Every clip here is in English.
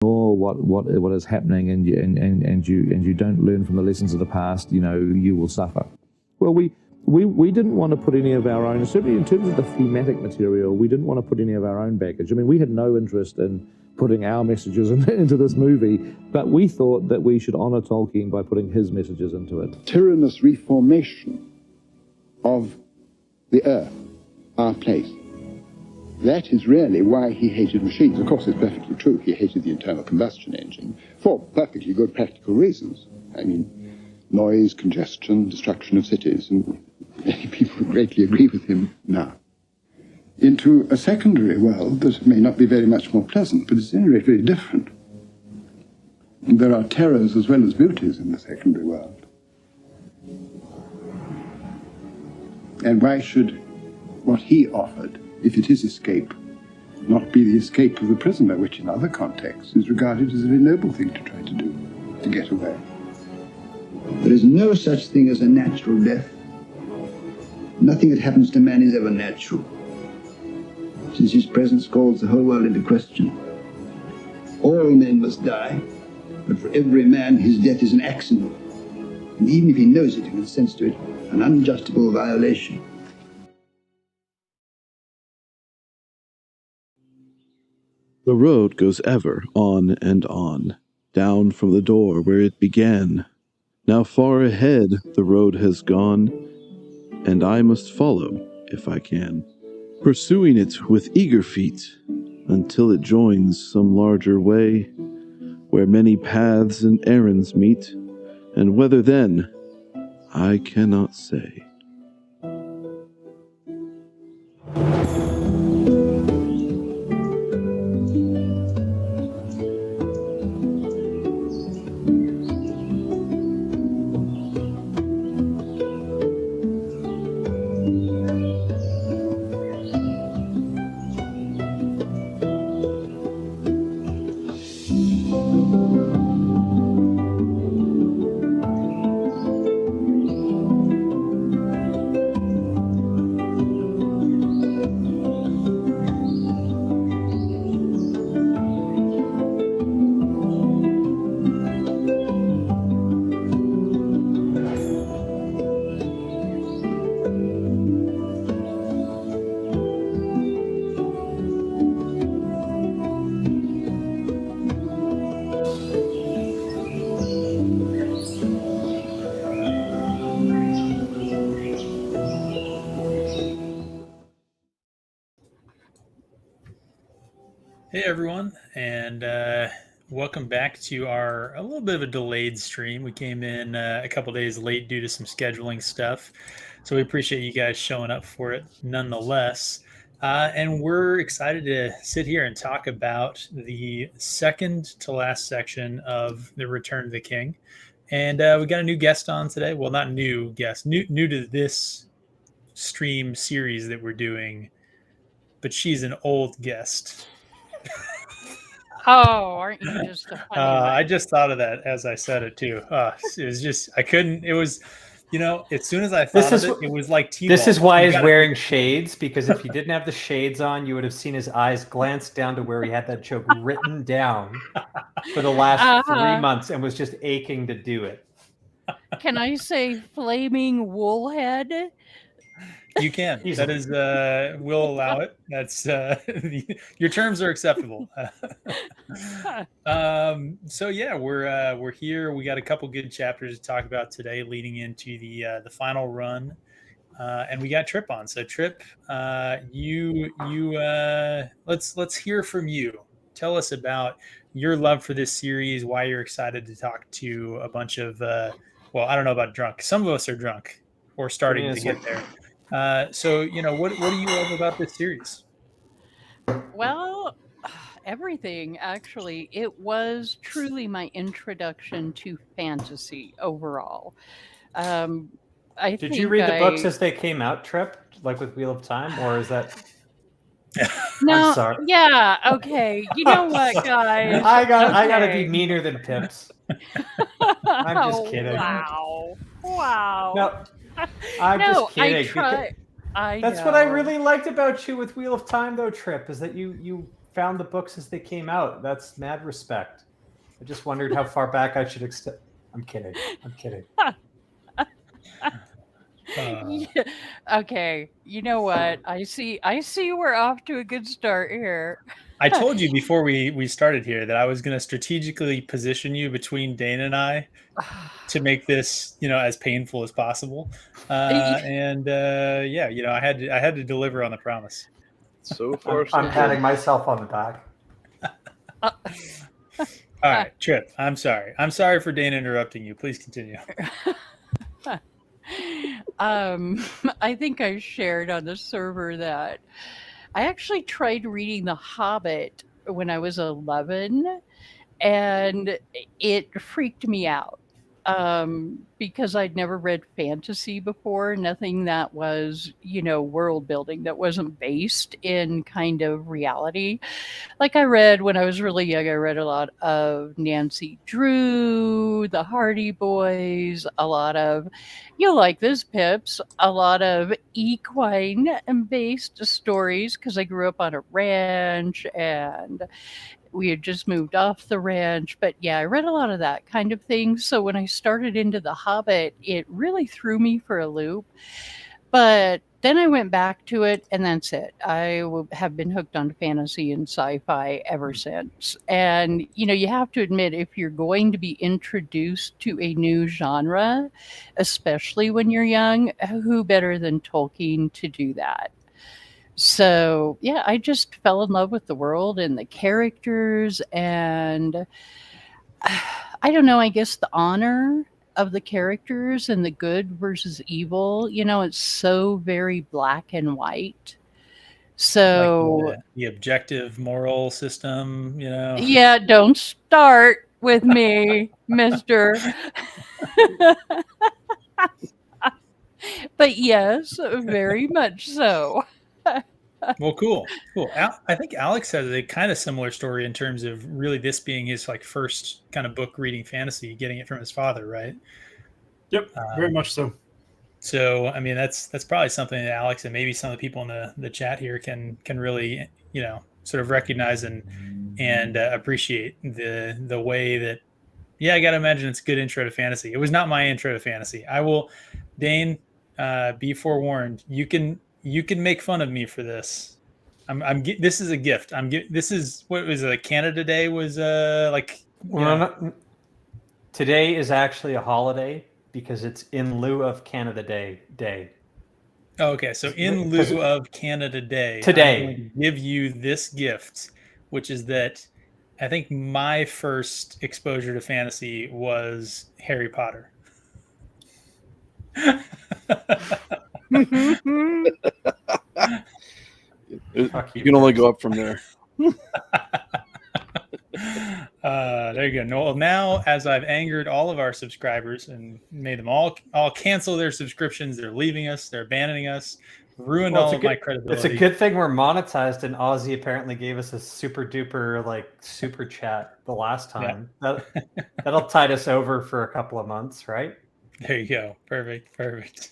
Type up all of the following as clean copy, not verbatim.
ignore what is happening, and you don't learn from the lessons of the past, you will suffer. Well, we didn't want to put any of our own, certainly in terms of the thematic material, we didn't want to put any of our own baggage. I mean, we had no interest in putting our messages into this movie, but we thought that we should honor Tolkien by putting his messages into it. Tyrannous reformation of the Earth, our place. That is really why he hated machines. Of course, it's perfectly true. He hated the internal combustion engine for perfectly good practical reasons. I mean, noise, congestion, destruction of cities, and many people greatly agree with him now. Into a secondary world that may not be very much more pleasant, but is anyway very different. And there are terrors as well as beauties in the secondary world. And why should what he offered, if it is escape, not be the escape of the prisoner, which in other contexts is regarded as a very noble thing to try to do, to get away? There is no such thing as a natural death. Nothing that happens to man is ever natural, since his presence calls the whole world into question. All men must die, but for every man his death is an accident, and even if he knows it, he consents to it, an unjustifiable violation. The road goes ever on and on, down from the door where it began. Now far ahead the road has gone, and I must follow if I can, pursuing it with eager feet, until it joins some larger way, where many paths and errands meet, and whether then, I cannot say. Hey everyone, and welcome back to a little bit of a delayed stream. We came in a couple days late due to some scheduling stuff, so we appreciate you guys showing up for it nonetheless. And we're excited to sit here and talk about the second to last section of The Return of the King. And we got a new guest on today. Well, not new guest, new to this stream series that we're doing, but she's an old guest. Oh, aren't you just a funny I just thought of that as I said it too. It was just, I couldn't, it was, as soon as I thought of it, it was like T-ball. This is why he's wearing shades, because if he didn't have the shades on, you would have seen his eyes glance down to where he had that joke written down for the last 3 months and was just aching to do it. Can I say flaming woolhead? You can. That is, we'll allow it. That's your terms are acceptable. So yeah, we're here. We got a couple good chapters to talk about today, leading into the final run, and we got Tryp on. So Tryp, let's hear from you. Tell us about your love for this series, why you're excited to talk to a bunch of well, I don't know about drunk. Some of us are drunk or starting to get there. So, what do you love about this series? Well, everything, actually. It was truly my introduction to fantasy overall. Did you read the books as they came out, Tryp, like with Wheel of Time, or is that... No, I'm sorry. Yeah, okay. You know what, guys? I gotta be meaner than Pips. I'm just kidding. Wow. No. I'm just kidding. That's what I really liked about you with Wheel of Time, though, Tryp, is that you found the books as they came out. That's mad respect. I just wondered how far back I should extend. I'm kidding. Yeah. Okay, you know what? I see we're off to a good start here. I told you before we started here that I was going to strategically position you between Dane and I to make this, as painful as possible. Yeah, I had to deliver on the promise. So far, I'm patting myself on the back. All right, Tryp, I'm sorry. I'm sorry for Dane interrupting you. Please continue. I think I shared on the server that I actually tried reading The Hobbit when I was 11, and it freaked me out because I'd never read fantasy before, nothing that was, world building that wasn't based in kind of reality. Like I read when I was really young, I read a lot of Nancy Drew, the Hardy Boys, a lot of, you'll like this, Pips, a lot of equine based stories because I grew up on a ranch and we had just moved off the ranch. But yeah, I read a lot of that kind of thing. So when I started into The Hobbit, it really threw me for a loop. But then I went back to it, and that's it. I have been hooked on fantasy and sci-fi ever since. And, you have to admit, if you're going to be introduced to a new genre, especially when you're young, who better than Tolkien to do that? So, yeah, I just fell in love with the world and the characters, and I don't know, I guess the honor of the characters and the good versus evil, it's so very black and white. So like the objective moral system, yeah, don't start with me, mister. But yes, very much so. Well, cool. I think Alex has a kind of similar story in terms of really this being his first kind of book reading fantasy, getting it from his father, right? Yep, very much so. So, I mean, that's probably something that Alex and maybe some of the people in the chat here can really, sort of recognize and appreciate the way that. Yeah, I got to imagine it's a good intro to fantasy. It was not my intro to fantasy. I will, Dane, be forewarned. You can make fun of me for this. This is a gift. This is what was it? Canada Day was Today is actually a holiday because it's in lieu of Canada Day. Oh, okay, so in lieu of Canada Day, today, I'm going to give you this gift, which is that I think my first exposure to fantasy was Harry Potter. You can only go up from there. There you go. Well, now as I've angered all of our subscribers and made them all cancel their subscriptions, they're leaving us, they're abandoning us, ruined all of my credibility. It's a good thing we're monetized, and Ozzy apparently gave us a super duper super chat the last time. Yeah. That'll tide us over for a couple of months, right? There you go. Perfect.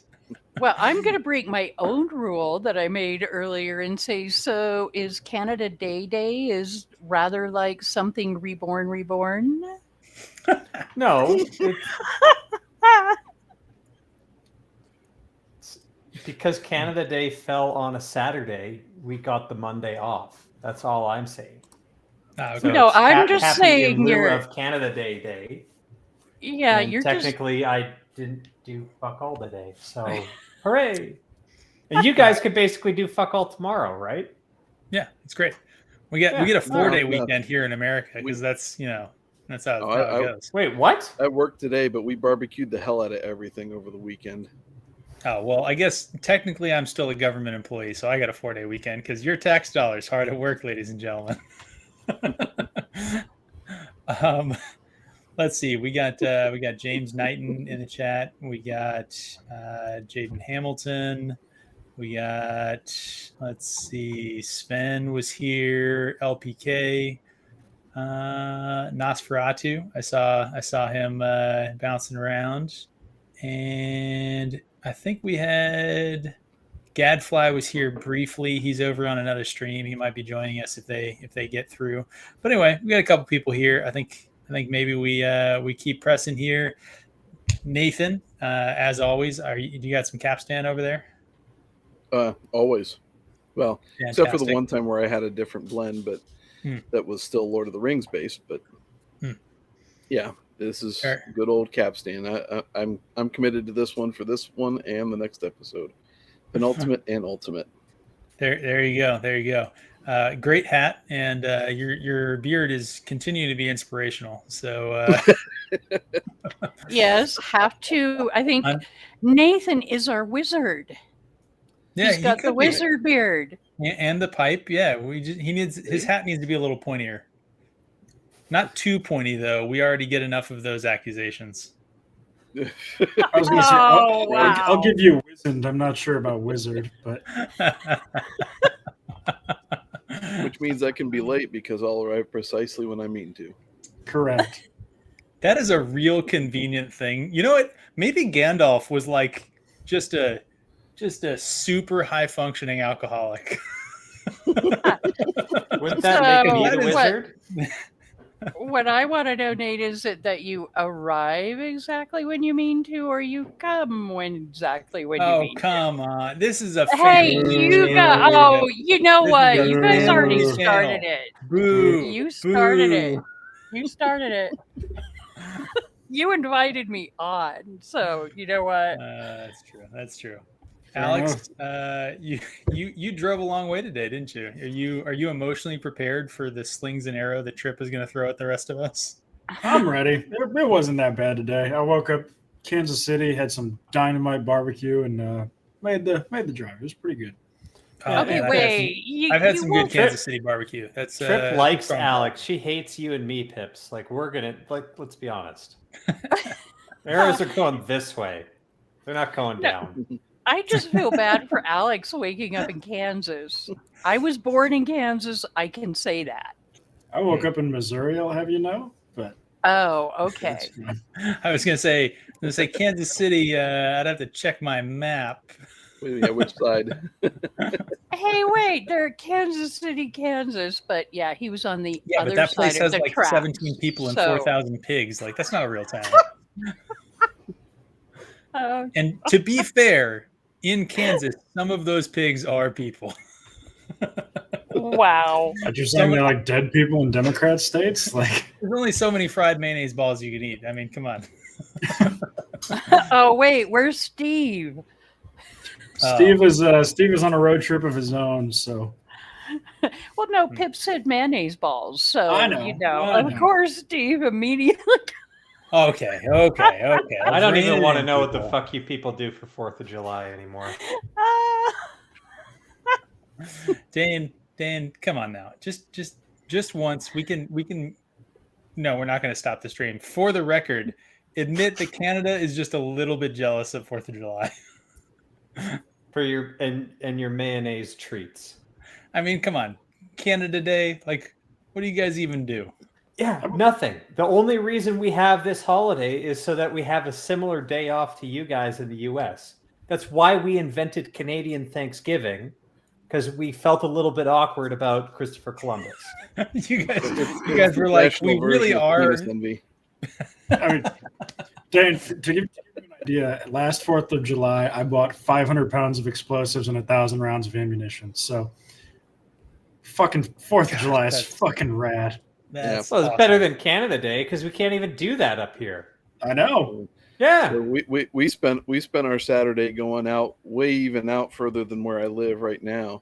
Well, I'm going to break my own rule that I made earlier and say, so is Canada Day is rather like something reborn? No. Because Canada Day fell on a Saturday, we got the Monday off. That's all I'm saying. So no, I'm just saying you're of Canada Day. Yeah, and you're technically I didn't do fuck all today, so hooray! And you guys could basically do fuck all tomorrow, right? Yeah, it's great. We get a 4-day weekend here in America because that's that's how it goes. Wait, what? I worked today, but we barbecued the hell out of everything over the weekend. Oh, well, I guess technically I'm still a government employee, so I got a 4-day weekend because your tax dollars hard at work, ladies and gentlemen. Let's see. We got James Knighton in the chat. We got Jaden Hamilton. We got, let's see, Sven was here. LPK. Nosferatu. I saw him bouncing around. And I think we had Gadfly was here briefly. He's over on another stream. He might be joining us if they get through. But anyway, we got a couple people here. I think maybe we keep pressing here. Nathan, as always, do you got some capstan over there? Always. Well, Fantastic. except for the one time where I had a different blend, but that was still Lord of the Rings based. But yeah, this is good old capstan. I'm committed to this one for this one and the next episode, penultimate and ultimate. There you go. Great hat, and your beard is continuing to be inspirational. So yes, have to. I think Nathan is our wizard. Yeah, he's got the wizard beard and the pipe. Yeah, his hat needs to be a little pointier. Not too pointy though. We already get enough of those accusations. I was going to say, I'll give you wizard. I'm not sure about wizard, but which means I can be late because I'll arrive precisely when I mean to. Correct. That is a real convenient thing. You know what? Maybe Gandalf was like just a super high functioning alcoholic. Wouldn't that make me the wizard? What I want to know, Nate, is it that you arrive exactly when you mean to, or you come exactly when you mean to? Oh, come on. This is a you know what? You guys already started it. Boo. You started it. You started it. You invited me on, so you know what? That's true. Alex, you drove a long way today, didn't you? Are you emotionally prepared for the slings and arrow that Tryp is going to throw at the rest of us? I'm ready. It wasn't that bad today. I woke up Kansas City, had some dynamite barbecue, and made the drive. It was pretty good. I've had some good Kansas City barbecue. That's Tryp likes Alex. She hates you and me, Pips. Let's be honest. Arrows are going this way. They're not going down. I just feel bad for Alex waking up in Kansas. I was born in Kansas. I can say that. I woke up in Missouri, I'll have you know. But oh, okay. I was gonna say Kansas City. I'd have to check my map. Yeah, which side? Hey, wait, they're Kansas City, Kansas, but yeah, he was on the other but that place side has of the like tracks, 17 people and 4,000 pigs. Like that's not a real town. And to be fair, in Kansas, some of those pigs are people. Wow. But you're saying they're like dead people in Democrat states? Like there's only so many fried mayonnaise balls you can eat. I mean, come on. Oh wait, where's Steve? Steve is on a road trip of his own, so. Well, no, Pip said mayonnaise balls, so I know. Of course, Steve immediately. Okay. I don't even want to know what the fuck you people do for 4th of July anymore. Dane, come on now. Just once. We can. No, we're not going to stop the stream. For the record, admit that Canada is just a little bit jealous of 4th of July. For your and your mayonnaise treats. I mean, come on. Canada Day, like, what do you guys even do? Yeah, nothing. The only reason we have this holiday is so that we have a similar day off to you guys in the US. That's why we invented Canadian Thanksgiving, because we felt a little bit awkward about Christopher Columbus. you guys were like, we really are. I mean, Dan, to give you an idea, last 4th of July, I bought 500 pounds of explosives and 1,000 rounds of ammunition. So, fucking 4th of July is fucking rad. Well, it's awesome. Better than Canada Day because we can't even do that up here. I know. Yeah. So we spent our Saturday going out out further than where I live right now.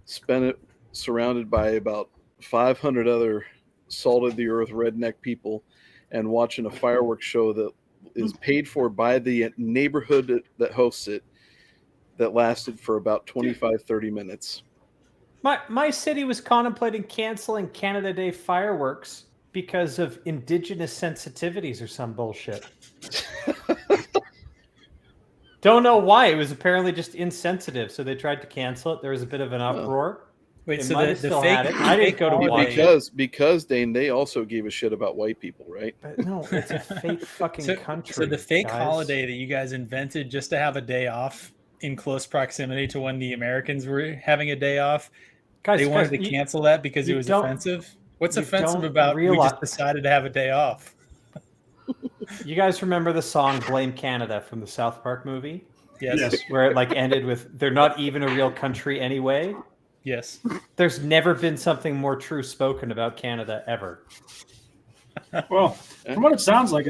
Spent it surrounded by about 500 other salt of the earth redneck people and watching a fireworks show that is paid for by the neighborhood that hosts it that lasted for about 25-30 minutes. My city was contemplating canceling Canada Day fireworks because of indigenous sensitivities or some bullshit. Don't know why. It was apparently just insensitive, so they tried to cancel it. There was a bit of an uproar. Wait, They so might the have still fake, had it. I didn't go to holiday- Hawaii. Because Dane, they also gave a shit about white people, right? But no, it's a fake fucking country. So the fake guys. holiday that you guys invented just to have a day off in close proximity to when the Americans were having a day off. Guys, They wanted to you- cancel that because it you was don't- offensive. What's you offensive don't about we realize- just decided to have a day off? You guys remember the song "Blame Canada" from the South Park movie? Yes. Where it like ended with "They're not even a real country anyway." Yes. There's never been something more true spoken about Canada ever. Well, from what it sounds like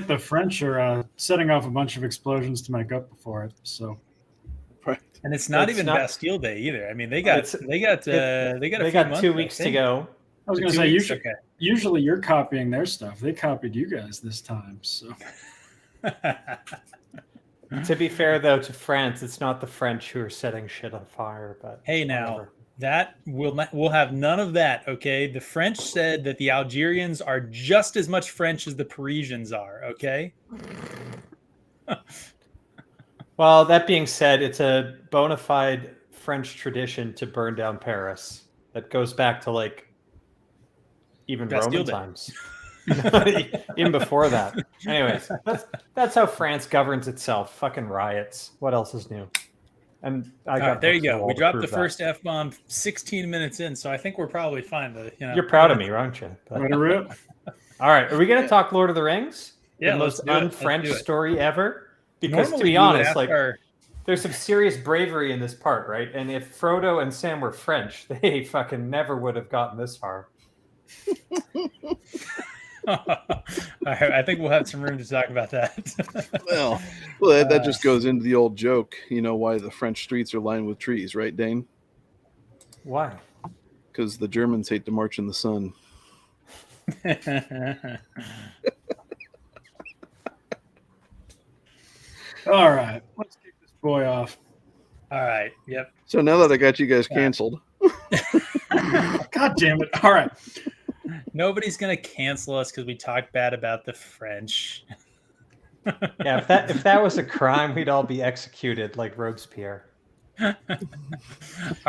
the French are setting off a bunch of explosions to make up for it. So, Right. And it's not It's even not- Bastille Day either. I mean, they got a They few got months, 2 I weeks to think. go. I was going to 2 say, weeks? Okay. usually you're copying their stuff. They copied you guys this time. So, To be fair, though, to France, it's not the French who are setting shit on fire. But Hey, now whatever. that we'll have none of that. Okay, the French said that the Algerians are just as much French as the Parisians are. Okay. Well, that being said, it's a bona fide French tradition to burn down Paris that goes back to like even Bastille Roman Day. times. Even before that. Anyways, that's how France governs itself. Fucking riots. What else is new? And I All got right, there you books on the go. wall We to dropped the prove that. first F-bomb 16 minutes in, so I think we're probably fine. You're proud of me, aren't you? But- let it rip. all right, are we going to talk Lord of the Rings? Yeah, the let's most do it. Let's un-French do it. story ever. Because Normally to be we would honest, ask like our- there's some serious bravery in this part, right? And if Frodo and Sam were French, they fucking never would have gotten this far. I think we'll have some room to talk about that. Well, that just goes into the old joke. You know why the French streets are lined with trees, right, Dane? Why? Because the Germans hate to march in the sun. All right, let's kick this boy off. All right. Yep. So now that I got you guys canceled, God damn it! All right, Nobody's gonna cancel us because we talk bad about the French. Yeah, if that was a crime, we'd all be executed like Robespierre. All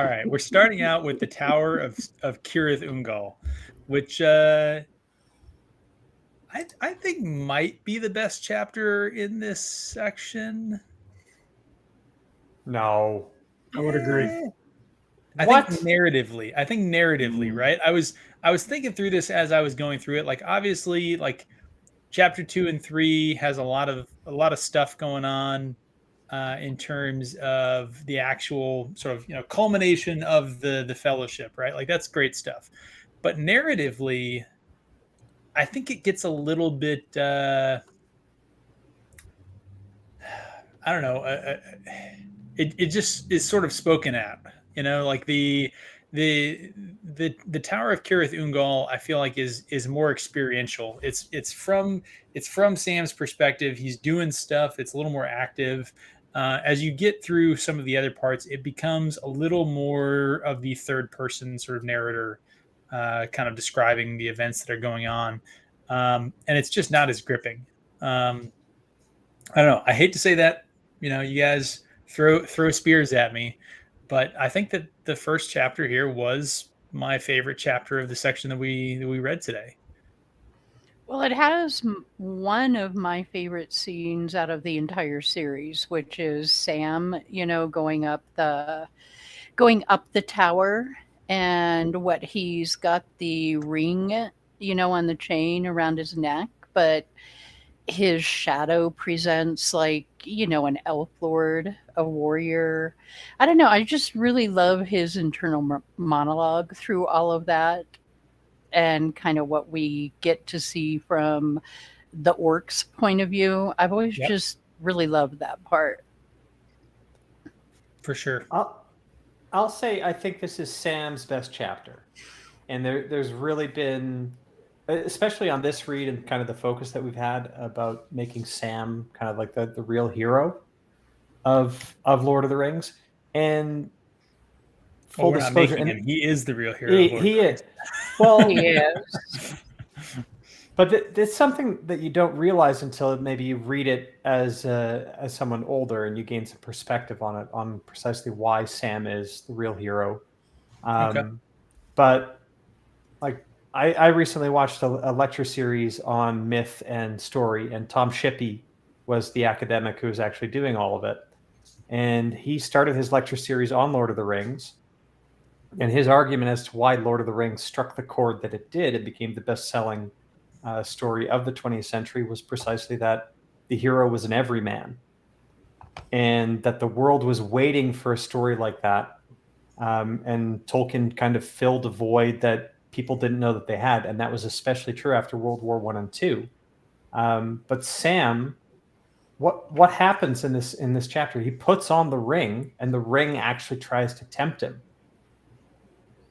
right, we're starting out with the Tower of Cirith Ungol, which I think might be the best chapter in this section. I No. would agree. I What? think narratively, right? I was thinking through this as I was going through it. Like obviously, like chapter 2 and 3 has a lot of stuff going on in terms of the actual sort of culmination of the fellowship, right? Like that's great stuff. But narratively, I think it gets a little bit I don't know. It just is sort of spoken at, like the Tower of Cirith Ungol, I feel like is more experiential. It's from Sam's perspective. He's doing stuff. It's a little more active. As you get through some of the other parts, it becomes a little more of the third person sort of narrator, kind of describing the events that are going on. And it's just not as gripping. I don't know. I hate to say that, you guys throw spears at me, but I think that the first chapter here was my favorite chapter of the section that we read today. Well, it has one of my favorite scenes out of the entire series, which is Sam, going up the tower, and what he's got the ring, on the chain around his neck, but his shadow presents like, an elf lord, a warrior. I don't know. I just really love his internal monologue through all of that, and kind of what we get to see from the orcs' point of view. I've always just really loved that part. For sure. I'll say I think this is Sam's best chapter. And there's really been, especially on this read and kind of the focus that we've had about making Sam kind of like the real hero of Lord of the Rings. And full we're not disclosure, making and him. He is the real hero. he is. Well, Yes. but it's something that you don't realize until maybe you read it as someone older and you gain some perspective on it, on precisely why Sam is the real hero. Okay. But like I recently watched a lecture series on myth and story, and Tom Shippey was the academic who was actually doing all of it. and he started his lecture series on Lord of the Rings. And his argument as to why Lord of the Rings struck the chord that it did and became the best-selling story of the 20th century was precisely that the hero was an everyman, and that the world was waiting for a story like that. And Tolkien kind of filled a void that people didn't know that they had, and that was especially true after World War I and II. But Sam, what happens in this chapter? He puts on the ring, and the ring actually tries to tempt him.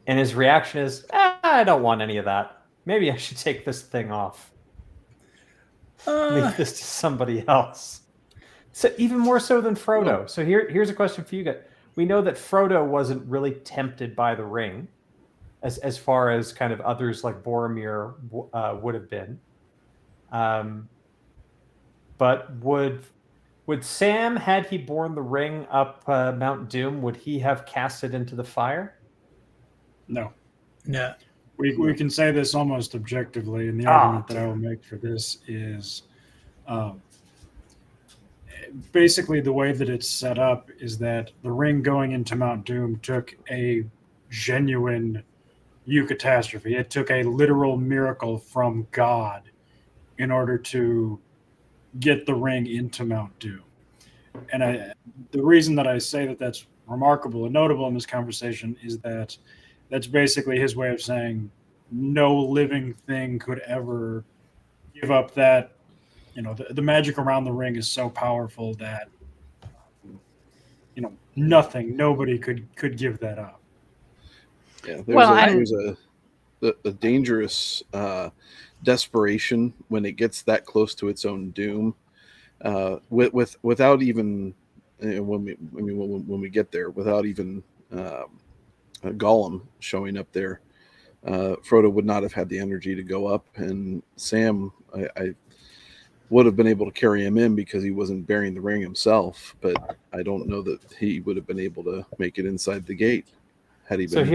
And his reaction is, I don't want any of that. Maybe I should take this thing off. Leave this to somebody else. So even more so than Frodo. So here's a question for you guys. We know that Frodo wasn't really tempted by the ring, as far as kind of others like Boromir would have been. But would Sam, had he borne the ring up Mount Doom, would he have cast it into the fire? No. No. We can say this almost objectively, and the argument that I will make for this is basically the way that it's set up is that the ring going into Mount Doom took a genuine eucatastrophe. It took a literal miracle from God in order to get the ring into Mount Doom. And the reason that I say that that's remarkable and notable in this conversation is that that's basically his way of saying no living thing could ever give up that, the magic around the ring is so powerful that, nobody could give that up. Yeah, there's a dangerous desperation when it gets that close to its own doom, without even when we get there, without even Gollum showing up there. Frodo would not have had the energy to go up, and Sam, I would have been able to carry him in because he wasn't bearing the ring himself, but I don't know that he would have been able to make it inside the gate had he been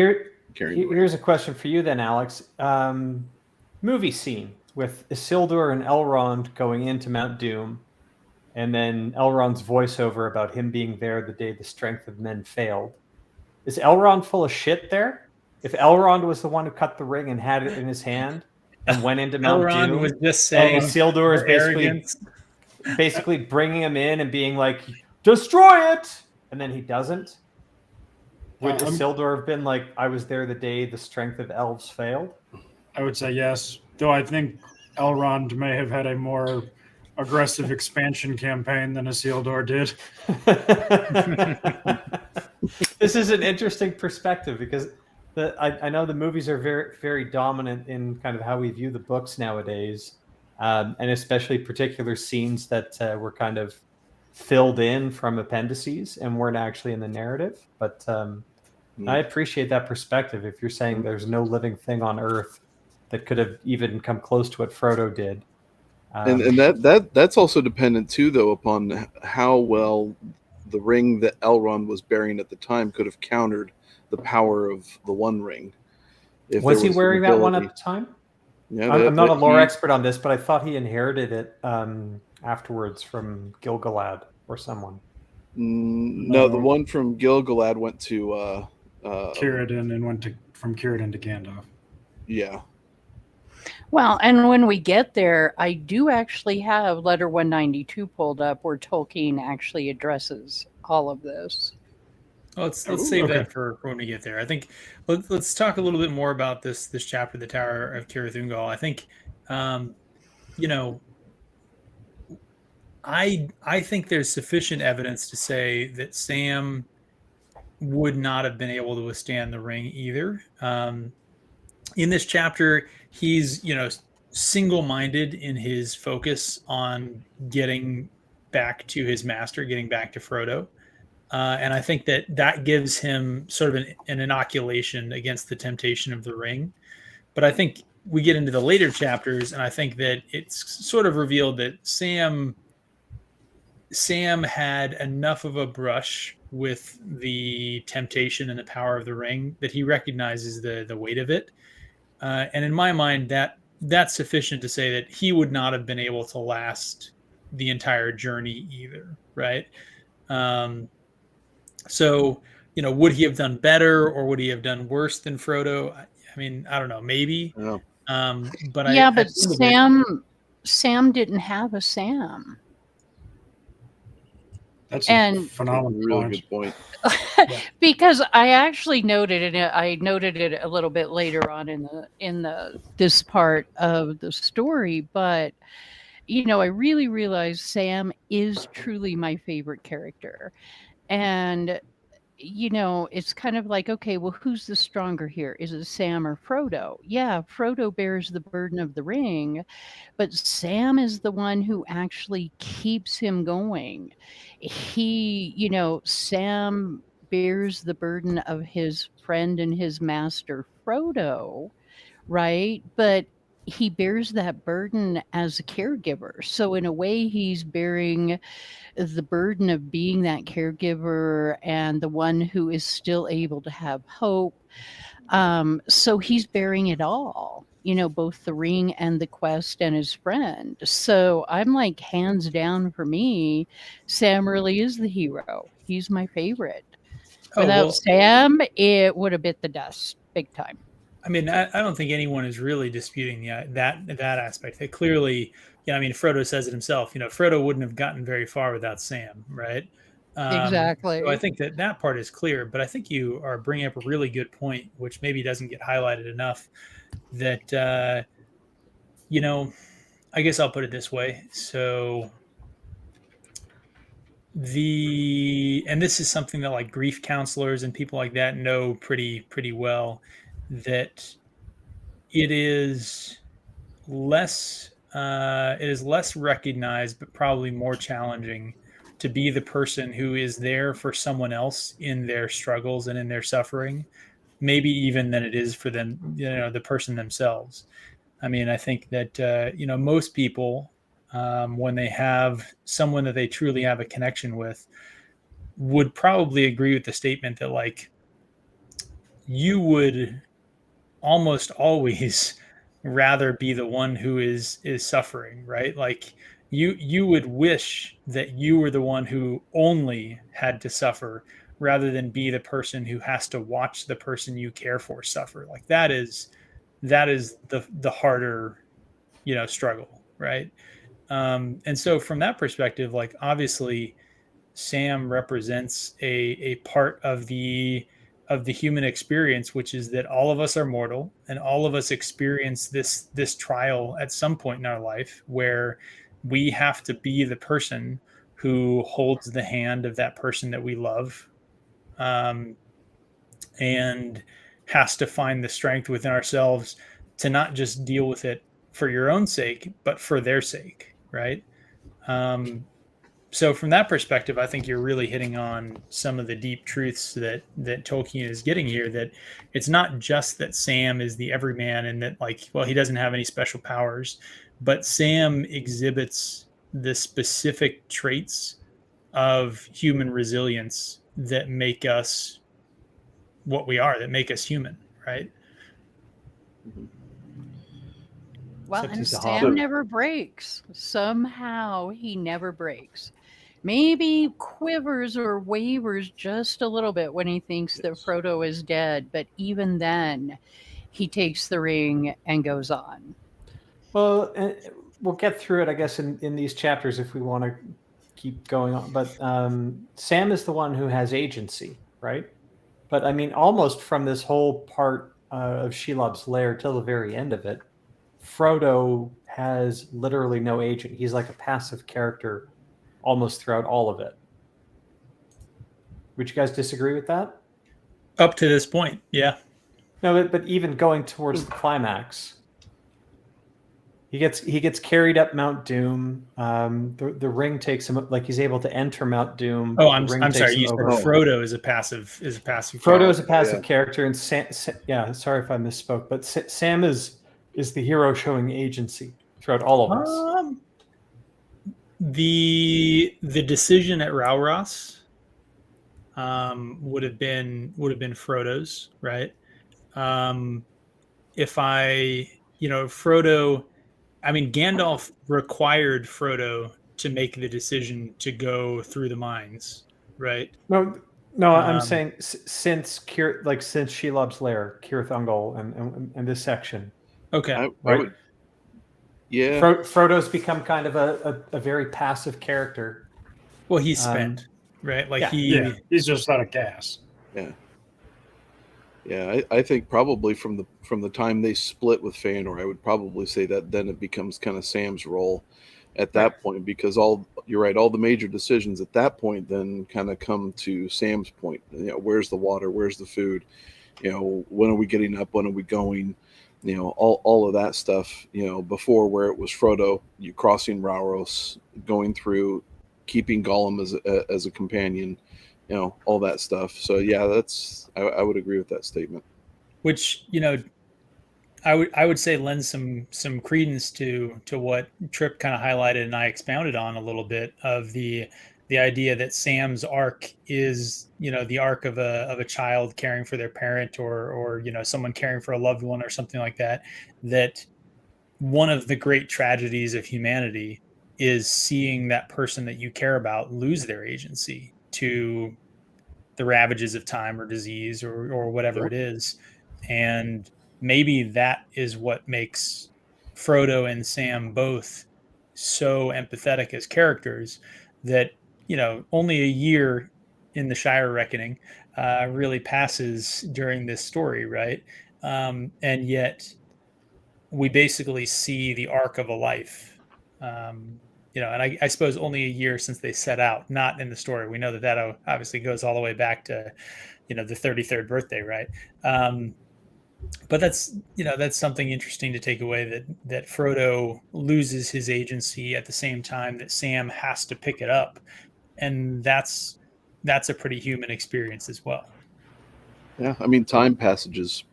carrying the ring. Here's a question for you then, Alex. Movie scene with Isildur and Elrond going into Mount Doom, and then Elrond's voiceover about him being there the day the strength of men failed. Is Elrond full of shit there? If Elrond was the one who cut the ring and had it in his hand and went into Mount Elrond Doom, was just saying, and Isildur is basically bringing him in and being like, destroy it, and then he doesn't. Would Isildur have been like, I was there the day the strength of elves failed? I would say yes, though I think Elrond may have had a more aggressive expansion campaign than Isildur did. This is an interesting perspective because I know the movies are very, very dominant in kind of how we view the books nowadays, and especially particular scenes that were kind of filled in from appendices and weren't actually in the narrative. But I appreciate that perspective. If you're saying there's no living thing on Earth that could have even come close to what Frodo did. And that's also dependent too, though, upon how well the ring that Elrond was bearing at the time could have countered the power of the One Ring. Was he wearing that one at the time? Yeah, I'm not a lore expert on this, but I thought he inherited it afterwards from Gil-galad or someone. No, the one from Gil-galad went to Círdan and went from Círdan to Gandalf. Yeah. Well, and when we get there, I do actually have letter 192 pulled up where Tolkien actually addresses all of this. Let's save that for when we get there. I think let's talk a little bit more about this chapter, the Tower of Cirith Ungol. I think, I think there's sufficient evidence to say that Sam would not have been able to withstand the ring either. In this chapter, he's single-minded in his focus on getting back to his master, getting back to Frodo. And I think that gives him sort of an inoculation against the temptation of the ring. But I think we get into the later chapters, and I think that it's sort of revealed that Sam had enough of a brush with the temptation and the power of the ring that he recognizes the weight of it. And in my mind, that's sufficient to say that he would not have been able to last the entire journey either, right? So, would he have done better or would he have done worse than Frodo? I mean, I don't know, maybe. Yeah. But Yeah, at but the end of it, Sam didn't have a Sam. That's And- a phenomenal Really point. good point. because I actually noted it. I noted it a little bit later on in this part of the story, but I really realized Sam is truly my favorite character, and it's kind of like, okay, well, who's the stronger here? Is it Sam or Frodo? Yeah, Frodo bears the burden of the ring, but Sam is the one who actually keeps him going. Sam bears the burden of his friend and his master, Frodo, right? But he bears that burden as a caregiver. So, in a way, he's bearing the burden of being that caregiver and the one who is still able to have hope. So he's bearing it all, both the ring and the quest and his friend. So I'm like, hands down for me, Sam really is the hero. He's my favorite. Without Sam, it would have bit the dust big time. I mean, I don't think anyone is really disputing that aspect. They clearly, Frodo says it himself. Frodo wouldn't have gotten very far without Sam, right? Exactly. So I think that part is clear, but I think you are bringing up a really good point, which maybe doesn't get highlighted enough. That I guess I'll put it this way. So and this is something that like grief counselors and people like that know pretty well, that it is less recognized, but probably more challenging to be the person who is there for someone else in their struggles and in their suffering, maybe even than it is for them, the person themselves. I mean, I think that, most people, when they have someone that they truly have a connection with, would probably agree with the statement that, like, you would almost always rather be the one who is suffering, right? Like you would wish that you were the one who only had to suffer rather than be the person who has to watch the person you care for suffer. Like that is the harder, struggle, right? And so from that perspective, like obviously Sam represents a part of the human experience, which is that all of us are mortal and all of us experience this trial at some point in our life where we have to be the person who holds the hand of that person that we love, and has to find the strength within ourselves to not just deal with it for your own sake, but for their sake, right? So from that perspective, I think you're really hitting on some of the deep truths that Tolkien is getting here, that it's not just that Sam is the everyman and that, like, well, he doesn't have any special powers, but Sam exhibits the specific traits of human resilience that make us what we are, that make us human, right? Well, Except and he's a Sam hobbit. never breaks. Somehow he never breaks. Maybe quivers or wavers just a little bit when he thinks that Frodo is dead, but even then, he takes the ring and goes on. Well, we'll get through it, I guess, in these chapters if we want to keep going on. But Sam is the one who has agency, right? But I mean, almost from this whole part of Shelob's lair till the very end of it, Frodo has literally no agent. He's like a passive character almost throughout all of it. Would you guys disagree with that? Up to this point, yeah. No, but even going towards the climax, he gets carried up Mount Doom. The ring takes him, like he's able to enter Mount Doom. Oh, I'm The ring sorry. takes You him said over. Frodo is a passive. Frodo is a passive character, and yeah. Sorry if I misspoke, but Sam is the hero showing agency throughout all of us. The decision at Rauros would have been Frodo's, right? Frodo, I mean, Gandalf required Frodo to make the decision to go through the mines, right? No, No, I'm saying since since Shelob's Lair, Cirith Ungol, and this section. Okay. I Right. would, yeah. Frodo's become kind of a very passive character. Well, he's spent, right? Like Yeah, he's just out of gas. Yeah. Yeah, I think probably from the time they split with Feanor, I would probably say that then it becomes kind of Sam's role at that point, because you're right, all the major decisions at that point then kind of come to Sam's point. You know, where's the water, where's the food, you know, when are we getting up, when are we going, you know, all of that stuff. You know, before, where it was Frodo, you crossing Rauros, going through, keeping Gollum as a companion, you know, all that stuff. So yeah, I would agree with that statement. Which, you know, I would say lends some credence to what Tryp kind of highlighted and I expounded on a little bit, of the idea that Sam's arc is, you know, the arc of a child caring for their parent, or you know, someone caring for a loved one or something like that. That one of the great tragedies of humanity is seeing that person that you care about lose their agency to the ravages of time or disease or whatever it is. And maybe that is what makes Frodo and Sam both so empathetic as characters, that, you know, only a year in the Shire Reckoning really passes during this story, right? And yet we basically see the arc of a life. You know, and I suppose only a year since they set out, not in the story. We know that obviously goes all the way back to, you know, the 33rd birthday, right? But that's, you know, that's something interesting to take away, that Frodo loses his agency at the same time that Sam has to pick it up, and that's a pretty human experience as well. Yeah, I mean, time passages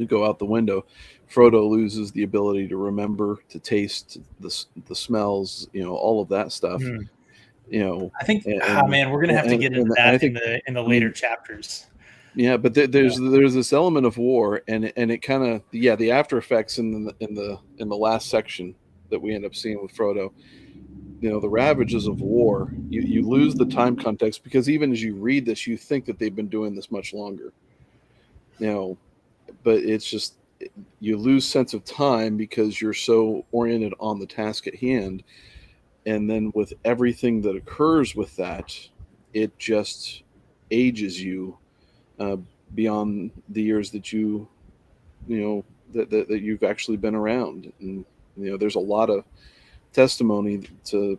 go out the window. Frodo loses the ability to remember, to taste the smells, you know, all of that stuff. You know, I think, man, we're gonna have to get into that in the later chapters. Yeah, but there's this element of war, and it kind of, the after effects in the last section that we end up seeing with Frodo. You know, the ravages of war. You lose the time context, because even as you read this, you think that they've been doing this much longer. You know, but it's just, you lose sense of time because you're so oriented on the task at hand, and then with everything that occurs with that, it just ages you beyond the years that you know that you've actually been around. And you know, there's a lot of testimony to,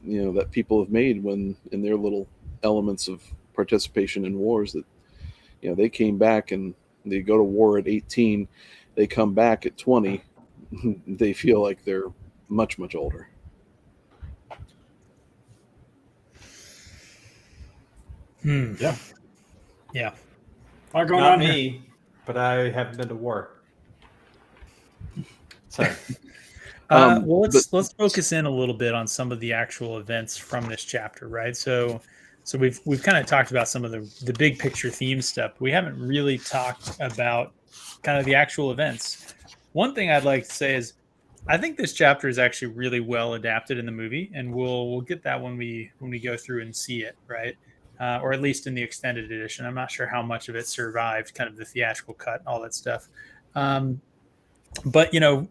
you know, that people have made when in their little elements of participation in wars, that, you know, they came back and they go to war at 18, they come back at 20, they feel like they're much older. Yeah. Going Not on me, here. but I haven't been to war. Sorry. Well, let's focus in a little bit on some of the actual events from this chapter, right? So we've kind of talked about some of the big picture theme stuff. We haven't really talked about kind of the actual events. One thing I'd like to say is, I think this chapter is actually really well adapted in the movie, and we'll get that when we go through and see it, right? Or at least in the extended edition. I'm not sure how much of it survived kind of the theatrical cut, all that stuff. But, you know,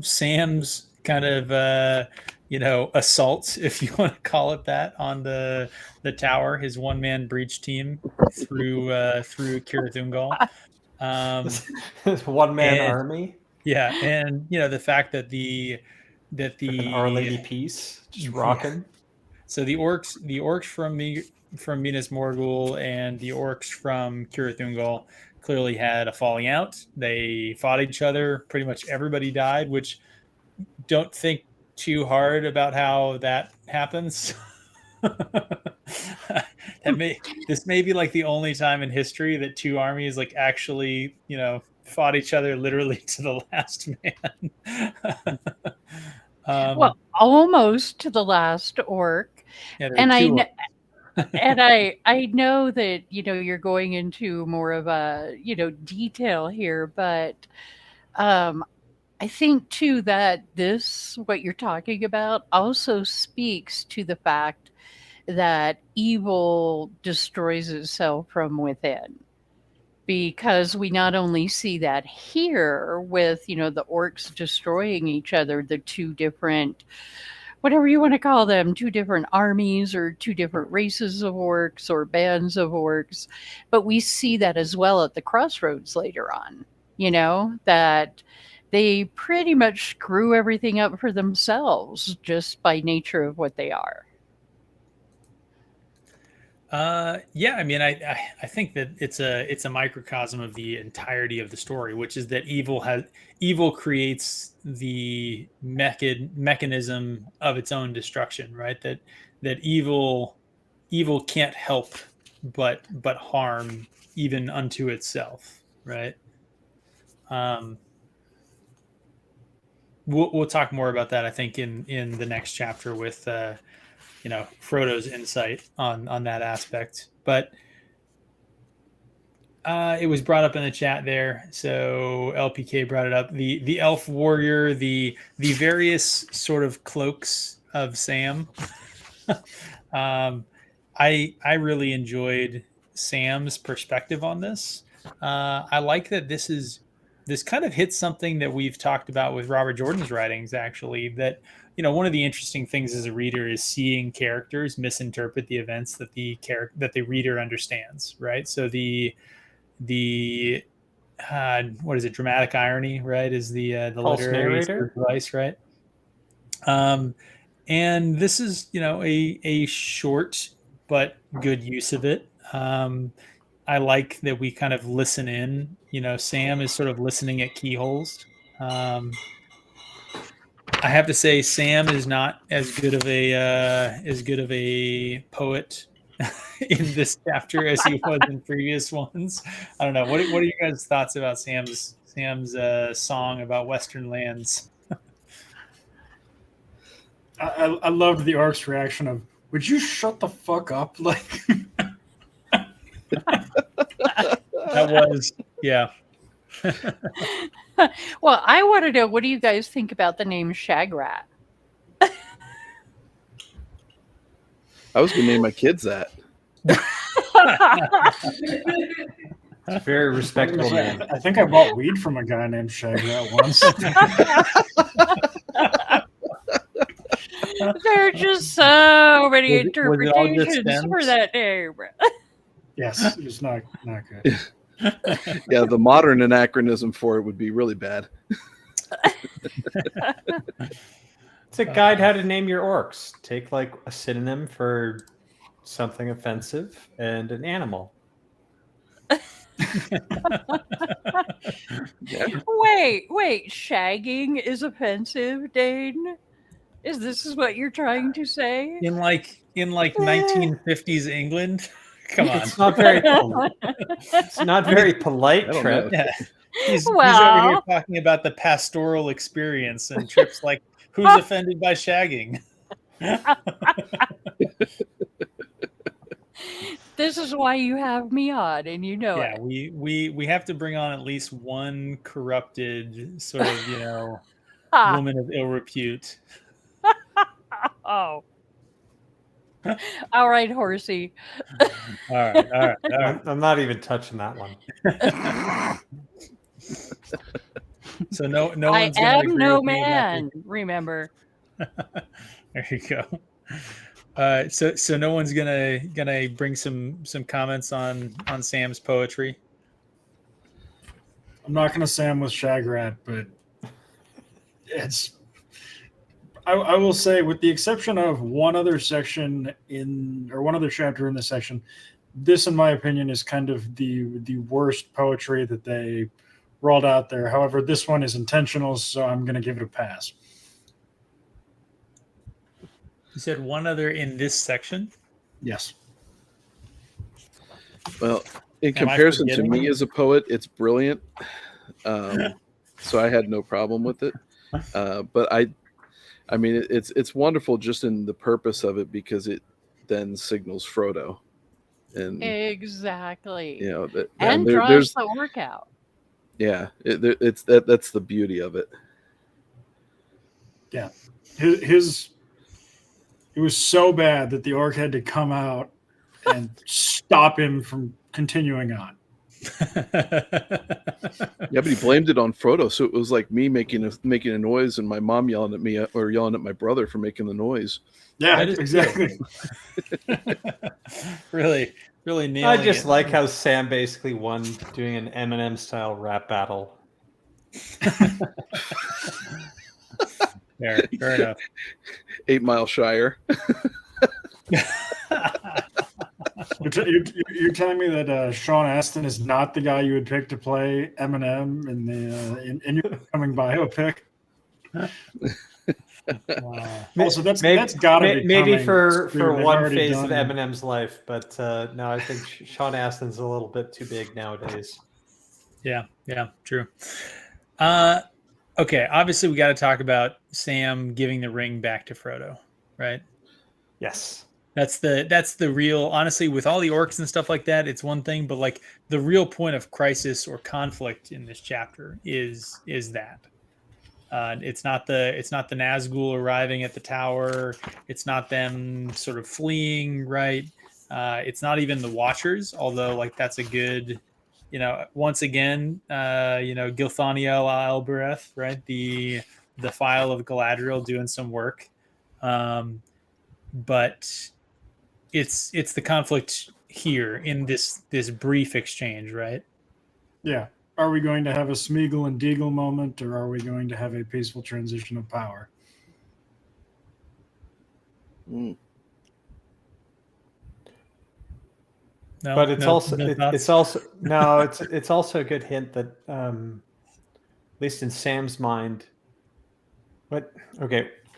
Sam's kind of, you know, assault, if you want to call it that, on the tower, his one-man breach team through Cirith Ungol. One-man army. Yeah, and, you know, the fact that An Our Lady Peace just rocking. So the orcs from Minas Morgul and the orcs from Cirith Ungol clearly had a falling out. They fought each other. Pretty much everybody died, which, don't think too hard about how that happens. This may be like the only time in history that two armies like actually, you know, fought each other literally to the last man. Well, almost to the last orc. Yeah, And I know that, you know, you're going into more of a, you know, detail here, but I think too that what you're talking about also speaks to the fact that evil destroys itself from within. Because we not only see that here with, the orcs destroying each other, the two different, whatever you want to call them, two different armies or two different races of orcs or bands of orcs, but we see that as well at the crossroads later on, that they pretty much screw everything up for themselves just by nature of what they are. Yeah, I mean, I think that it's a microcosm of the entirety of the story, which is that evil creates the mechanism of its own destruction, right? That evil can't help but harm even unto itself, right? We'll talk more about that, I think, in the next chapter with Frodo's insight on that aspect. But it was brought up in the chat there, so LPK brought it up. The elf warrior, the various sort of cloaks of Sam. I really enjoyed Sam's perspective on this. I like that this kind of hits something that we've talked about with Robert Jordan's writings, actually, that one of the interesting things as a reader is seeing characters misinterpret the events that the reader understands, right? So the what is it? Dramatic irony, right? Is the literary device, right? And this is a short but good use of it. I like that we kind of listen in. Sam is sort of listening at keyholes. I have to say, Sam is not as good of a poet in this chapter as he was in previous ones. I don't know. What are you guys' thoughts about Sam's song about Western lands? I loved the orc's reaction of, "Would you shut the fuck up?" Like that was, yeah. Well, I want to know, what do you guys think about the name Shagrat? I was going to name my kids that. It's a very respectable name. I think I bought weed from a guy named Shagrat once. There are just so many interpretations for that name. Yes, it's not good. Yeah, the modern anachronism for it would be really bad. It's a guide how to name your orcs. Take like a synonym for something offensive and an animal. Yeah. Wait, shagging is offensive, Dane? Is this what you're trying to say? In 1950s England? Come on. It's not very polite, Tryp. Yeah. He's over here talking about the pastoral experience, and Tryp's like, who's offended by shagging? This is why you have me on, and it. Yeah, we have to bring on at least one corrupted sort of, woman of ill repute. Oh. All right, horsey. All right. I'm not even touching that one. So no I one's gonna am agree no with me about man. Remember. There you go. So no one's gonna bring some comments on Sam's poetry. I'm not gonna say I'm with Shagrat, but it's. I will say, with the exception of one other section one other chapter in this section, this, in my opinion, is kind of the worst poetry that they rolled out there. However, this one is intentional, so I'm going to give it a pass. You said one other in this section? Yes. Well, in comparison to me as a poet, it's brilliant. So I had no problem with it. But I mean, it's wonderful just in the purpose of it, because it then signals Frodo, and exactly, and draws the workout. Yeah, that's the beauty of it. Yeah, his It was so bad that the orc had to come out and stop him from continuing on. Yeah, but he blamed it on Frodo, so it was like me making a noise and my mom yelling at me or yelling at my brother for making the noise. Yeah, exactly. Really nailing I just it. like how Sam basically won doing an Eminem style rap battle. Fair enough. 8 Mile Shire. You're telling me that Sean Astin is not the guy you would pick to play Eminem in your coming biopic? Also, that's got to be maybe coming for soon. They've one already phase of done- Eminem's life, but no, I think Sean Astin's a little bit too big nowadays. Yeah, true. Okay, obviously we got to talk about Sam giving the ring back to Frodo, right? Yes. That's the real, honestly, with all the orcs and stuff like that, it's one thing, but like the real point of crisis or conflict in this chapter is that. It's not the Nazgul arriving at the tower. It's not them sort of fleeing, right? It's not even the Watchers, although like that's a good, once again, Gilthaniel Albereth, right? The file of Galadriel doing some work, but it's the conflict here in this brief exchange, right? Yeah. Are we going to have a Smeagol and Deagle moment, or are we going to have a peaceful transition of power? No, but it's also a good hint that at least in Sam's mind,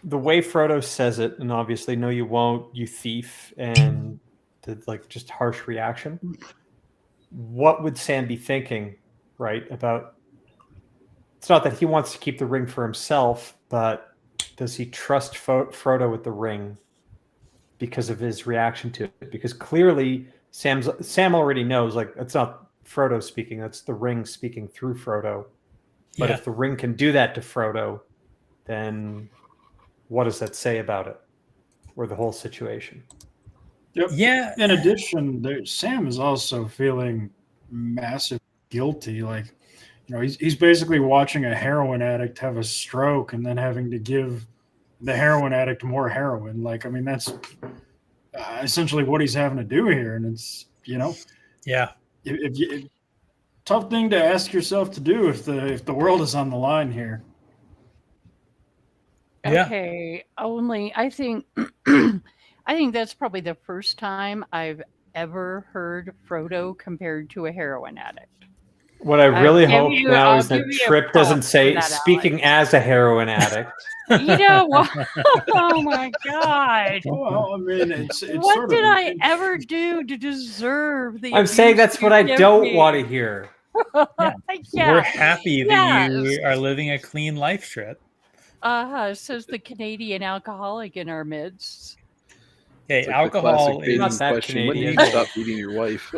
the way Frodo says it, and obviously no you won't, you thief, and the like just harsh reaction. What would Sam be thinking, right? About it's not that he wants to keep the ring for himself, but does he trust Frodo with the ring because of his reaction to it? Because clearly Sam already knows, like, it's not Frodo speaking, that's the ring speaking through Frodo. But if the ring can do that to Frodo, then what does that say about it or the whole situation? Yep. Yeah. In addition, Sam is also feeling massive guilty. Like, he's basically watching a heroin addict have a stroke and then having to give the heroin addict more heroin. Like, I mean, that's essentially what he's having to do here. And it's, yeah, tough thing to ask yourself to do if the world is on the line here. Okay, I think that's probably the first time I've ever heard Frodo compared to a heroin addict. What I really hope now is that Tryp doesn't say speaking as a heroin addict. Oh my God. Well, I mean, it's what sort did of, I ever do to deserve the I'm saying that's what I don't want to hear. Yeah. We're happy that you are living a clean life, Tryp. Says the Canadian alcoholic in our midst. Hey, It's like alcohol is not that question. When do you Canadian. stop beating your wife?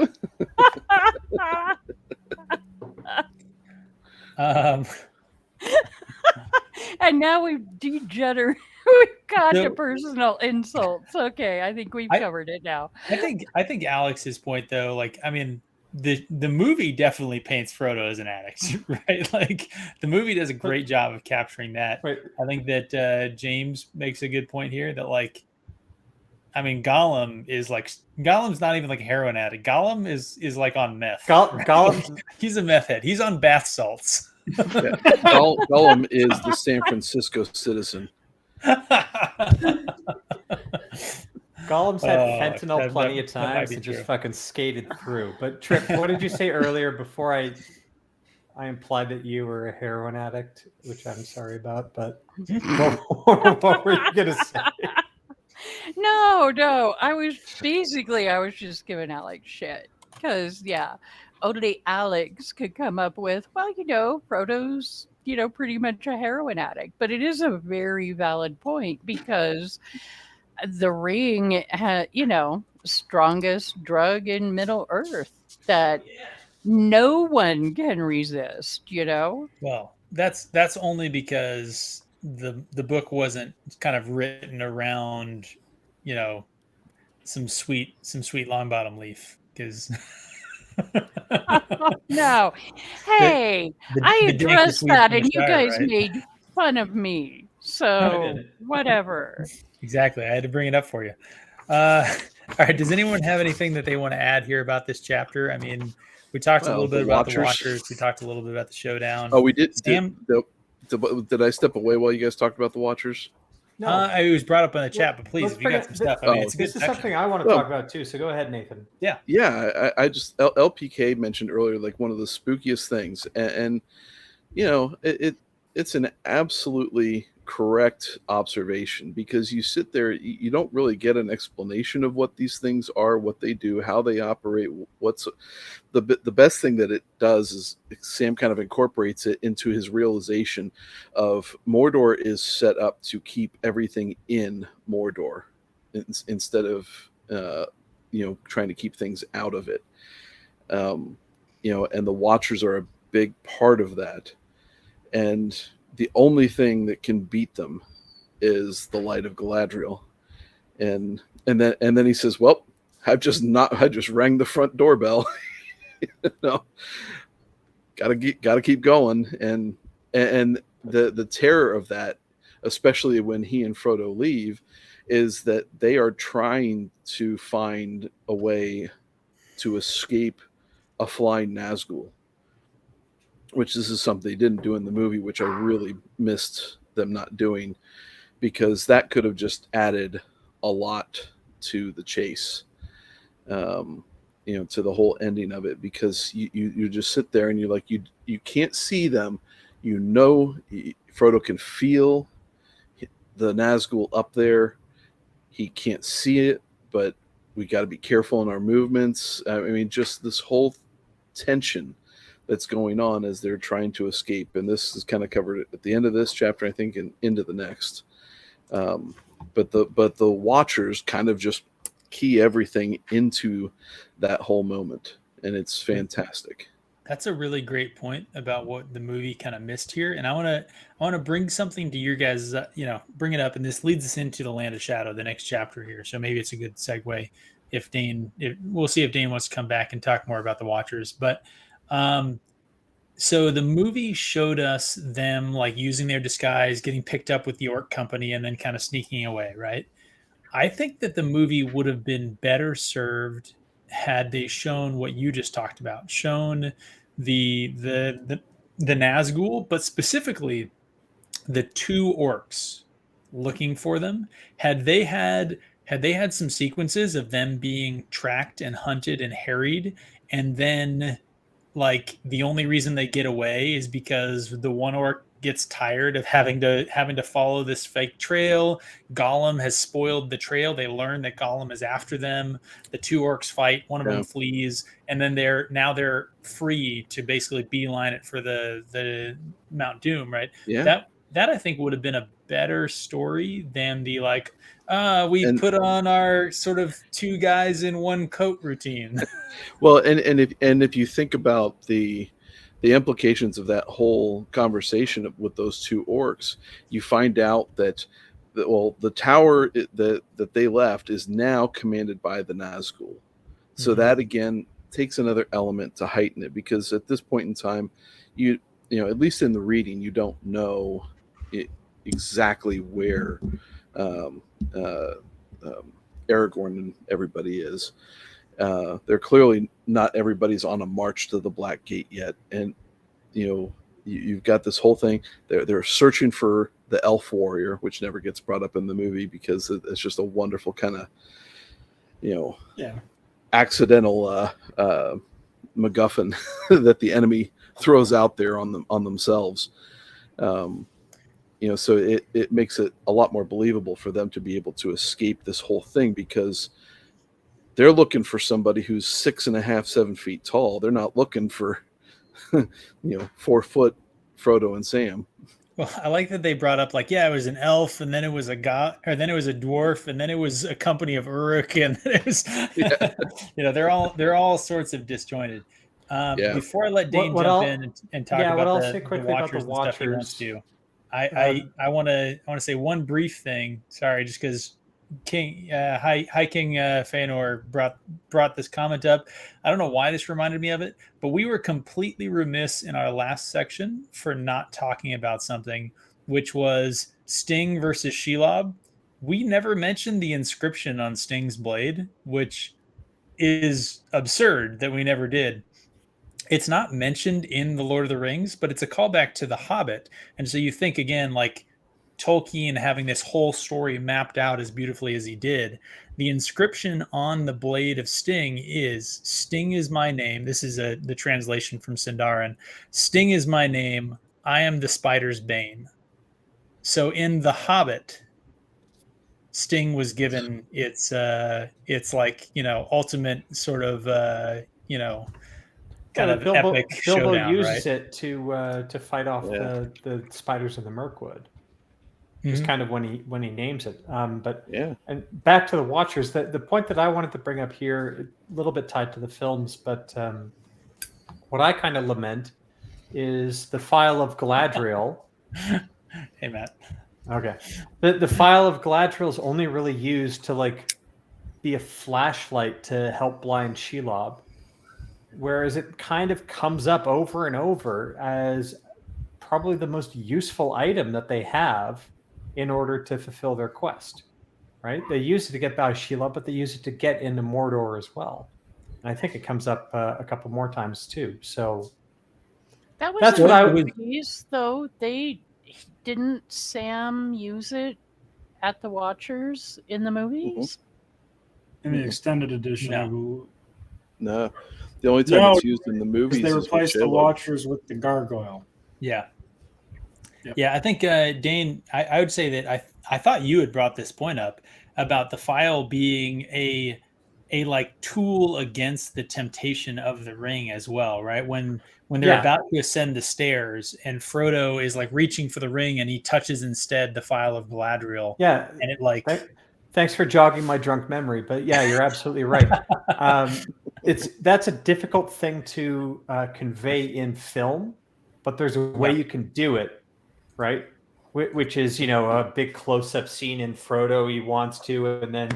And now we've got to personal insults. Okay, I think we've covered it now. I think Alex's point, though, like, I mean, the movie definitely paints Frodo as an addict, right? Like, the movie does a great job of capturing that. Right. I think that James makes a good point here that, like, I mean, Gollum's not even like a heroin addict. Gollum is like on meth. Gollum, he's a meth head. He's on bath salts. Yeah. Gollum is the San Francisco Citizen. Gollum's had fentanyl plenty of times and just true. fucking skated through. But Tryp, what did you say earlier before I implied that you were a heroin addict, which I'm sorry about, but what were you going to say? No. I was just giving Alex shit. Because, only Alex could come up with, Frodo's, pretty much a heroin addict. But it is a very valid point because the ring, strongest drug in Middle Earth that no one can resist, Well, that's only because the book wasn't kind of written around some sweet long bottom leaf, because No. Hey, I the dank is addressed sweet that from the and you Shire, guys right? made fun of me. So, whatever. Exactly. I had to bring it up for you. All right. Does anyone have anything that they want to add here about this chapter? I mean, we talked a little bit about the Watchers. We talked a little bit about the showdown. Oh, we did. Sam, did I step away while you guys talked about the Watchers? No, it was brought up in the chat, but please, let's if you got some stuff, I mean, it's a this good is section. something I want to talk about too. So go ahead, Nathan. Yeah. I just LPK mentioned earlier, like one of the spookiest things, and it's an absolutely correct observation, because you sit there, you don't really get an explanation of what these things are, what they do, how they operate. What's the best thing that it does is Sam kind of incorporates it into his realization of Mordor is set up to keep everything in Mordor instead of trying to keep things out of it. And the Watchers are a big part of that. And the only thing that can beat them is the light of Galadriel. And then he says, well, I just rang the front doorbell. Gotta keep going. And the terror of that, especially when he and Frodo leave, is that they are trying to find a way to escape a flying Nazgul, which this is something they didn't do in the movie, which I really missed them not doing, because that could have just added a lot to the chase, to the whole ending of it, because you just sit there and you're like, you can't see them, Frodo can feel the Nazgul up there, he can't see it, but we got to be careful in our movements. I mean, just this whole tension that's going on as they're trying to escape. And this is kind of covered at the end of this chapter, I think, and into the next. But the Watchers kind of just key everything into that whole moment, and it's fantastic. That's a really great point about what the movie kind of missed here, and I want to bring something to your guys. Bring it up, and this leads us into the Land of Shadow, the next chapter here. So maybe it's a good segue. We'll see if Dane wants to come back and talk more about the Watchers, but. So the movie showed us them like using their disguise, getting picked up with the Orc Company, and then kind of sneaking away, right? I think that the movie would have been better served had they shown what you just talked about, shown the Nazgul, but specifically the two orcs looking for them. Had they had some sequences of them being tracked and hunted and harried, and then like the only reason they get away is because the one orc gets tired of having to follow this fake trail. Gollum has spoiled the trail. They learn that Gollum is after them. The two orcs fight. One of them flees, and then they're free to basically beeline it for the Mount Doom. Right? Yeah. That I think would have been a better story than the put on our sort of two guys in one coat routine. Well, and if you think about the implications of that whole conversation with those two orcs, you find out that the tower that they left is now commanded by the Nazgul. So that again takes another element to heighten it, because at this point in time, you at least in the reading, you don't know exactly where Aragorn and everybody is. They're clearly not everybody's on a march to the Black Gate yet, and you've got this whole thing. They're searching for the elf warrior, which never gets brought up in the movie because it's just a wonderful kind of accidental MacGuffin that the enemy throws out there on themselves. So it makes it a lot more believable for them to be able to escape this whole thing, because they're looking for somebody who's 6.5, 7 feet tall. They're not looking for 4 foot Frodo and Sam. Well, I like that they brought up it was an elf, and then it was a god, or then it was a dwarf, and then it was a company of Uruk, and then it was they're all sorts of disjointed. Before I let Dane jump in and talk about the Watchers and stuff he wants to, I want to say one brief thing. Sorry, just because Hiking Feanor brought this comment up. I don't know why this reminded me of it, but we were completely remiss in our last section for not talking about something, which was Sting versus Shelob. We never mentioned the inscription on Sting's blade, which is absurd that we never did. It's not mentioned in The Lord of the Rings, but it's a callback to The Hobbit. And so you think again, like Tolkien having this whole story mapped out as beautifully as he did. The inscription on the blade of Sting is "Sting is my name." This is the translation from Sindarin. "Sting is my name. I am the spider's bane." So in The Hobbit, Sting was given its like, ultimate sort of kind of Bilbo epic showdown, uses right? it to fight off the spiders of the Mirkwood. Just Mhm. kind of when he names it. But Yeah. and back to the Watchers, the point that I wanted to bring up here, a little bit tied to the films, but what I kind of lament is the File of Galadriel. Hey, Matt. Okay, the File of Galadriel is only really used to like be a flashlight to help blind Shelob, whereas it kind of comes up over and over as probably the most useful item that they have in order to fulfill their quest, right? They use it to get by Shelob, but they use it to get into Mordor as well. And I think it comes up a couple more times too. So That was That's in what I the would- movies, though. Didn't Sam use it at the Watchers in the movies? In the extended edition, No. I believe. No. The only time No, it's used in the movies Because they is with replaced the Shelob. Watchers with the Gargoyle. Yeah. Yep. Yeah, I think Dane, I would say that I thought you had brought this point up about the file being a like tool against the temptation of the ring as well, right? When they're Yeah. about to ascend the stairs and Frodo is like reaching for the ring and he touches instead the file of Galadriel. Yeah. And it like Thanks for jogging my drunk memory, but yeah, you're absolutely right. That's a difficult thing to convey in film, but there's a way you can do it, right? Which is, a big close-up scene in Frodo. He wants to, and then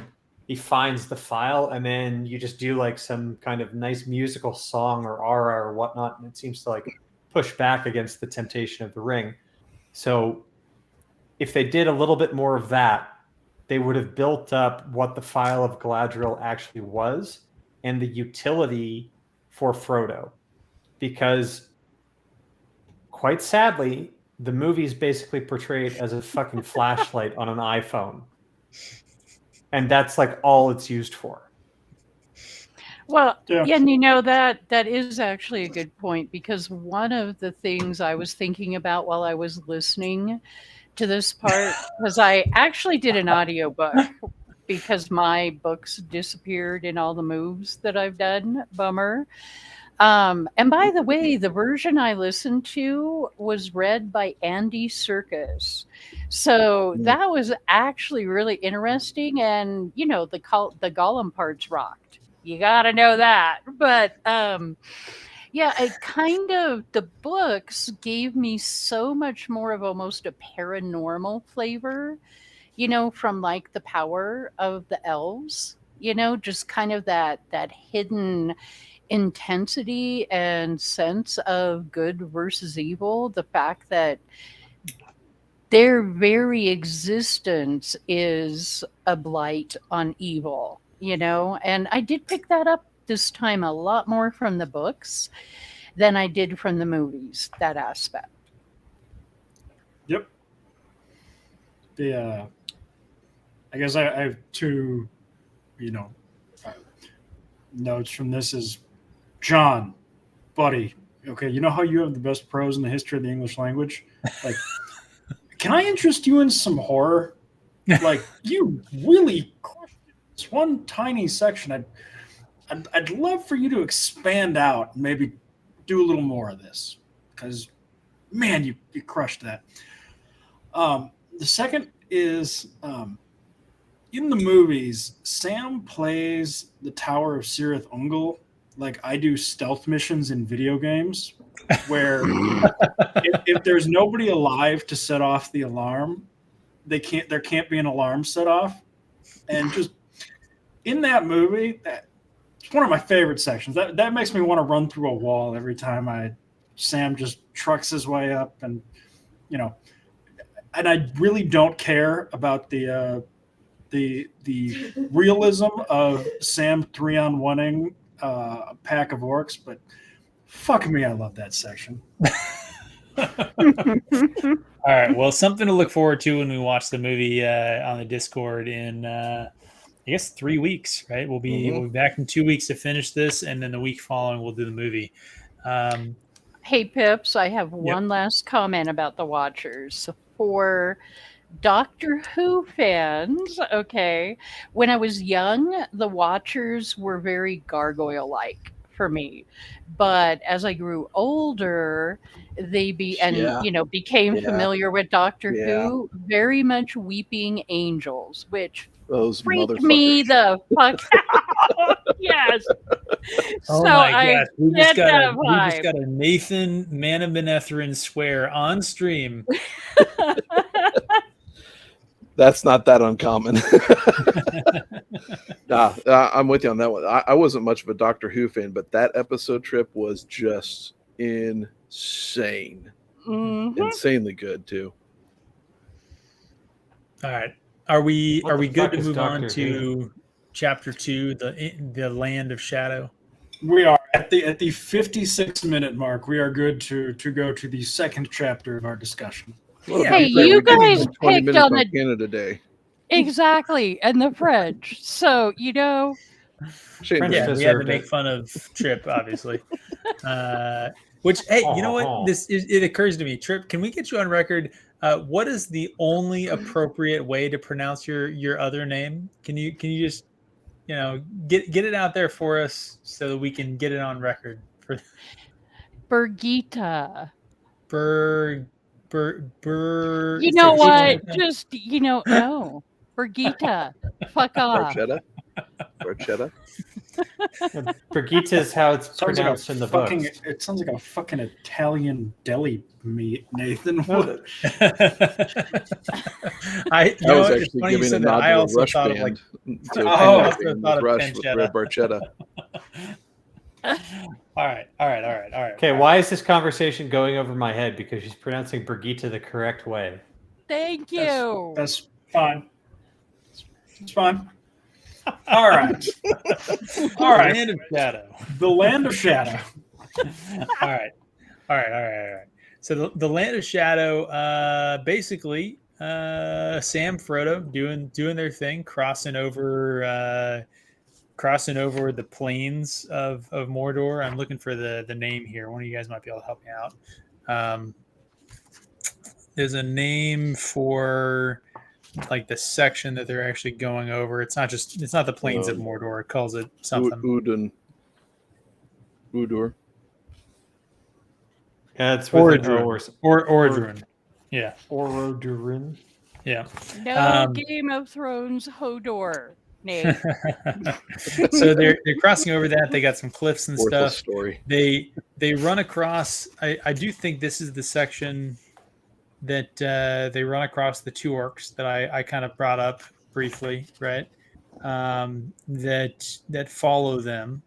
he finds the file, and then you just do like some kind of nice musical song or aura or whatnot, and it seems to like push back against the temptation of the ring. So if they did a little bit more of that, they would have built up what the File of Galadriel actually was and the utility for Frodo. Because quite sadly, the movie's basically portrayed as a fucking flashlight on an iPhone. And that's like all it's used for. Well, Yeah. yeah, and that is actually a good point, because one of the things I was thinking about while I was listening to this part was I actually did an audiobook because my books disappeared in all the moves that I've done. Bummer. And by the way, the version I listened to was read by Andy Serkis. So that was actually really interesting. And, the Gollum parts rocked. You got to know that. But yeah, the books gave me so much more of almost a paranormal flavor, from like the power of the elves, just kind of that hidden intensity and sense of good versus evil. The fact that their very existence is a blight on evil, and I did pick that up this time a lot more from the books than I did from the movies, that aspect. Yep. I guess I have two, notes from this is, John, buddy, okay, you know how you have the best prose in the history of the English language? Like, can I interest you in some horror? Like, you really crushed it. This one tiny section. I'd love for you to expand out and maybe do a little more of this, because, man, you crushed that. The second is, in the movies, Sam plays the Tower of Cirith Ungol like I do stealth missions in video games, where if there's nobody alive to set off the alarm, there can't be an alarm set off. And just in that movie, it's one of my favorite sections. That makes me want to run through a wall every time Sam just trucks his way up, and and I really don't care about the realism of Sam 3-on-1ing a pack of orcs, but fuck me, I love that section. All right, well, something to look forward to when we watch the movie on the Discord in I guess 3 weeks, right? We'll be back in 2 weeks to finish this, and then the week following we'll do the movie. Hey, Pips, I have one last comment about the Watchers. For Doctor Who fans, okay, when I was young, the Watchers were very gargoyle-like for me. But as I grew older, they became familiar with Doctor Who, very much weeping angels, which Those freaked me the fuck out. Yes. Oh so my I gosh, we get just that got vibe. a Nathan Manabenethrin swear on stream. That's not that uncommon. I'm with you on that one. I wasn't much of a Doctor Who fan, but that episode Trip was just insane. Insanely good too. All right. Are we good to move on Doctor to chapter 2, the Land of Shadow? We are at the 56-minute mark. We are good to go to the second chapter of our discussion. Hey, you guys 20 picked minutes on the Canada Day. exactly, and the French. So French we had to deserved make it. fun of Tryp, obviously. Which, hey, you know what? It occurs to me, Tryp, can we get you on record? What is the only appropriate way to pronounce your other name? Can you just get it out there for us so that we can get it on record? For Birgitta. You know what? Just no. Birgitta. Fuck off. Barchetta. Brigitte is how it's pronounced in the books. It sounds like a fucking Italian deli meat, Nathan. I was actually giving a nod to the Rush band. Rush with Red Barchetta. All right. Okay, why is this conversation going over my head? Because she's pronouncing Brigitte the correct way. Thank you. That's fine. It's fine. All right. Land of Shadow. The Land of Shadow. All right. So the Land of Shadow, basically, Sam, Frodo doing their thing, crossing over the plains of Mordor. I'm looking for the name here. One of you guys might be able to help me out. There's a name for like the section that they're actually going over. It's not the plains of Mordor. It calls it something. Udur. Yeah, it's with Ordrin. Yeah. Orodurin. Yeah. No Game of Thrones Hodor. Nate. So they're crossing over that. They got some cliffs and stuff. Story. They run across. I do think this is the section that they run across the two orcs that I kind of brought up briefly, right? That follow them.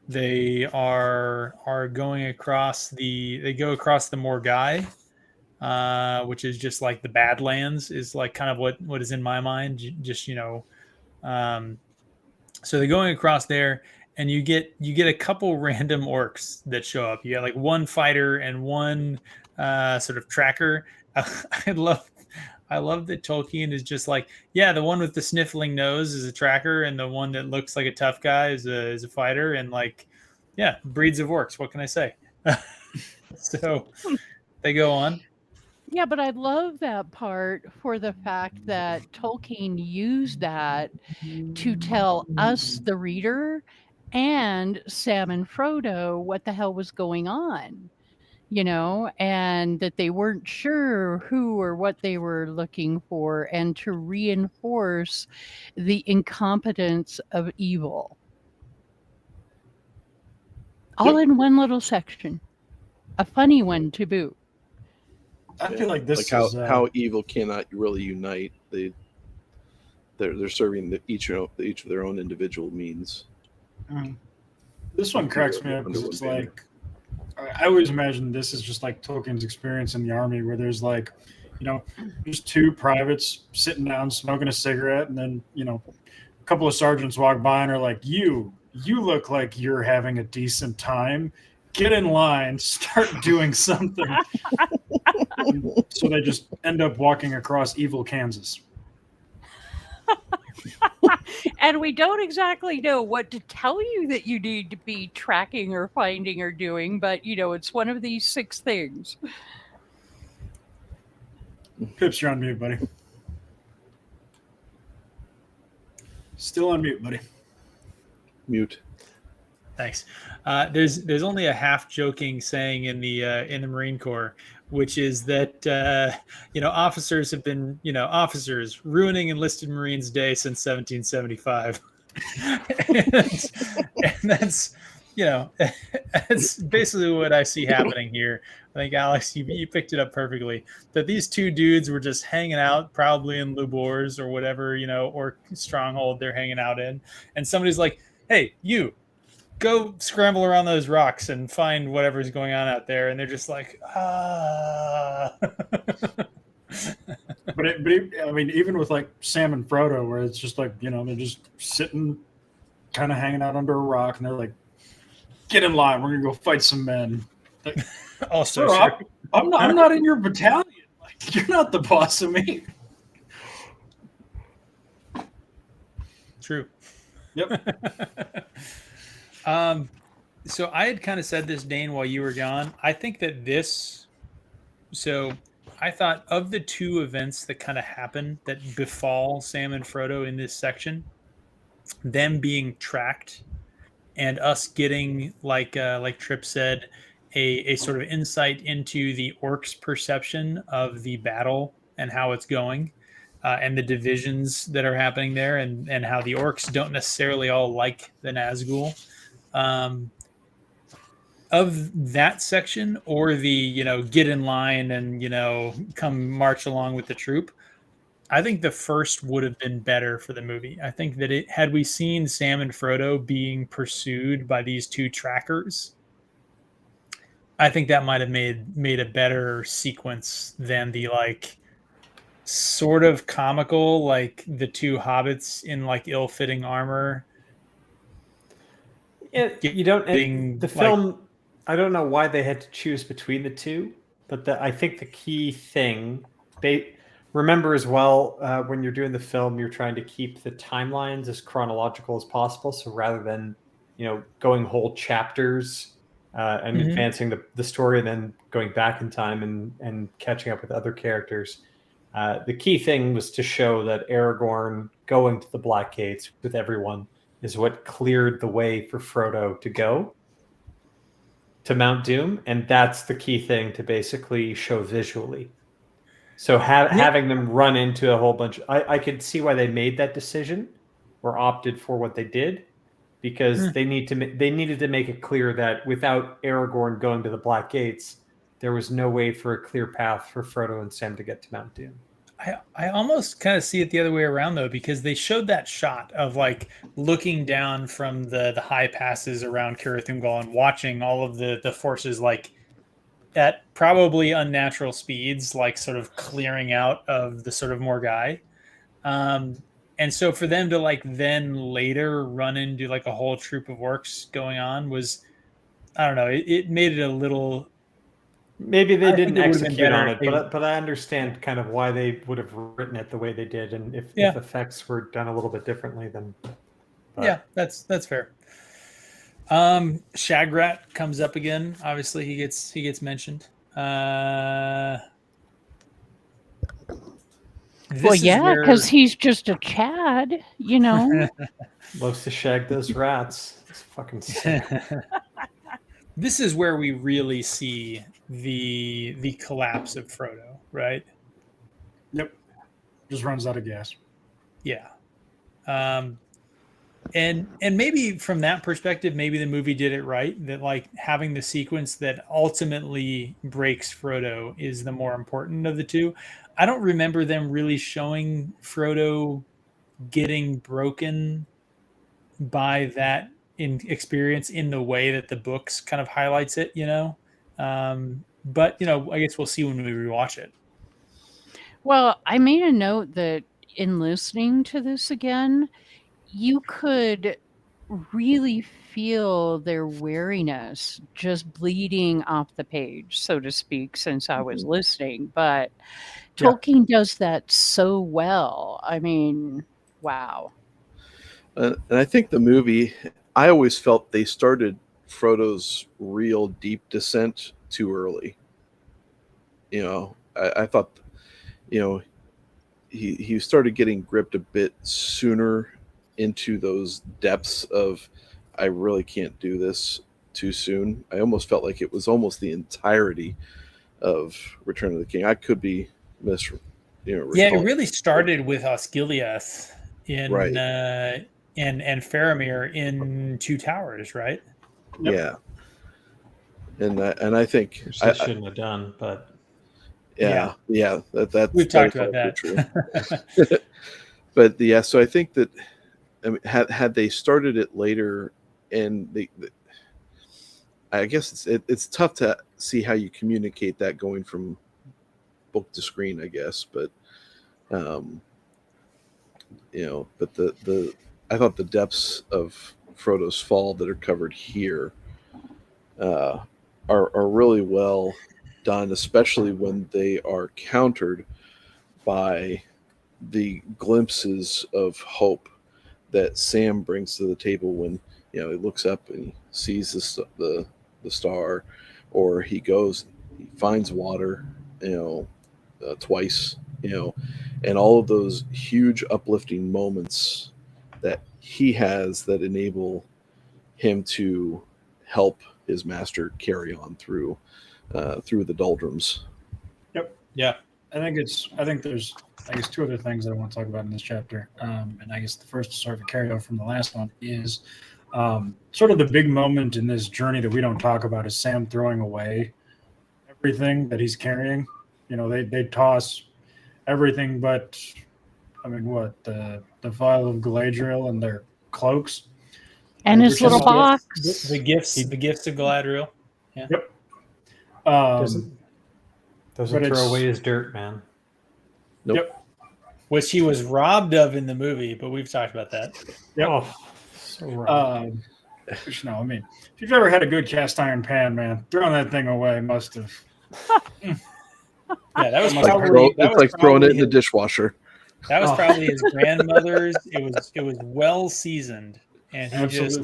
They are going across they go across the Morgai, which is just like the Badlands, is like kind of what is in my mind. Just so they're going across there, and you get a couple random orcs that show up. You got like one fighter and one sort of tracker. I love that Tolkien is just like, yeah, the one with the sniffling nose is a tracker, and the one that looks like a tough guy is a fighter, and like, yeah, breeds of orcs. What can I say? So they go on. Yeah, but I love that part for the fact that Tolkien used that to tell us, the reader, and Sam and Frodo what the hell was going on. And that they weren't sure who or what they were looking for, and to reinforce the incompetence of evil. All in one little section. A funny one to boot. I feel like this like is how evil cannot really unite. they're serving each of their own individual means. This one cracks me up because it's like, I always imagine this is just like Tolkien's experience in the army, where there's like, just two privates sitting down smoking a cigarette, and then a couple of sergeants walk by and are like, you look like you're having a decent time. Get in line, start doing something. So they just end up walking across evil Kansas. And we don't exactly know what to tell you that you need to be tracking or finding or doing, but it's one of these 6 things. Pips, you're on mute, buddy. Still on mute, buddy. Mute. Thanks. There's only a half joking saying in the Marine Corps, which is that officers have been officers ruining enlisted Marines' day since 1775, and that's that's basically what I see happening here. I think Alex, you picked it up perfectly. That these two dudes were just hanging out, probably in Lubors or whatever or stronghold they're hanging out in, and somebody's like, "Hey, you." Go scramble around those rocks and find whatever's going on out there. And they're just like, ah. But even with like Sam and Frodo, where it's just like, they're just sitting, kind of hanging out under a rock, and they're like, get in line. We're going to go fight some men. Like, also, sure. I'm not in your battalion. Like, you're not the boss of me. True. Yep. So I had kind of said this, Dane, while you were gone. I think that I thought of the 2 events that kind of happen that befall Sam and Frodo in this section, them being tracked and us getting, like Tryp said, a sort of insight into the orcs' perception of the battle and how it's going, and the divisions that are happening there, and how the orcs don't necessarily all like the Nazgul. Of that section, or the get in line and come march along with the troop, I think the first would have been better for the movie. I think that had we seen Sam and Frodo being pursued by these 2 trackers, I think that might have made a better sequence than the sort of comical, like the 2 hobbits in ill-fitting armor. The film, I don't know why they had to choose between the 2, but I think the key thing, they remember as well, when you're doing the film, you're trying to keep the timelines as chronological as possible. So rather than, going whole chapters and advancing the story and then going back in time and catching up with other characters, the key thing was to show that Aragorn going to the Black Gates with everyone is what cleared the way for Frodo to go to Mount Doom. And that's the key thing to basically show visually. So having them run into a whole bunch, I could see why they made that decision or opted for what they did, because they needed to make it clear that without Aragorn going to the Black Gates, there was no way for a clear path for Frodo and Sam to get to Mount Doom. I almost kind of see it the other way around, though, because they showed that shot of looking down from the high passes around Cirith Ungol and watching all of the forces at probably unnatural speeds, sort of clearing out of the sort of Morgai. And so for them to then later run into a whole troop of orcs going on was, I don't know, it made it a little. Maybe they didn't execute on it, but I understand kind of why they would have written it the way they did, and if effects were done a little bit differently, then. Yeah, that's fair. Shagrat comes up again. Obviously, he gets mentioned. Well, yeah, because he's just a Chad, Loves to shag those rats. It's fucking sick. This is where we really see the collapse of Frodo, right? Yep. Just runs out of gas. Yeah. And maybe from that perspective, maybe the movie did it right, that having the sequence that ultimately breaks Frodo is the more important of the 2. I don't remember them really showing Frodo getting broken by that experience in the way that the books kind of highlights it, but I guess we'll see when we rewatch it. Well, I made a note that in listening to this again, you could really feel their weariness just bleeding off the page, so to speak, since I was listening. But Tolkien does that so well. I mean, wow. And I think the movie, I always felt they started Frodo's real deep descent too early. I thought, he started getting gripped a bit sooner into those depths of, I really can't do this too soon. I almost felt like it was almost the entirety of Return of the King. I could be Yeah, it really started with Osgiliath and Faramir in Two Towers, right? Yep. Yeah, and I think I shouldn't have done, but yeah, that we've talked about that. True. But yeah, so I think that had they started it later, and I guess it's tough to see how you communicate that going from book to screen, I guess, but but I thought the depths of Frodo's fall that are covered here are really well done, especially when they are countered by the glimpses of hope that Sam brings to the table when he looks up and he sees the star, or he goes, he finds water, twice, and all of those huge uplifting moments that he has that enable him to help his master carry on through the doldrums. Yep. Yeah. I think there's two other things that I want to talk about in this chapter. And I guess the first sort of a carryover from the last one is sort of the big moment in this journey that we don't talk about is Sam throwing away everything that he's carrying. They toss everything but, the vial of Galadriel and their cloaks. And his little box. The gifts of Galadriel. Yeah. Yep. Doesn't throw away his dirt, man. Nope. Yep. Which he was robbed of in the movie, but we've talked about that. Yep. Oh, so right. If you've ever had a good cast iron pan, man, throwing that thing away must have. Yeah, that was throwing it in the dishwasher. That was probably his grandmother's. It was well seasoned, and he just.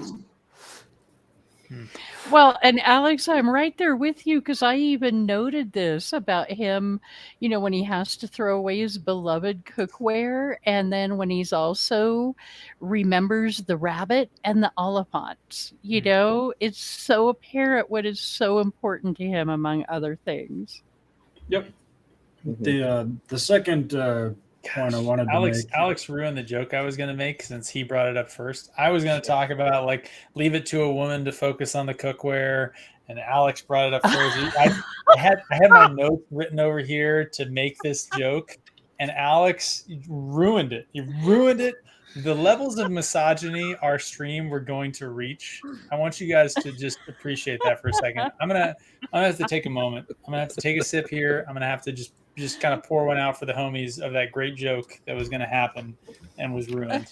Well, and Alex, I'm right there with you because I even noted this about him, when he has to throw away his beloved cookware, and then when he's also remembers the rabbit and the Oliphant. It's so apparent what is so important to him, among other things. Yep. The second point I wanted to make. Alex ruined the joke I was going to make since he brought it up first. I was going to talk about leave it to a woman to focus on the cookware, and Alex brought it up first. I had my notes written over here to make this joke, and Alex ruined it. He ruined it. The levels of misogyny our stream we're going to reach. I want you guys to just appreciate that for a second. I'm gonna have to take a moment. I'm gonna have to take a sip here. I'm gonna have to just kind of pour one out for the homies of that great joke that was going to happen and was ruined.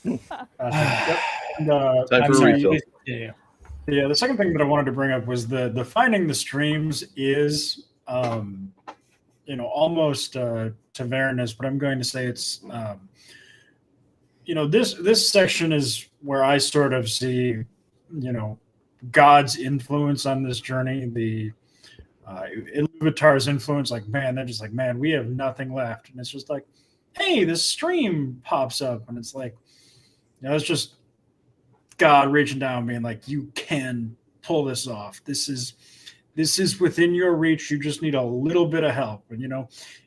Time for a refill. Yeah, the second thing that I wanted to bring up was the finding the streams is, almost Tavernus, but I'm going to say it's, this section is where I sort of see, God's influence on this journey, the Iluvatar's influence, they're just man, we have nothing left. And it's just hey, this stream pops up, and it's it's just God reaching down, being you can pull this off. This is within your reach. You just need a little bit of help. And,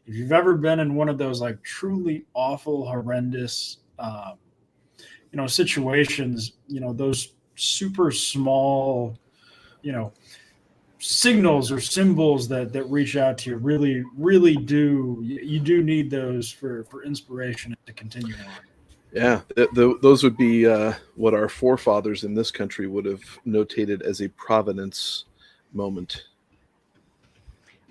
if you've ever been in one of those truly awful, horrendous, situations, those super small, signals or symbols that reach out to you really do. You do need those for inspiration to continue on. Yeah, those would be what our forefathers in this country would have notated as a providence moment.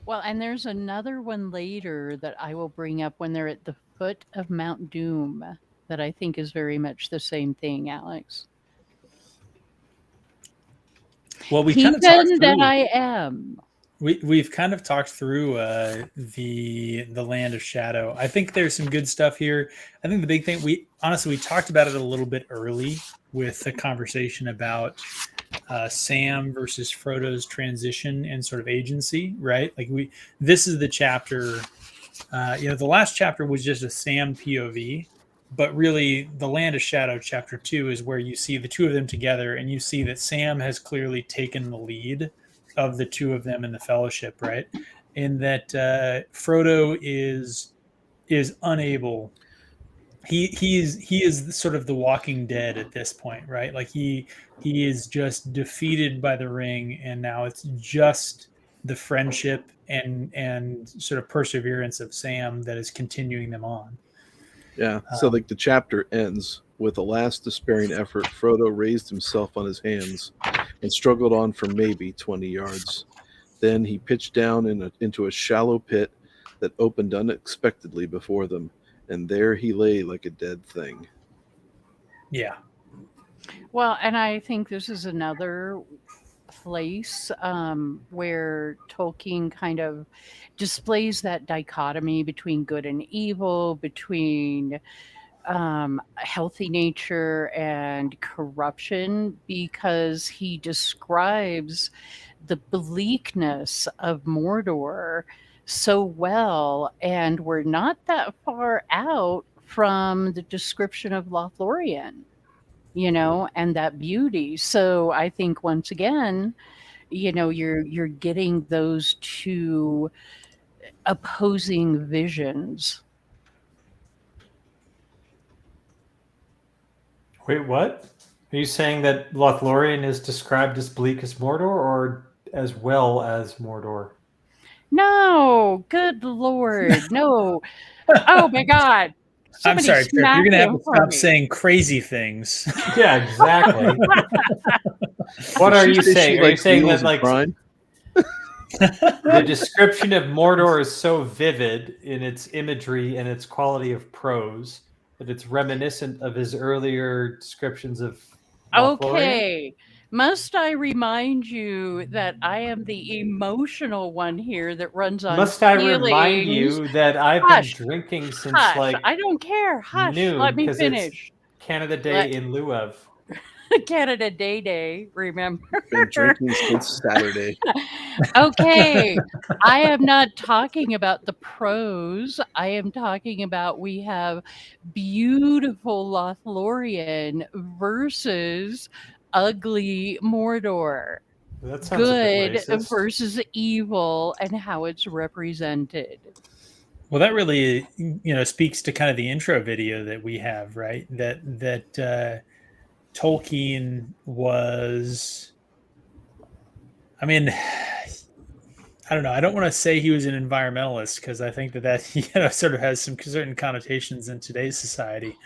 Well, and there's another one later that I will bring up when they're at the foot of Mount Doom that I think is very much the same thing, Alex. Well, we kind of talked through, that I am. We've kind of talked through the Land of Shadow. I think there's some good stuff here. I think the big thing we talked about it a little bit early with the conversation about Sam versus Frodo's transition and sort of agency, right? Like this is the chapter. The last chapter was just a Sam POV, but really the Land of Shadow chapter 2 is where you see the two of them together, and you see that Sam has clearly taken the lead of the two of them in the Fellowship, right? In that Frodo is unable. He is sort of the Walking Dead at this point, right? Like he is just defeated by the ring, and now it's just the friendship and sort of perseverance of Sam that is continuing them on. Yeah. So like the chapter ends with a last despairing effort. Frodo raised himself on his hands and struggled on for maybe 20 yards. Then he pitched down into a shallow pit that opened unexpectedly before them, and there he lay like a dead thing. Yeah. Well, and I think this is another place where Tolkien kind of displays that dichotomy between good and evil, between healthy nature and corruption, because he describes the bleakness of Mordor so well, and we're not that far out from the description of Lothlorien, and that beauty. So I think once again, you're getting those two opposing visions. Wait, what? Are you saying that Lothlorien is described as bleak as Mordor, or as well as Mordor? No, good Lord, no. Oh my God. I'm sorry, Trip, you're going to have to stop saying crazy things. Yeah, exactly. What are you saying? Are you saying that like the description of Mordor is so vivid in its imagery and its quality of prose that it's reminiscent of his earlier descriptions of Lothlorien? Okay. Must I remind you that I am the emotional one here that runs on Must I remind you that I've been drinking since like I don't care. Hush. Noon, Let me finish. Canada Day in lieu of. Canada Day, remember? Been drinking since Saturday. Okay. I am not talking about the prose. I am talking about we have beautiful Lothlorien versus ugly Mordor. That sounds good versus evil and how it's represented. Well, that really, speaks to kind of the intro video that we have, right? That Tolkien was, I don't know. I don't want to say he was an environmentalist because I think that sort of has some certain connotations in today's society.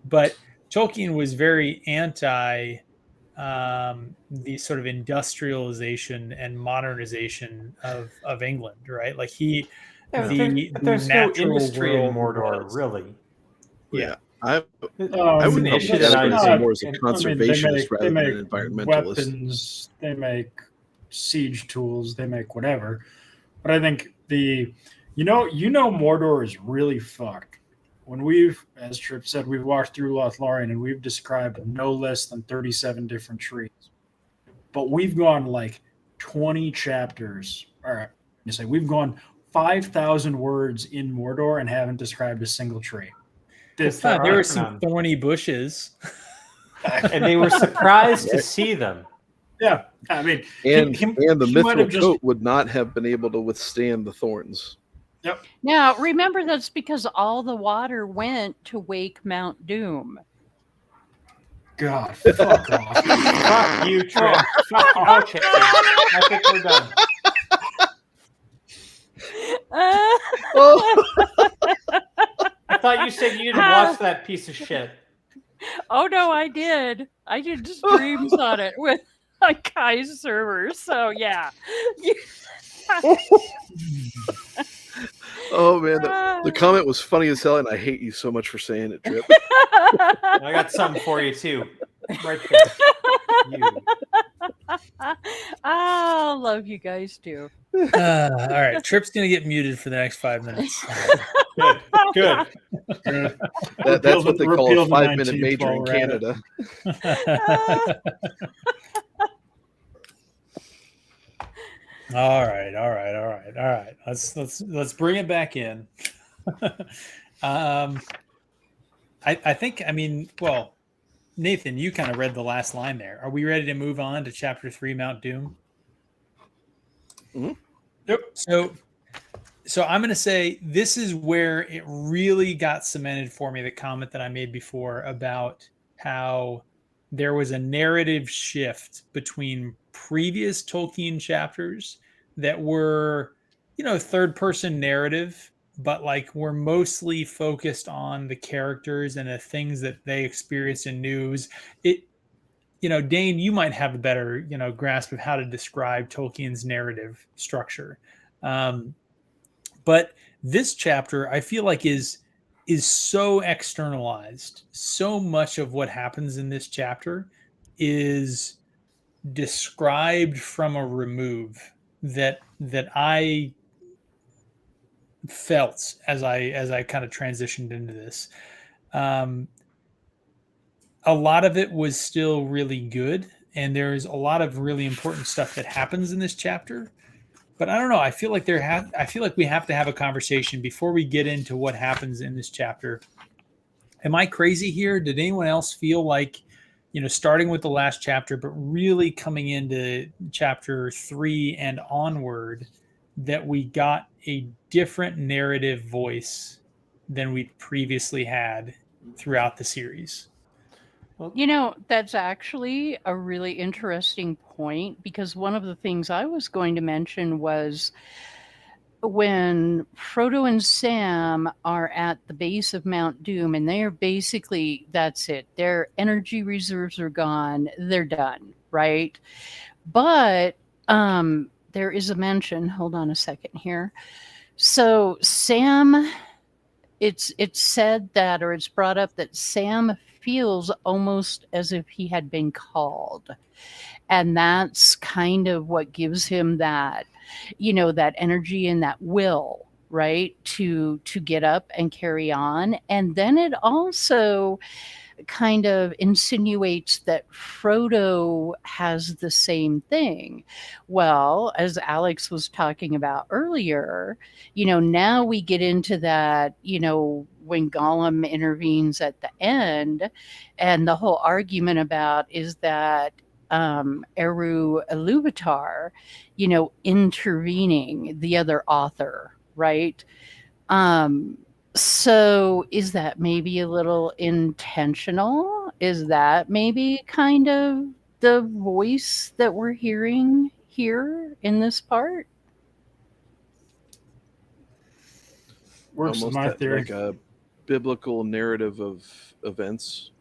But Tolkien was very anti the sort of industrialization and modernization of England, right? Like there's no industry in Mordor, really. Yeah. I would categorize more as a conservationist rather than an environmentalist. Weapons, they make siege tools, they make whatever. But I think Mordor is really fucked. When we've, as Tryp said, we've walked through Lothlorien and we've described no less than 37 different trees. But we've gone like 20 chapters, or we've gone 5,000 words in Mordor and haven't described a single tree. There were some thorny bushes. And they were surprised to see them. Yeah, I mean, and the mithril coat would not have been able to withstand the thorns. Yep. Now, remember, that's because all the water went to wake Mount Doom. God, fuck off. Fuck you, Trip. Okay, I think we're done. Oh, I thought you said you didn't watch that piece of shit. Oh no, I did. I did streams on it with Kai's server. So yeah. oh man, the comment was funny as hell, and I hate you so much for saying it, Tryp. I got something for you too. Right there. You. I love you guys too. All right, Trip's gonna get muted for the next 5 minutes. Good. Good. That's what they call a Repeal the 5-minute 19th major while in we're at it. Canada. All right. Let's bring it back in. I think, well, Nathan, you kind of read the last line there. Are we ready to move on to chapter 3, Mount Doom? Mm-hmm. Yep. So I'm going to say this is where it really got cemented for me, the comment that I made before about how there was a narrative shift between previous Tolkien chapters that were, third person narrative, but like were mostly focused on the characters and the things that they experienced and news. Dane, you might have a better, grasp of how to describe Tolkien's narrative structure. But this chapter, I feel like is so externalized. So much of what happens in this chapter is described from a remove that I felt as I kind of transitioned into this. A lot of it was still really good, and there's a lot of really important stuff that happens in this chapter. But I don't know. I feel like we have to have a conversation before we get into what happens in this chapter. Am I crazy here? Did anyone else feel like, starting with the last chapter, but really coming into chapter 3 and onward, that we got a different narrative voice than we previously had throughout the series? That's actually a really interesting point, because one of the things I was going to mention was when Frodo and Sam are at the base of Mount Doom, and they are basically, that's it. Their energy reserves are gone. They're done, right? But there is a mention. Hold on a second here. So Sam, it's said that, or it's brought up that Sam feels almost as if he had been called. And that's kind of what gives him that, that energy and that will, right, to get up and carry on. And then it also kind of insinuates that Frodo has the same thing. Well, as Alex was talking about earlier, now we get into that, when Gollum intervenes at the end, and the whole argument about is that Eru Iluvatar, intervening, the other author, right? So is that maybe a little intentional? Is that maybe kind of the voice that we're hearing here in this part? Works Almost my theory. like a biblical narrative of events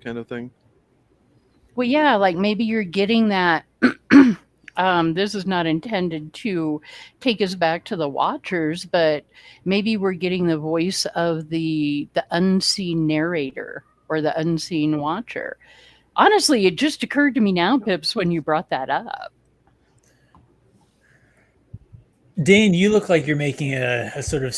kind of thing. Well, yeah, like maybe you're getting that. This is not intended to take us back to the Watchers, but maybe we're getting the voice of the unseen narrator or the unseen Watcher. Honestly, it just occurred to me now, Pips, when you brought that up. Dane, you look like you're making a sort of,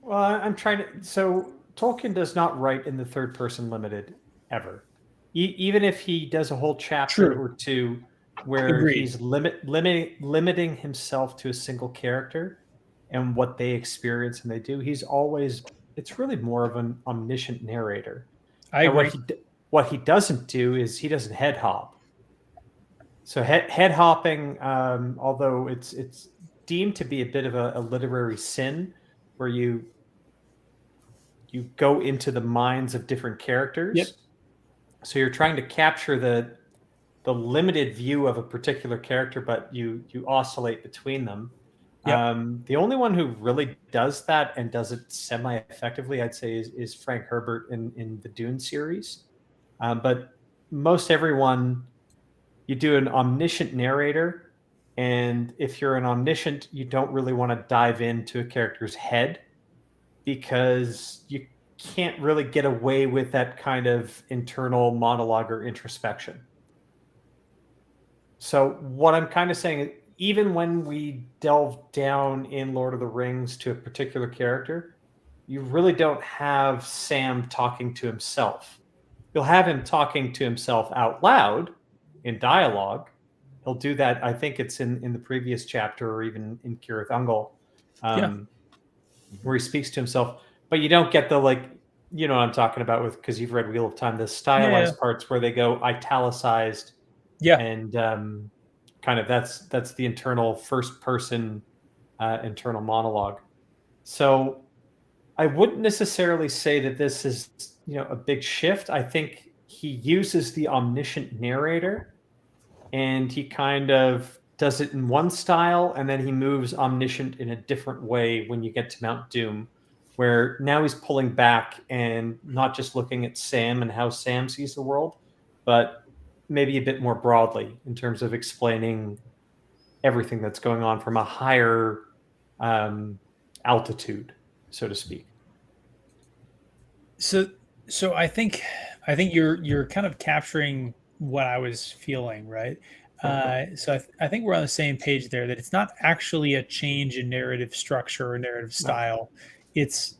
Well, I'm trying to. So Tolkien does not write in the third person limited ever. Even if he does a whole chapter or two where Agreed. he's limiting himself to a single character and what they experience and they do, it's really more of an omniscient narrator. I agree. What he doesn't do is he doesn't head hop. So head hopping, although it's deemed to be a bit of a literary sin, where you go into the minds of different characters. Yep. So you're trying to capture the limited view of a particular character, but you oscillate between them. The only one who really does that and does it semi-effectively, I'd say, is Frank Herbert in the Dune series. But most everyone, you do an omniscient narrator, and if you're an omniscient, you don't really want to dive into a character's head because you can't really get away with that kind of internal monologue or introspection. So what I'm kind of saying is, even when we delve down in Lord of the Rings to a particular character, you really don't have Sam talking to himself. You'll have him talking to himself out loud in dialogue. He'll do that. I think it's in the previous chapter or even in Cirith Ungol, where he speaks to himself. But you don't get the, like, you know what I'm talking about with, because you've read Wheel of Time, the stylized parts where they go italicized. And kind of that's the internal first person internal monologue. So I wouldn't necessarily say that this is, you know, a big shift. I think he uses the omniscient narrator and he kind of does it in one style, and then he moves omniscient in a different way when you get to Mount Doom, where now he's pulling back and not just looking at Sam and how Sam sees the world, but maybe a bit more broadly in terms of explaining everything that's going on from a higher altitude, so to speak. So I think you're kind of capturing what I was feeling, right? So I think we're on the same page there, that it's not actually a change in narrative structure or narrative style. It's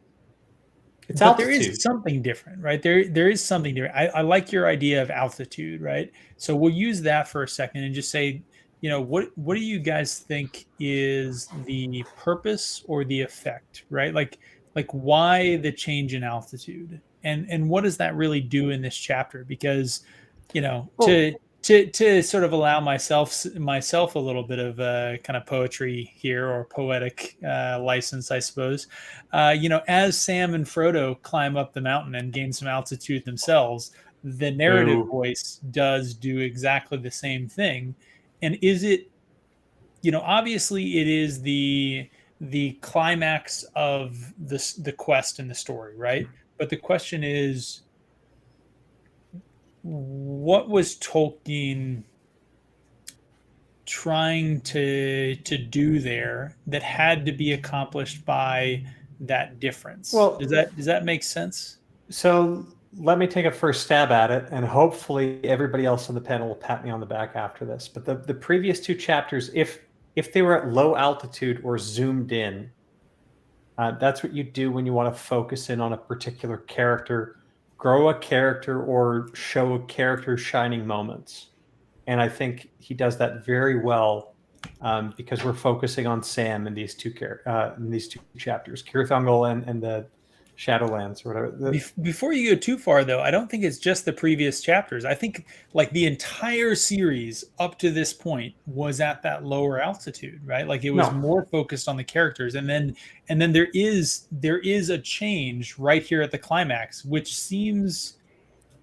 but there is something different, right? There is something different. I like your idea of altitude, right? So we'll use that for a second and just say, you know, what do you guys think is the purpose or the effect, right? Like why the change in altitude, and what does that really do in this chapter? Because, you know, to sort of allow myself a little bit of kind of poetry here, or poetic license, I suppose. You know, as Sam and Frodo climb up the mountain and gain some altitude themselves, the narrative voice does do exactly the same thing. And is it, you know, obviously it is the climax of the quest and the story, right? But the question is, what was Tolkien trying to do there that had to be accomplished by that difference? Well, does that make sense? So let me take a first stab at it, and hopefully everybody else on the panel will pat me on the back after this. But the previous two chapters, if they were at low altitude or zoomed in, that's what you do when you want to focus in on a particular character, grow a character, or show a character shining moments. And I think he does that very well, because we're focusing on Sam in these two chapters, Cirith Ungol and the Shadowlands, or whatever. Before you go too far, though, I don't think it's just the previous chapters. I think like the entire series up to this point was at that lower altitude, right? Like it was more focused on the characters, and then there is a change right here at the climax, which seems.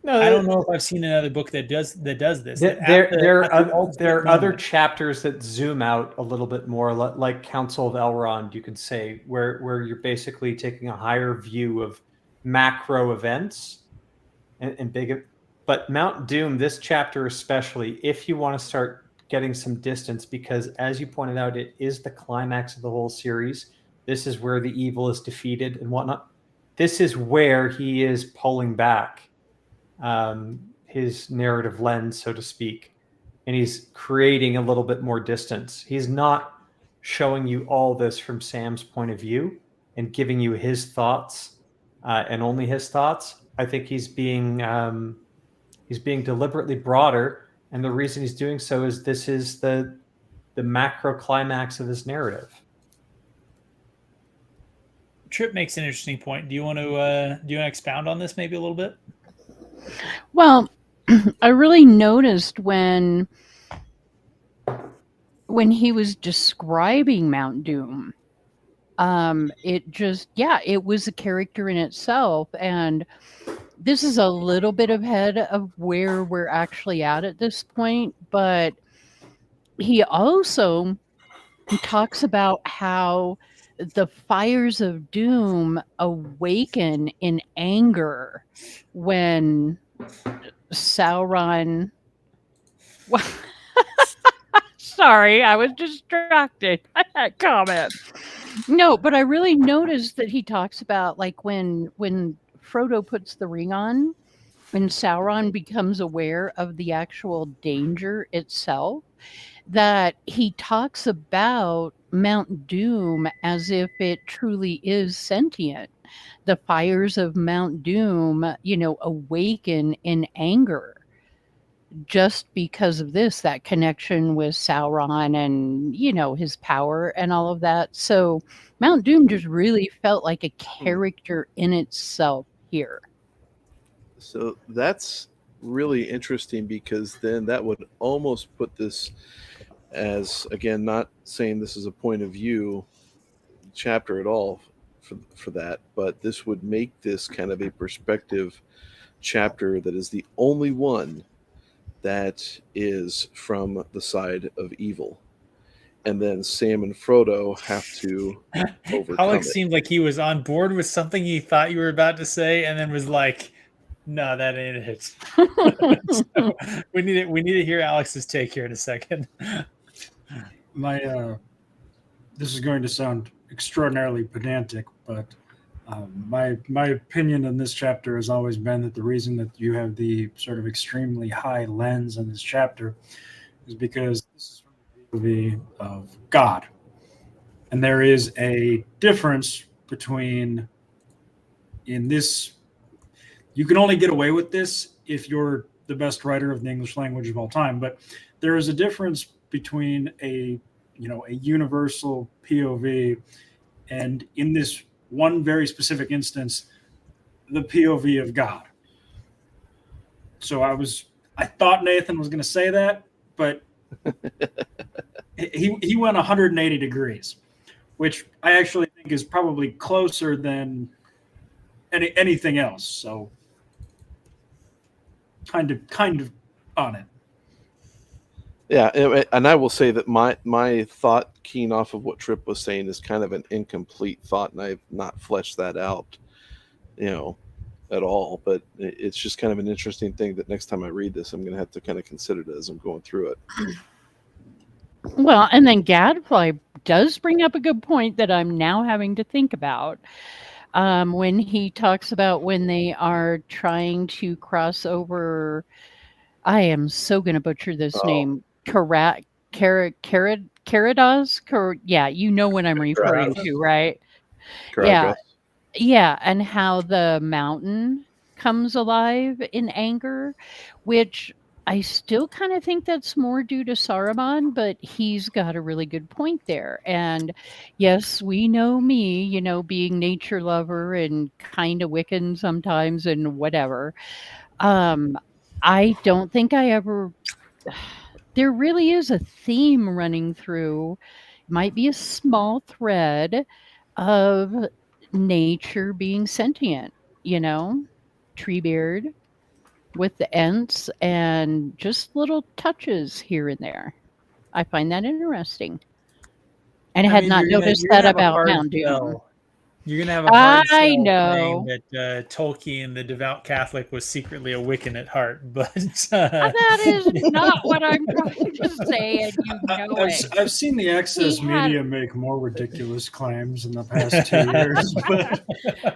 No, I don't know if I've seen another book that does this. There are other chapters that zoom out a little bit more, like Council of Elrond, you could say, where you're basically taking a higher view of macro events and big. But Mount Doom, this chapter especially, if you want to start getting some distance, because as you pointed out, it is the climax of the whole series. This is where the evil is defeated and whatnot. This is where he is pulling back his narrative lens, so to speak, and he's creating a little bit more distance. He's not showing you all this from Sam's point of view and giving you his thoughts and only his thoughts. I think he's being deliberately broader, and the reason he's doing so is this is the macro climax of his narrative. Tryp makes an interesting point. Do you want to expound on this maybe a little bit? Well, I really noticed when he was describing Mount Doom, it was a character in itself. And this is a little bit ahead of where we're actually at this point. But he also he talks about how the fires of doom awaken in anger when Sauron. Sorry, I was distracted by that comment. No, but I really noticed that he talks about like when Frodo puts the ring on and Sauron becomes aware of the actual danger itself, that he talks about Mount Doom as if it truly is sentient. The fires of Mount Doom, awaken in anger just because of this, that connection with Sauron and, his power and all of that. So Mount Doom just really felt like a character in itself here. So that's really interesting, because then that would almost put this as, again, not saying this is a point of view chapter at all for that, but this would make this kind of a perspective chapter that is the only one that is from the side of evil. And then Sam and Frodo have to overcome Alex it. seemed like he was on board with something he thought you were about to say, and then was like, "No, that ain't it." So we need to hear Alex's take here in a second. This is going to sound extraordinarily pedantic, but my opinion in this chapter has always been that the reason that you have the sort of extremely high lens in this chapter is because this is from the POV of God. And there is a difference between, in this, you can only get away with this if you're the best writer of the English language of all time, but there is a difference between a universal POV and, in this one very specific instance, the POV of God. So I thought Nathan was going to say that, but he went 180 degrees, which I actually think is probably closer than anything else. So kind of on it. Yeah, and I will say that my thought, keying off of what Tryp was saying, is kind of an incomplete thought, and I've not fleshed that out, at all. But it's just kind of an interesting thing that next time I read this, I'm going to have to kind of consider it as I'm going through it. Well, and then Gadfly does bring up a good point that I'm now having to think about. When he talks about when they are trying to cross over, I am so going to butcher this name. Carados? Yeah, you know what I'm referring to, right? Correct. Yeah, and how the mountain comes alive in anger, which I still kind of think that's more due to Saruman, but he's got a really good point there. And yes, we know me, being nature lover and kind of Wiccan sometimes and whatever. I don't think I ever... There really is a theme running through, might be a small thread of nature being sentient, Treebeard with the Ents and just little touches here and there. I find that interesting. And I had not noticed that about Mount Doom. You're going to have a hard sell I know saying that Tolkien, the devout Catholic, was secretly a Wiccan at heart, but that is not what I'm trying to say, and you know it. I've seen the excess media make more ridiculous claims in the past 2 years. But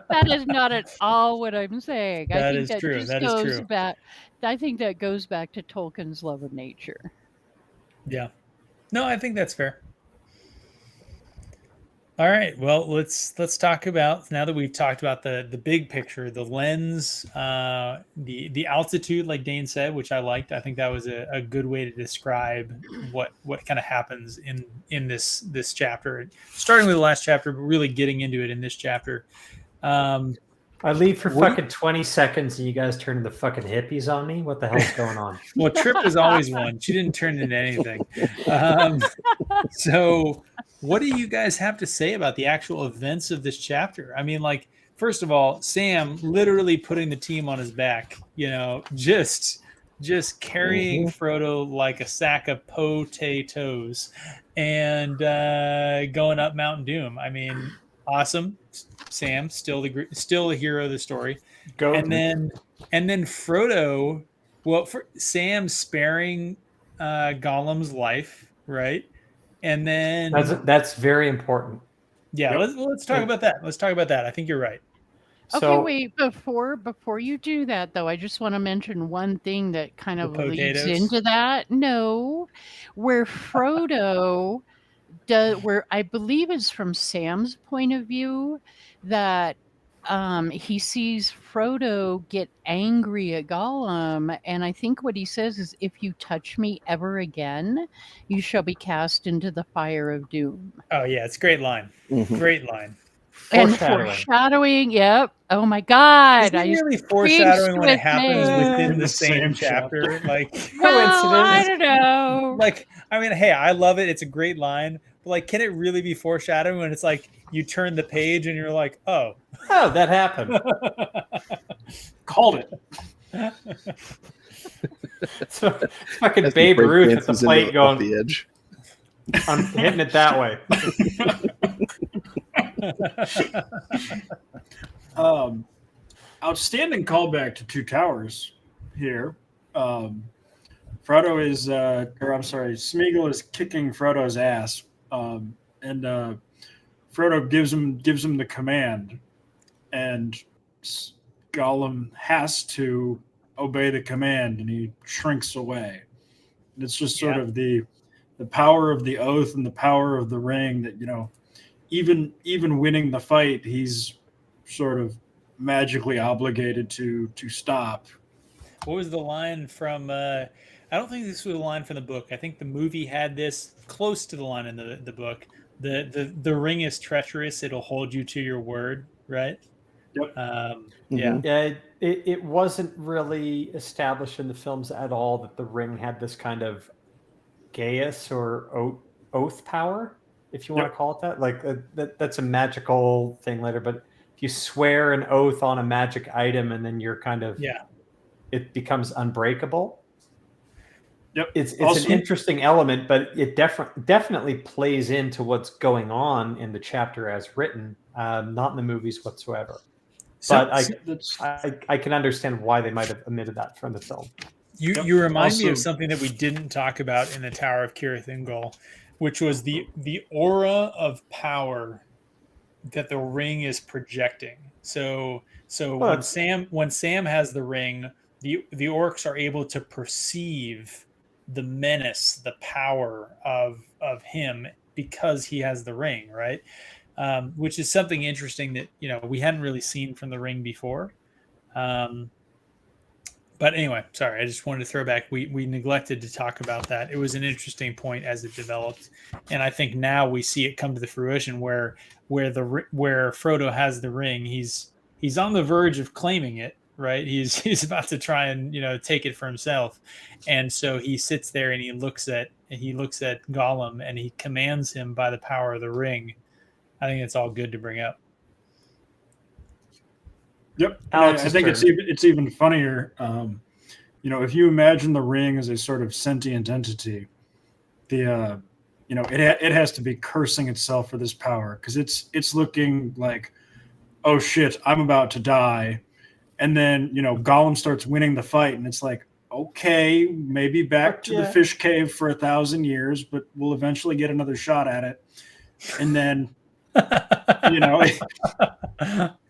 that is not at all what I'm saying. That is true. I think that goes back to Tolkien's love of nature. Yeah. No, I think that's fair. All right. Well, let's talk about, now that we've talked about the big picture, the lens, the altitude, like Dane said, which I liked. I think that was a good way to describe what kind of happens in this chapter, starting with the last chapter, but really getting into it in this chapter. I leave for fucking 20 seconds and you guys turn into fucking hippies on me? What the hell's going on? Well, Tryp was always one. She didn't turn into anything. So what do you guys have to say about the actual events of this chapter? I mean, like, first of all, Sam literally putting the team on his back, just just carrying Frodo like a sack of potatoes and going up Mount Doom. I mean, awesome. Sam still the hero of the story. Go. And then Frodo, well, for Sam sparing Gollum's life, right? And then That's very important. yeah, let's talk about that. Let's talk about that. I think you're right. Okay, wait, before you do that though, I just want to mention one thing that kind of leads into that. No, where Frodo where I believe is from Sam's point of view, that he sees Frodo get angry at Gollum, and I think what he says is, "If you touch me ever again, you shall be cast into the fire of doom." Oh yeah, it's a great line. Great line. And foreshadowing, yep. Oh my God! Is it really foreshadowing when it happens within the same chapter? Like, well, I don't know. Like, I mean, hey, I love it. It's a great line. But like, can it really be foreshadowing when it's like you turn the page and you're like, oh, that happened. Called it. It's fucking Babe Ruth at the plate going the edge. I'm hitting it that way. Outstanding callback to Two Towers here. Frodo is, Smeagol is kicking Frodo's ass, and Frodo gives him the command, and Gollum has to obey the command, and he shrinks away. And it's just sort of the power of the oath and the power of the ring that, you know, even winning the fight, he's sort of magically obligated to stop. What was the line from? I don't think this was a line from the book. I think the movie had this close to the line in the book. The ring is treacherous; it'll hold you to your word, right? Yep. Yeah. It wasn't really established in the films at all that the ring had this kind of geas or oath power, if you want to call it that. Like that's a magical thing later, but if you swear an oath on a magic item and then you're kind of it becomes unbreakable. Yep. It's an interesting element, but it definitely plays into what's going on in the chapter as written, not in the movies whatsoever. But I can understand why they might have omitted that from the film. You remind me of something that we didn't talk about in the Tower of Cirith Ungol, which was the aura of power that the ring is projecting. So when Sam has the ring, the orcs are able to perceive the menace, the power of him because he has the ring, right? Which is something interesting that, you know, we hadn't really seen from the ring before. But anyway, sorry, I just wanted to throw back. We neglected to talk about that. It was an interesting point as it developed, and I think now we see it come to the fruition where Frodo has the ring. He's on the verge of claiming it, right? He's about to try and, you know, take it for himself, and so he sits there and he looks at Gollum and he commands him by the power of the ring. I think it's all good to bring up. Yep, I think it's even funnier. You know, if you imagine the ring as a sort of sentient entity, you know, it has to be cursing itself for this power, because it's looking like, oh shit, I'm about to die, and then, you know, Gollum starts winning the fight, and it's like, okay, maybe back to the fish cave for 1,000 years, but we'll eventually get another shot at it, and then, you know,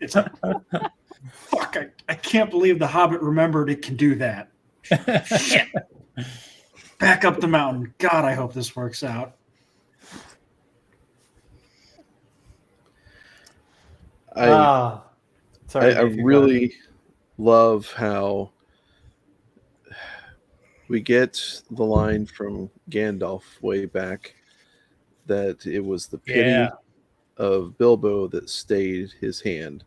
it's. Fuck, I can't believe the Hobbit remembered it can do that. Shit. Back up the mountain. God, I hope this works out. I really love how we get the line from Gandalf way back that it was the pity of Bilbo that stayed his hand.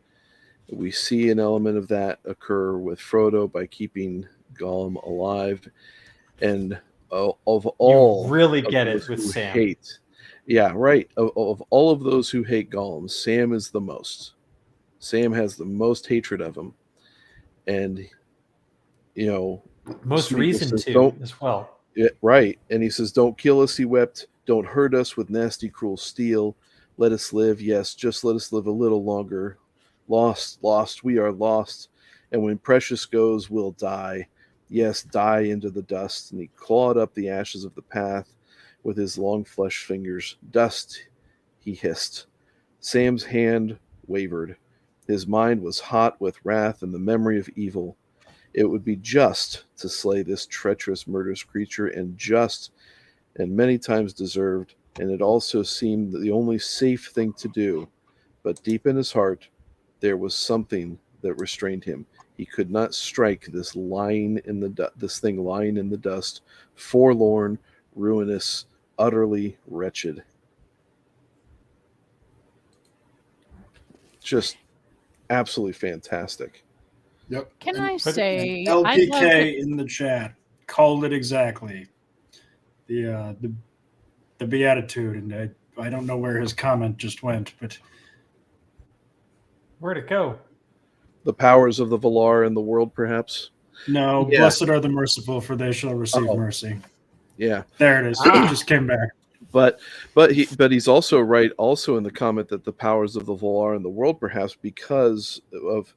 We see an element of that occur with Frodo by keeping Gollum alive, and of all you really get it with Sam. Hate, of all of those who hate Gollum, Sam is the most. Sam has the most hatred of him, and Most Smeagol reason says, to "Don't." as well. Yeah, right. And he says, "Don't kill us," he wept. "Don't hurt us with nasty, cruel steel. Let us live. Yes, just let us live a little longer. Lost, lost, we are lost. And when Precious goes, we'll die. Yes, die into the dust." And he clawed up the ashes of the path with his long fleshed fingers. "Dust," he hissed. Sam's hand wavered. His mind was hot with wrath and the memory of evil. It would be just to slay this treacherous, murderous creature, and just, and many times deserved, and it also seemed the only safe thing to do. But deep in his heart, there was something that restrained him. He could not strike this thing lying in the dust, forlorn, ruinous, utterly wretched. Just absolutely fantastic. Yep. Can And I say, LPK in the chat called it exactly the beatitude, and I don't know where his comment just went, but Where'd it go? The powers of the Valar in the world, perhaps. no. Yeah. Blessed are the merciful, for they shall receive Oh. mercy. Yeah, There it is. It just came back. but he's also right. Also in the comment that the powers of the Valar in the world, perhaps because of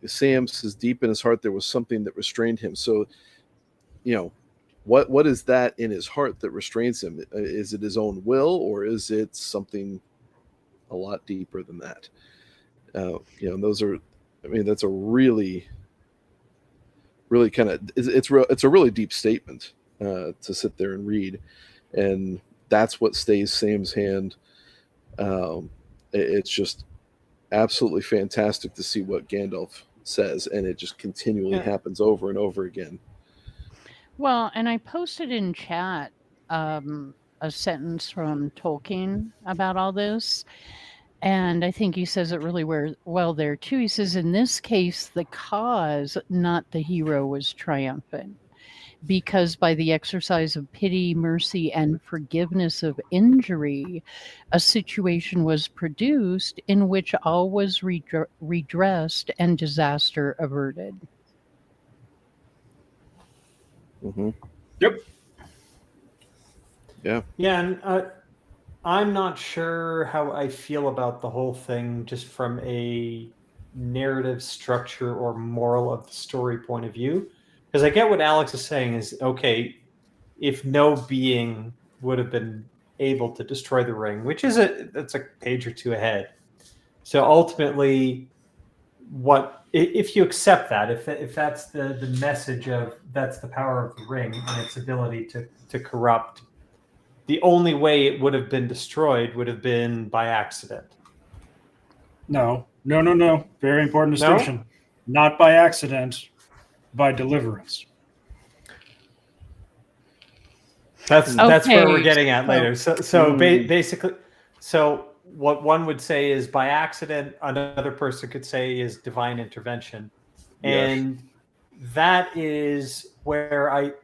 Sam says deep in his heart there was something that restrained him. So, what is that in his heart that restrains him? Is it his own will, or is it something a lot deeper than that? And those are, that's a really, really kind of it's a really deep statement to sit there and read, and that's what stays Sam's hand. It's just absolutely fantastic to see what Gandalf says, and it just continually happens over and over again. Well, and I posted in chat a sentence from Tolkien about all this. And I think he says it really well there too. He says, in this case, the cause, not the hero, was triumphant. Because by the exercise of pity, mercy, and forgiveness of injury, a situation was produced in which all was redressed and disaster averted. Mm-hmm. Yep. Yeah. Yeah, and I'm not sure how I feel about the whole thing just from a narrative structure or moral of the story point of view. Because I get what Alex is saying is, okay, if no being would have been able to destroy the ring, which is that's a page or two ahead. So ultimately, if you accept that, if that's the message of that's the power of the ring and its ability to corrupt, the only way it would have been destroyed would have been by accident. No. Very important distinction. No? Not by accident, by deliverance. That's where we're getting at later. So basically, so what one would say is by accident, another person could say is divine intervention. And that is where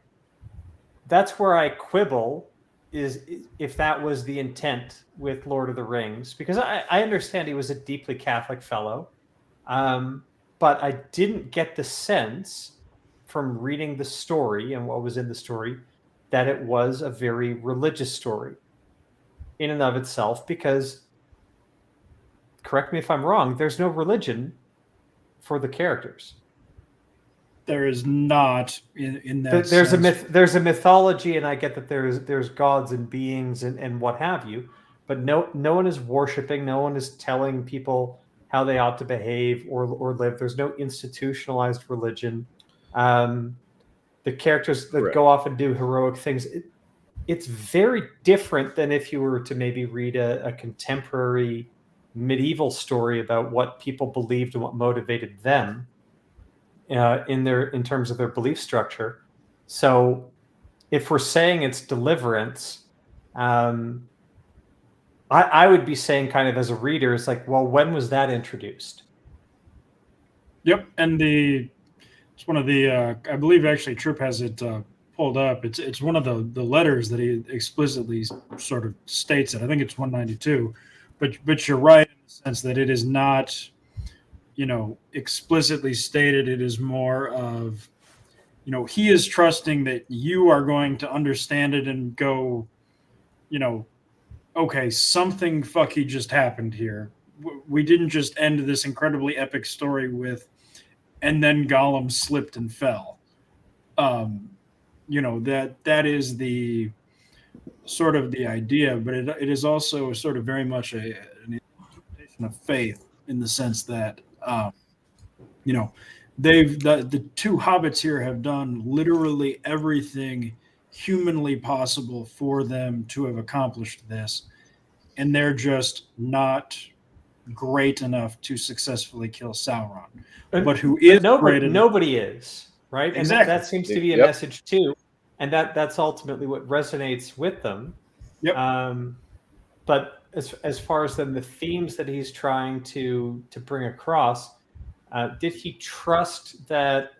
that's where I quibble, is if that was the intent with Lord of the Rings, because I understand he was a deeply Catholic fellow, but I didn't get the sense from reading the story and what was in the story that it was a very religious story in and of itself, because, correct me if I'm wrong, there's no religion for the characters. There is not in that there's sense. There's a mythology, and I get that there's gods and beings and what have you, but no one is worshiping, no one is telling people how they ought to behave or live. There's no institutionalized religion. The characters that go off and do heroic things, it's very different than if you were to maybe read a contemporary medieval story about what people believed and what motivated them in terms of their belief structure. So if we're saying it's deliverance, I would be saying, kind of as a reader, it's like, well, when was that introduced? Yep, and it's one of the I believe actually Tryp has it pulled up. It's one of the letters that he explicitly sort of states it. I think it's 192, but you're right in the sense that it is not, explicitly stated. It is more of he is trusting that you are going to understand it and go, okay, something fucky just happened here. We didn't just end this incredibly epic story with, and then Gollum slipped and fell. That is the sort of the idea, but it is also sort of very much an interpretation of faith, in the sense that the two hobbits here have done literally everything humanly possible for them to have accomplished this, and they're just not great enough to successfully kill Sauron. But who is great enough? Nobody is, right? Exactly. And that seems to be a message too, and that's ultimately what resonates with them. Yep. But as far as then the themes that he's trying to bring across, did he trust that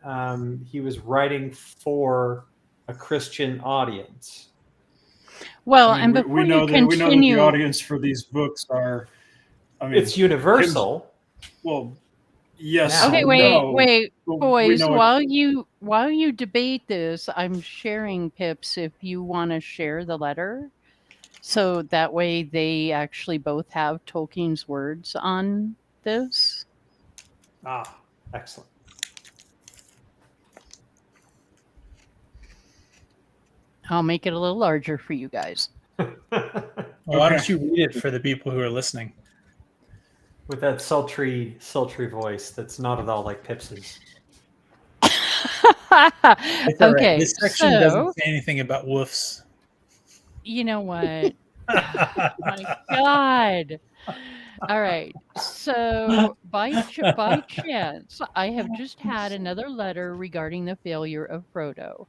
he was writing for a Christian audience? Well, and before we know you that continue, the audience for these books are, it's universal. Well, yes. Okay, wait, boys. know While you debate this, I'm sharing Pips if you want to share the letter, so that way they actually both have Tolkien's words on this. Ah, excellent. I'll make it a little larger for you guys. Why don't you read it for the people who are listening? With that sultry voice that's not at all like Pips's. Okay, this section doesn't say anything about woofs. You know what? Oh my God. All right. So by chance, I have just had another letter regarding the failure of Frodo.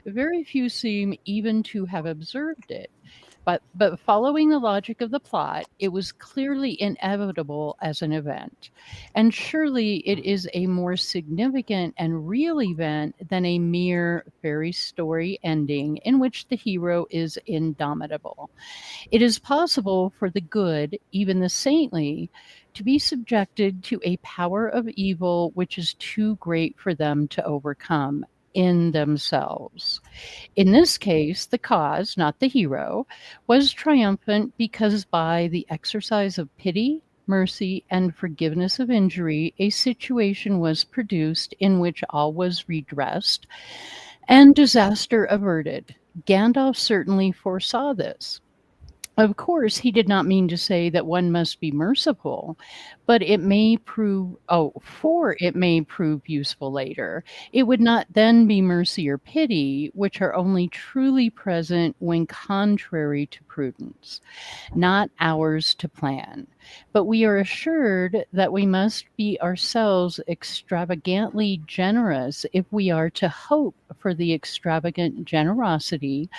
Very few seem even to have observed it. But following the logic of the plot, it was clearly inevitable as an event. And surely it is a more significant and real event than a mere fairy story ending in which the hero is indomitable. It is possible for the good, even the saintly, to be subjected to a power of evil which is too great for them to overcome in themselves. In this case, the cause, not the hero, was triumphant because by the exercise of pity, mercy, and forgiveness of injury, a situation was produced in which all was redressed and disaster averted. Gandalf certainly foresaw this. Of course, he did not mean to say that one must be merciful, but it may prove useful later. It would not then be mercy or pity, which are only truly present when contrary to prudence, not ours to plan. But we are assured that we must be ourselves extravagantly generous if we are to hope for the extravagant generosity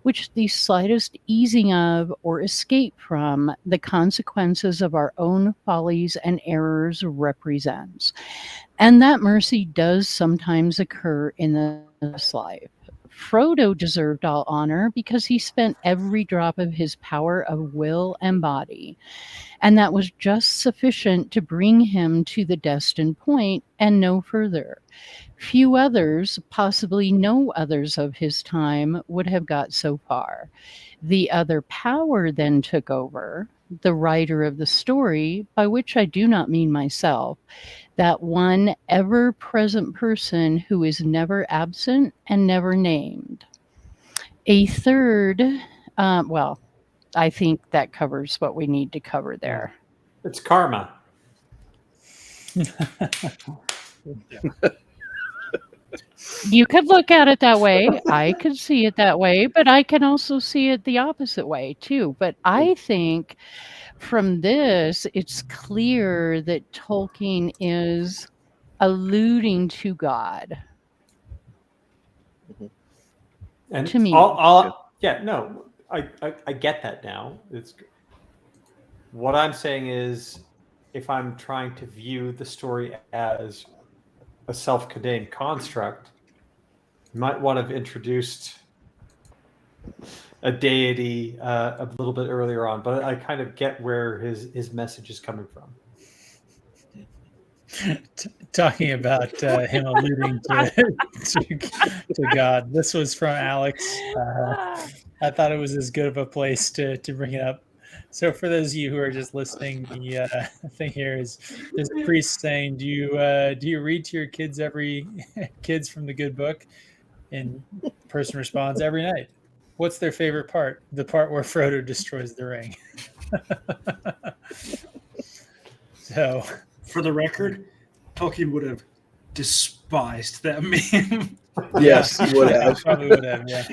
which the slightest easing of or escape from the consequences of our own follies and errors represents. And that mercy does sometimes occur in this life. Frodo deserved all honor because he spent every drop of his power of will and body, and that was just sufficient to bring him to the destined point and no further. Few others, possibly no others of his time, would have got so far. The other power then took over, the writer of the story, by which I do not mean myself, that one ever-present person who is never absent and never named. A third, I think that covers what we need to cover there. It's karma. You could look at it that way. I could see it that way, but I can also see it the opposite way too. But I think from this, it's clear that Tolkien is alluding to God. And to me, I get that now. It's what I'm saying is, if I'm trying to view the story as a self-contained construct, you might want to have introduced a deity a little bit earlier on, but I kind of get where his message is coming from. Talking about him alluding to God. This was from Alex. I thought it was as good of a place to bring it up. So for those of you who are just listening, the thing here is there's a priest saying, do you read to your kids kids from the good book? And the person responds, every night. What's their favorite part? The part where Frodo destroys the ring. So, for the record, Tolkien would have despised that meme. Yes, he would have. Probably would have, yeah.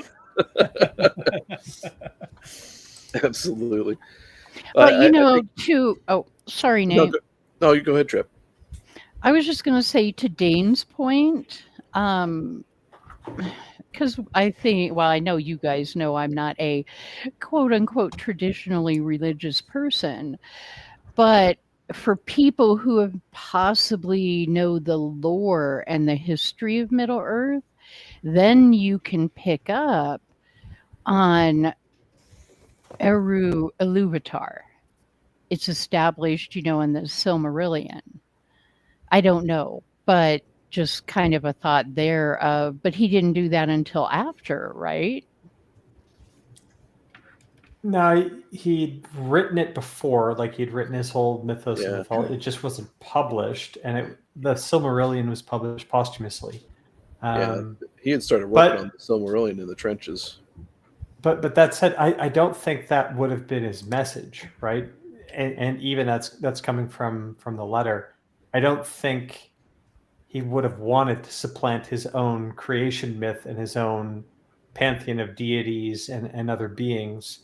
Absolutely. Well, oh, sorry, Nate. No, you go ahead, Tryp. I was just going to say to Dane's point, because I know you guys know I'm not a quote unquote traditionally religious person, but for people who have possibly know the lore and the history of Middle Earth, then you can pick up on Iluvatar. It's established, in the Silmarillion. I don't know, but just kind of a thought there. But he didn't do that until after, right? No, he'd written it before, like he'd written his whole mythos and mythology. It just wasn't published, and the Silmarillion was published posthumously. He had started working on the Silmarillion in the trenches. But that said, I don't think that would have been his message, right? And even that's coming from the letter. I don't think he would have wanted to supplant his own creation myth and his own pantheon of deities and other beings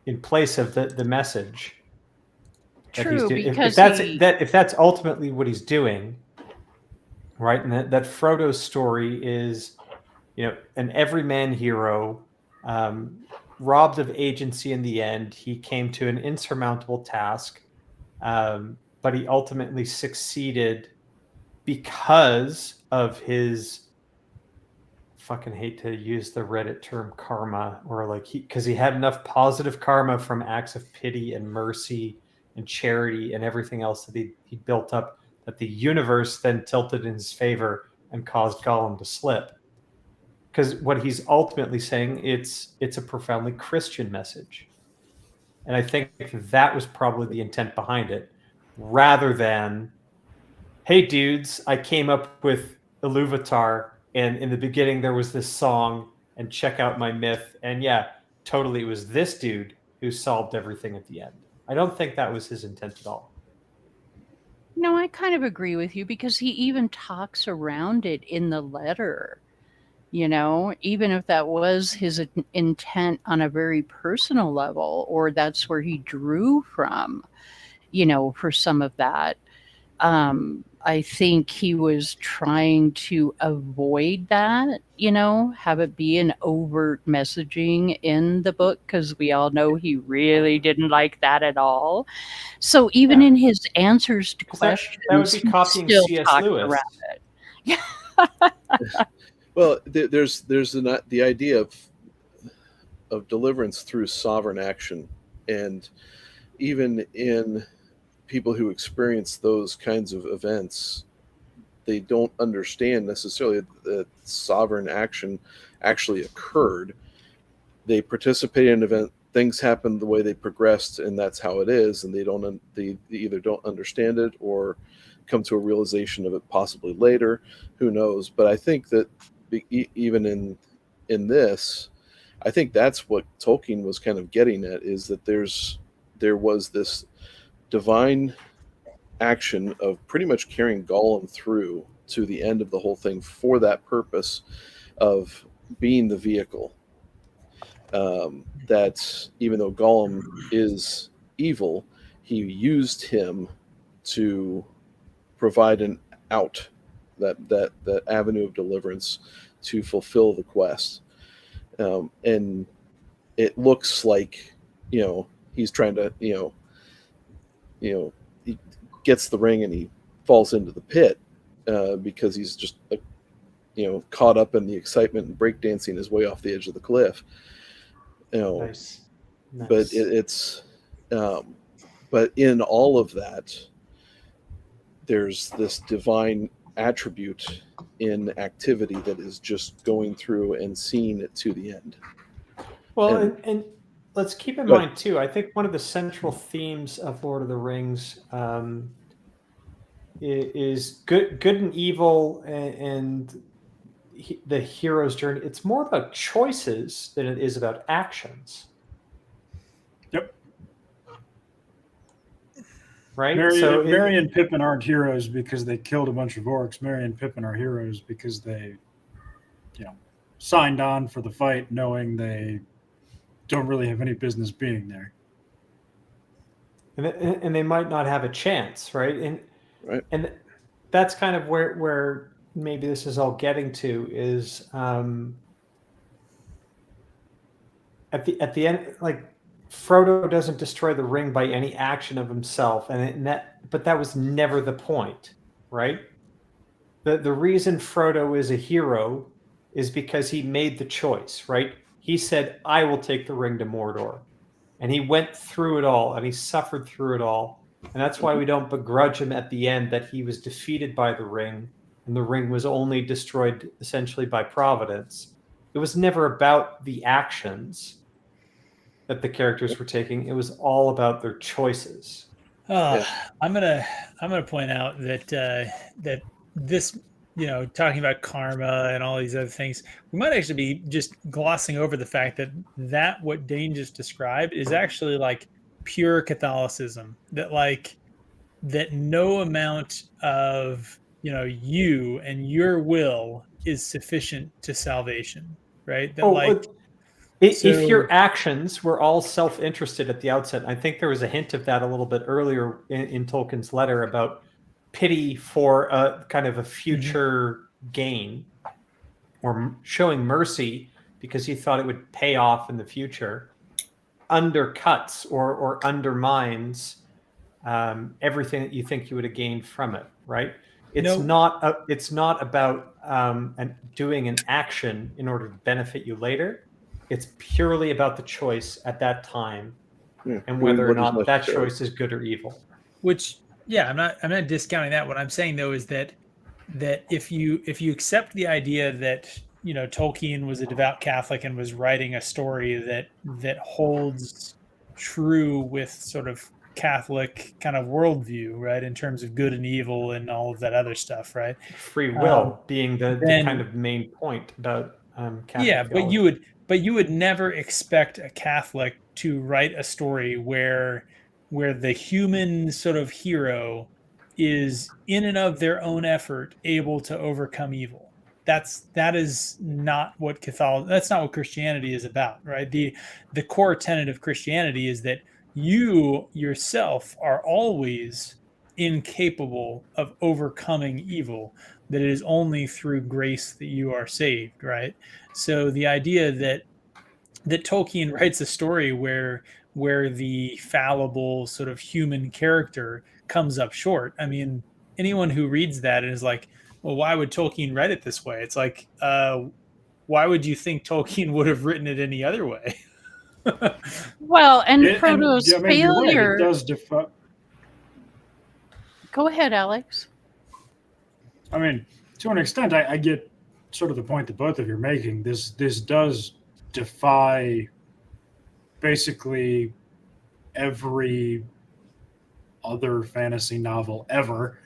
in place of the message. True, because if that's ultimately what he's doing, right? And that Frodo's story is, an everyman hero, robbed of agency in the end. He came to an insurmountable task, but he ultimately succeeded because of his, fucking hate to use the Reddit term karma, or because he had enough positive karma from acts of pity and mercy and charity and everything else that he built up, that the universe then tilted in his favor and caused Gollum to slip. Because what he's ultimately saying, it's a profoundly Christian message. And I think that was probably the intent behind it, rather than, hey dudes, I came up with Iluvatar, and in the beginning there was this song, and check out my myth. And yeah, totally, it was this dude who solved everything at the end. I don't think that was his intent at all. No, I kind of agree with you, because he even talks around it in the letter. Even if that was his intent on a very personal level, or that's where he drew from, for some of that. I think he was trying to avoid that, have it be an overt messaging in the book, because we all know he really didn't like that at all. So even in his answers to questions, that would be copying still C.S. talked Lewis. around it. Well, there's the idea of deliverance through sovereign action, and even in people who experience those kinds of events, they don't understand necessarily that sovereign action actually occurred. They participate in an event, things happen the way they progressed, and that's how it is, and they either don't understand it or come to a realization of it possibly later. Who knows? But I think that even in this, I think that's what Tolkien was kind of getting at, is that there was this divine action of pretty much carrying Gollum through to the end of the whole thing for that purpose of being the vehicle. That even though Gollum is evil, he used him to provide an out, that avenue of deliverance to fulfill the quest. And it looks like, he's trying to, he gets the ring and he falls into the pit because he's just, caught up in the excitement and breakdancing his way off the edge of the cliff. Nice. But it's, but in all of that, there's this divine attribute in activity that is just going through and seeing it to the end. Well, and let's keep in mind too, I think one of the central themes of Lord of the Rings is good and evil and the hero's journey. It's more about choices than it is about actions. Yep. Right? Merry and Pippin aren't heroes because they killed a bunch of orcs. Merry and Pippin are heroes because they, signed on for the fight knowing they don't really have any business being there. And they might not have a chance, right? And that's kind of where maybe this is all getting to is at the end, like Frodo doesn't destroy the ring by any action of himself, but that was never the point, right? The reason Frodo is a hero is because he made the choice, right? He said, I will take the ring to Mordor. And he went through it all and he suffered through it all. And that's why we don't begrudge him at the end that he was defeated by the ring and the ring was only destroyed essentially by Providence. It was never about the actions that the characters were taking. It was all about their choices. I'm gonna point out that that this, talking about karma and all these other things, we might actually be just glossing over the fact that what Dane just described is actually like pure Catholicism. That no amount of you and your will is sufficient to salvation, right? If your actions were all self-interested at the outset, I think there was a hint of that a little bit earlier in Tolkien's letter about pity for a kind of a future gain, or showing mercy because he thought it would pay off in the future, undercuts or undermines everything that you think you would have gained from it, right? It's not about doing an action in order to benefit you later. It's purely about the choice at that time, and whether or not that choice is good or evil. Which, I'm not discounting that. What I'm saying though is that if you accept the idea that Tolkien was a devout Catholic and was writing a story that holds true with sort of Catholic kind of worldview, right, in terms of good and evil and all of that other stuff, right? Free will being the kind of main point about Catholic theology. But you would never expect a Catholic to write a story where the human sort of hero is in and of their own effort able to overcome evil. That is not what that's not what Christianity is about, right? The core tenet of Christianity is that you yourself are always incapable of overcoming evil, that it is only through grace that you are saved, right? So the idea that Tolkien writes a story where the fallible sort of human character comes up short. I mean, anyone who reads that and is like, well, why would Tolkien write it this way? It's like, why would you think Tolkien would have written it any other way? Well, and Frodo's failure. Right. It does defy. Go ahead, Alex. I mean, to an extent, I get sort of the point that both of you are making. This does defy basically every other fantasy novel ever,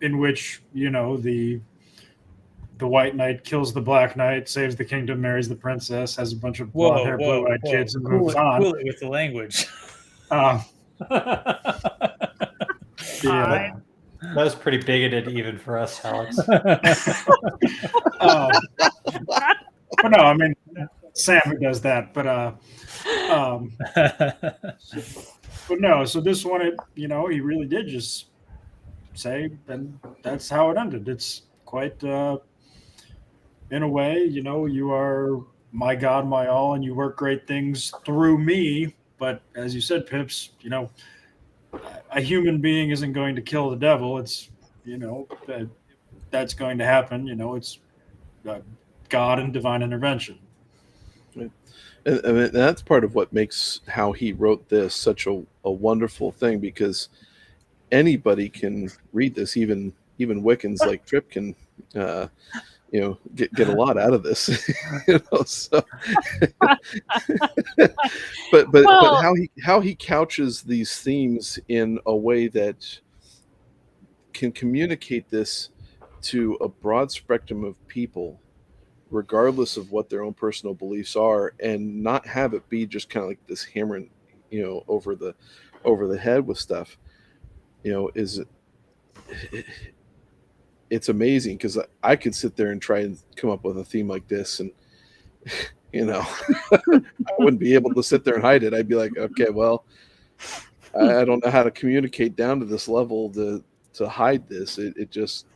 in which the White Knight kills the Black Knight, saves the kingdom, marries the princess, has a bunch of blonde-haired, blue-eyed kids, and moves on. Cool it with the language. That was pretty bigoted even for us, Alex. But no, I mean, Sam who does that. But no. So this one, he really did just say, and that's how it ended. It's quite, in a way, you are my God, my all, and you work great things through me. But as you said, Pips, a human being isn't going to kill the devil. It's, that's going to happen. It's God and divine intervention. Right. And that's part of what makes how he wrote this such a wonderful thing, because anybody can read this, even Wiccans like Tryp can get a lot out of this. So but how he couches these themes in a way that can communicate this to a broad spectrum of people, regardless of what their own personal beliefs are, and not have it be just kind of like this hammering, over the head with stuff, it's amazing, because I could sit there and try and come up with a theme like this, and I wouldn't be able to sit there and hide it. I'd be like, okay, well, I don't know how to communicate down to this level to hide this. It just,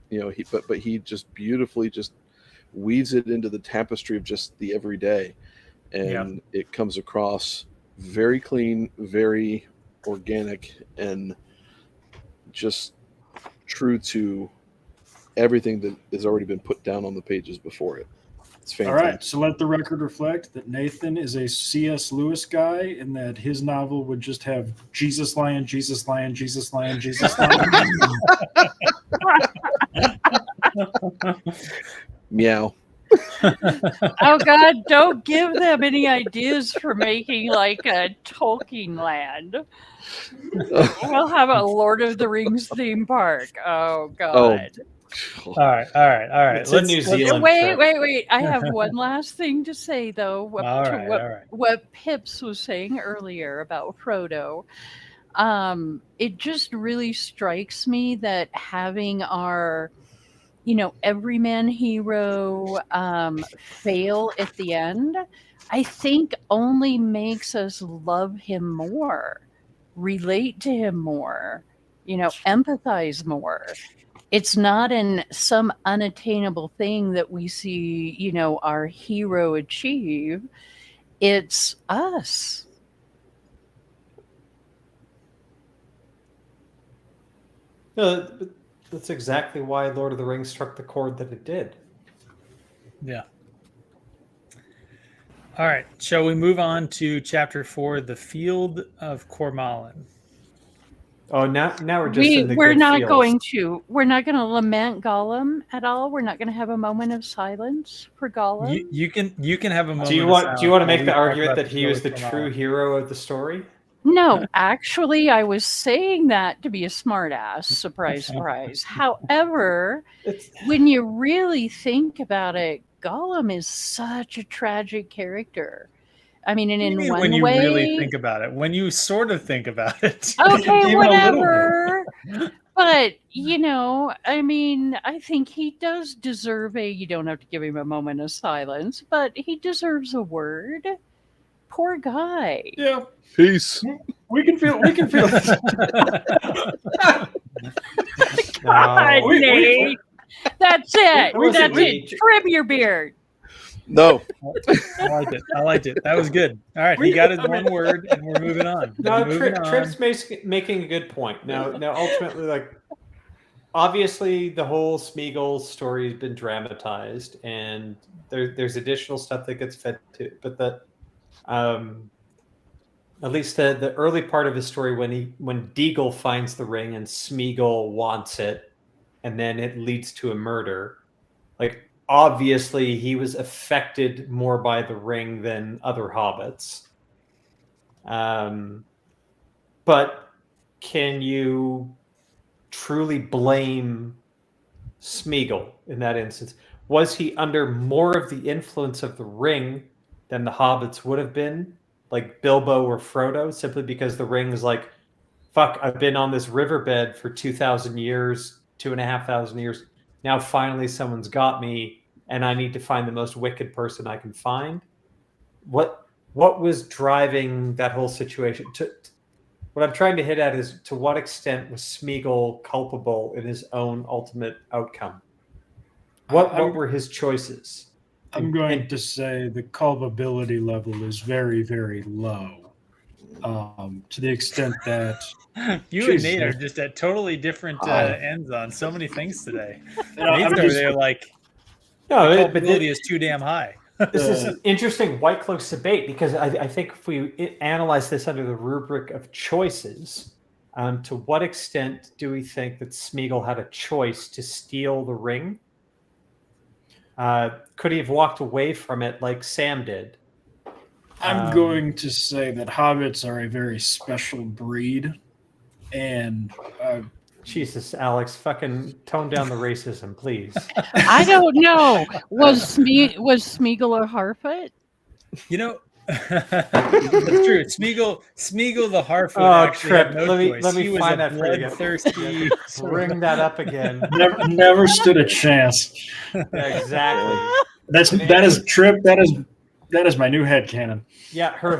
he just beautifully just weaves it into the tapestry of just the everyday, and it comes across very clean, very organic, and just true to everything that has already been put down on the pages before it. It's fantastic. All right, so let the record reflect that Nathan is a C.S. Lewis guy, and that his novel would just have Jesus lion, Jesus lion, Jesus lion, Jesus lion. Meow. Oh God, don't give them any ideas for making like a Tolkien land. We'll have a Lord of the Rings theme park. Oh God. All right. It's in New Zealand. Wait. I have one last thing to say, though. What Pips was saying earlier about Frodo. It just really strikes me that having our, everyman hero fail at the end, I think only makes us love him more, relate to him more, empathize more. It's not some unattainable thing that we see, our hero achieve. It's us. No, that's exactly why Lord of the Rings struck the chord that it did. Yeah. All right. Shall we move on to chapter 4, The Field of Cormallen? Oh, now we're just in the we're good not feels. we're not going to lament Gollum at all. We're not going to have a moment of silence for Gollum. You can have a moment. Do you want to make the argument that he was the true hero of the story? No, actually, I was saying that to be a smartass. Surprise, surprise. However, when you really think about it, Gollum is such a tragic character. I mean, and in one when you way, really think about it, when you sort of think about it. Okay, whatever. But, I think he does deserve you don't have to give him a moment of silence, but he deserves a word. Poor guy. Yeah. Peace. We can feel God, Nate. That's it. That's it. Trim your beard. No. I liked it. That was good. All right, he got his one word, and we're moving on. No, Tryp's making a good point. Now, ultimately, obviously, the whole Smeagol story has been dramatized, and there's additional stuff that gets fed to it. But at least the early part of his story, when Deagle finds the ring and Smeagol wants it, and then it leads to a murder, obviously he was affected more by the ring than other hobbits. But can you truly blame Smeagol in that instance? Was he under more of the influence of the ring than the hobbits would have been, like Bilbo or Frodo, simply because the ring is like, fuck, I've been on this riverbed for 2,000 years, 2,500 years. Now finally someone's got me, and I need to find the most wicked person I can find. What was driving that whole situation? What I'm trying to hit at is, to what extent was Smeagol culpable in his own ultimate outcome? What were his choices? I'm going to say the culpability level is very, very low. To the extent that you and Nate are just at totally different ends on so many things today. Nate's over there no, the culpability is too damn high. This is an interesting White Cloaks debate, because I think if we analyze this under the rubric of choices, To what extent do we think that Smeagol had a choice to steal the ring? Could he have walked away from it like Sam did? I'm going to say that hobbits are a very special breed, and Jesus, Alex, fucking tone down the racism, please. I don't know. Was Smeagol a Harfoot? You know, that's true. Smeagol the Harfoot actually Tryp, had no choice. let me He was find a that for you again. bloodthirsty. Bring that up again. never stood a chance. Yeah, exactly. That is Tryp. That is my new headcanon. Yeah, her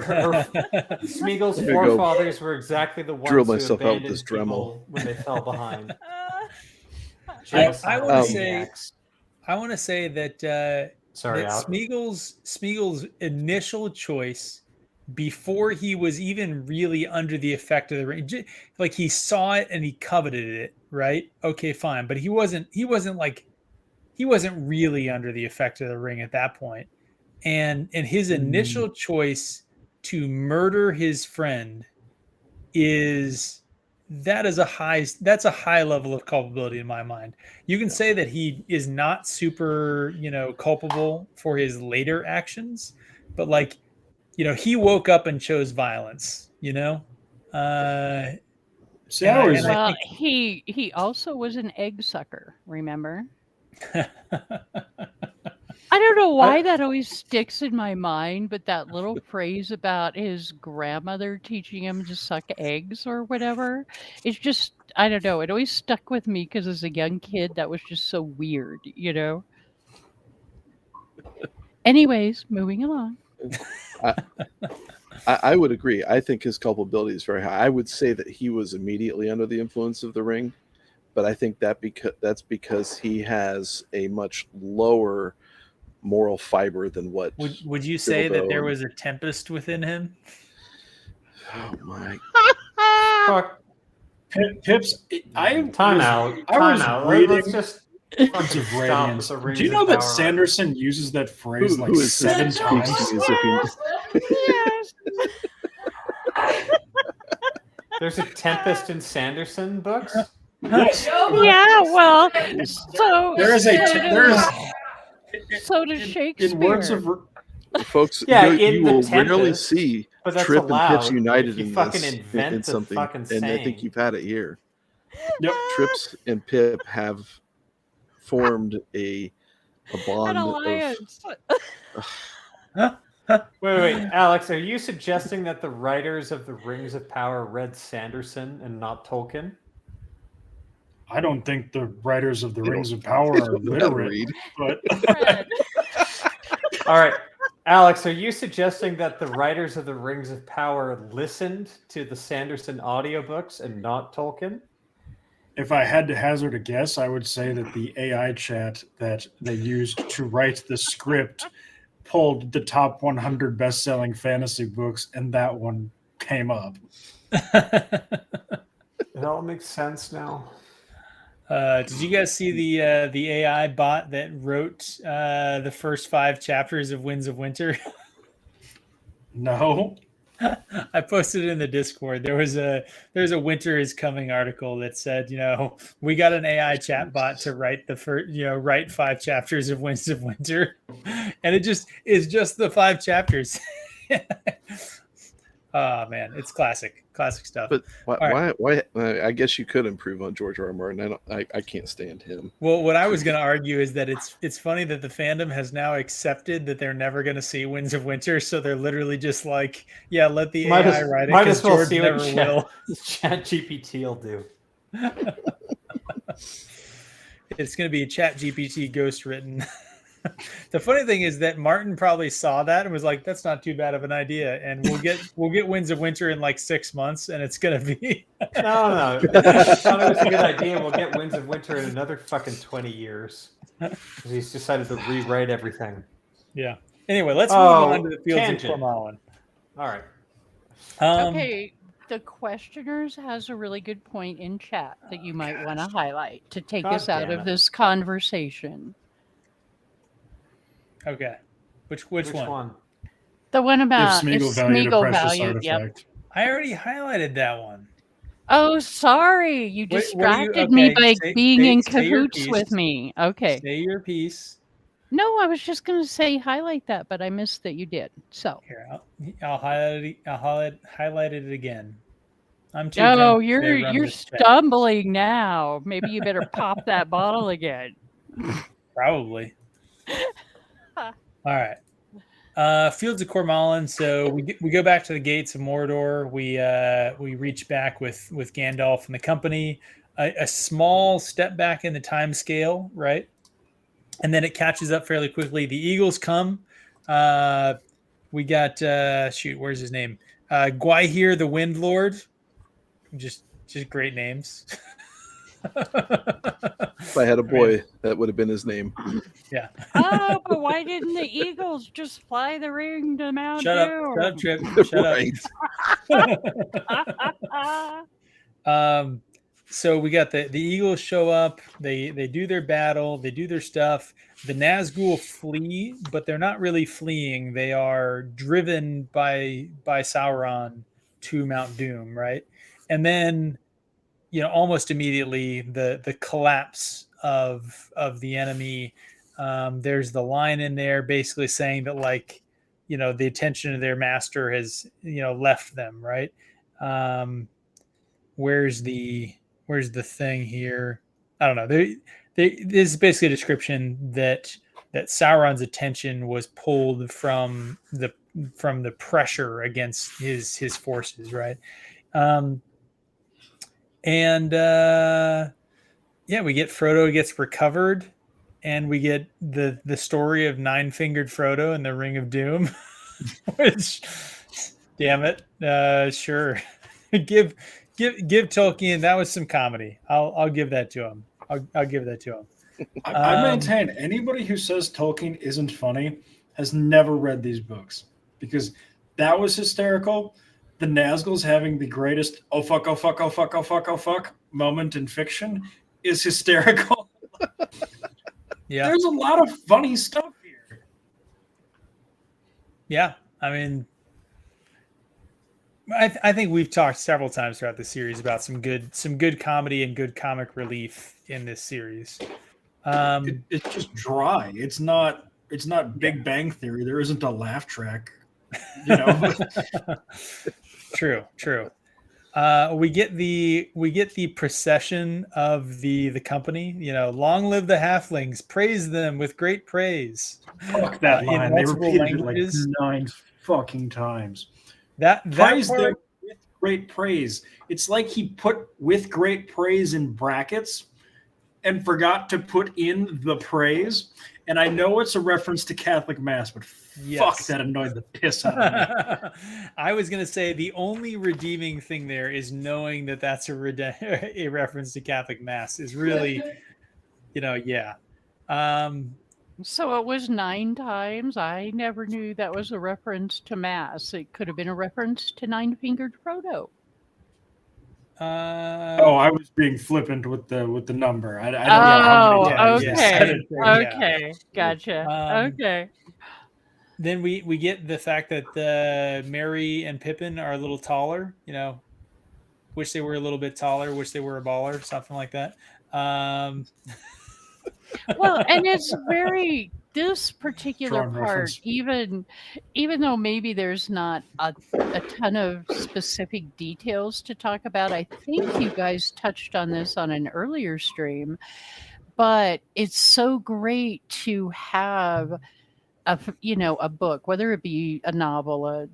Smeagol's There you go. forefathers were exactly the ones Drill who myself out with abandoned this Dremel. people when they fell behind. I want to say that Sorry, that Alex. Smeagol's initial choice before he was even really under the effect of the ring, like he saw it and he coveted it, right? Okay, fine, but he wasn't really under the effect of the ring at that point. And his initial choice to murder his friend is a high level of culpability in my mind. You can say that he is not super, culpable for his later actions, but like, he woke up and chose violence, See, I always Well, he also was an egg sucker, remember? I don't know why that always sticks in my mind, but that little phrase about his grandmother teaching him to suck eggs or whatever, it's just, I don't know, it always stuck with me because as a young kid, that was just so weird, Anyways, moving along. I would agree. I think his culpability is very high. I would say that he was immediately under the influence of the ring, but I think that's because he has a much lower moral fiber than what. Would you say that there was a tempest within him? Oh my! Fuck. Pips. Time out. Let's just Words of Radiance. Do you know that Sanderson uses that phrase Who is 7 times? Yes. There's a Tempest in Sanderson books. Yes. Yeah, well, so so does Shakespeare. In words of Folks, Yeah, you will the rarely Tempest, see but that's Trip and allowed Pips united if you in fucking this invent in the something, fucking and I think saying. you've had it here. Yep. Trips and Pip have formed a bond An of. alliance. Wait, Alex, are you suggesting that the writers of the Rings of Power read Sanderson and not Tolkien? I don't think the writers of the They Rings don't- of Power they are don't know how to literate, read. but All right, Alex, are you suggesting that the writers of the Rings of Power listened to the Sanderson audiobooks and not Tolkien? if I had to hazard a guess, I would say that the AI chat that they used to write the script pulled the top 100 best-selling fantasy books, and that one came up. It all makes sense now. Did you guys see the AI bot that wrote the first 5 chapters of Winds of Winter? No. I posted it in the Discord. There's a Winter is Coming article that said, we got an AI chat bot to write the first, write 5 chapters of Winds of Winter, and it just is just the 5 chapters. Oh man, it's classic stuff. But All why? I guess you could improve on George R. R. Martin. I can't stand him. Well, what I was going to argue is that it's funny that the fandom has now accepted that they're never going to see Winds of Winter, so they're literally just like, yeah, let the AI write it because George never will. Chat GPT will do. It's going to be a Chat GPT ghost written. The funny thing is that Martin probably saw that and was like, "That's not too bad of an idea," and we'll get Winds of Winter in like 6 months, and it's gonna be. No. I thought it was a good idea. We'll get Winds of Winter in another fucking 20 years. He's decided to rewrite everything. Yeah. Anyway, let's move on to the Fields of Cornwall. All right. Okay, the questioners has a really good point in chat that you might want to highlight to take us out of this conversation. Okay. Which one? The one about If Smeagol if valued a Smeagol precious valued, artifact. I already highlighted that one. Oh, sorry. You What are you? distracted me by Say, being in say your cahoots with piece. me. Okay. Say your piece. No, I was just going to say highlight that, but I missed that you did. So. Here, I'll highlight it again. I'm too Oh, drunk to run you're this check. stumbling now. Maybe you better pop that bottle again. Probably. All right. Fields of Cormallen. So we go back to the gates of Mordor. We reach back with Gandalf and the company. A small step back in the time scale, right? And then it catches up fairly quickly. The Eagles come. We got where's his name? Gwaihir the Wind Lord. Just great names. If I had a boy, that would have been his name. Yeah. Oh, but why didn't the Eagles just fly the ring to Mount Doom? Shut up, Tryp. Shut up. So we got the Eagles show up. They do their battle. They do their stuff. The Nazgul flee, but they're not really fleeing. They are driven by Sauron to Mount Doom, right? And then, almost immediately the collapse of the enemy. There's the line in there basically saying that, like, the attention of their master has left them, right? Where's the thing here? I don't know. This is basically a description that Sauron's attention was pulled from the pressure against his forces, right? We get Frodo gets recovered, and we get the story of Nine-Fingered Frodo and the Ring of Doom, which, damn it, sure, give Tolkien, that was some comedy. I'll give that to him. I'll give that to him. I maintain anybody who says Tolkien isn't funny has never read these books, because that was hysterical. The Nazgul's having the greatest oh fuck moment in fiction is hysterical. Yeah, there's a lot of funny stuff here. Yeah, I mean, I think we've talked several times throughout the series about some good comedy and good comic relief in this series. It's just dry. It's not Big Bang Theory. There isn't a laugh track. True. We get the procession of the company. Long live the halflings! Praise them with great praise. Fuck that line. They repeated languages. it like 9 fucking times. That praise part, them with great praise. It's like he put with great praise in brackets and forgot to put in the praise. And I know it's a reference to Catholic Mass, but fuck, that annoyed the piss out of me. I was going to say the only redeeming thing there is knowing that that's a reference to Catholic Mass is really, yeah. So it was 9 times. I never knew that was a reference to Mass. It could have been a reference to Nine-Fingered Frodo. I was being flippant with the number. I don't know how many times. Okay, gotcha. Okay. Then we get the fact that Merry and Pippin are a little taller. Wish they were a little bit taller. Wish they were a baller. Something like that. Well, and it's this particular part, even though maybe there's not a ton of specific details to talk about, I think you guys touched on this on an earlier stream, but it's so great to have a book, whether it be a novel,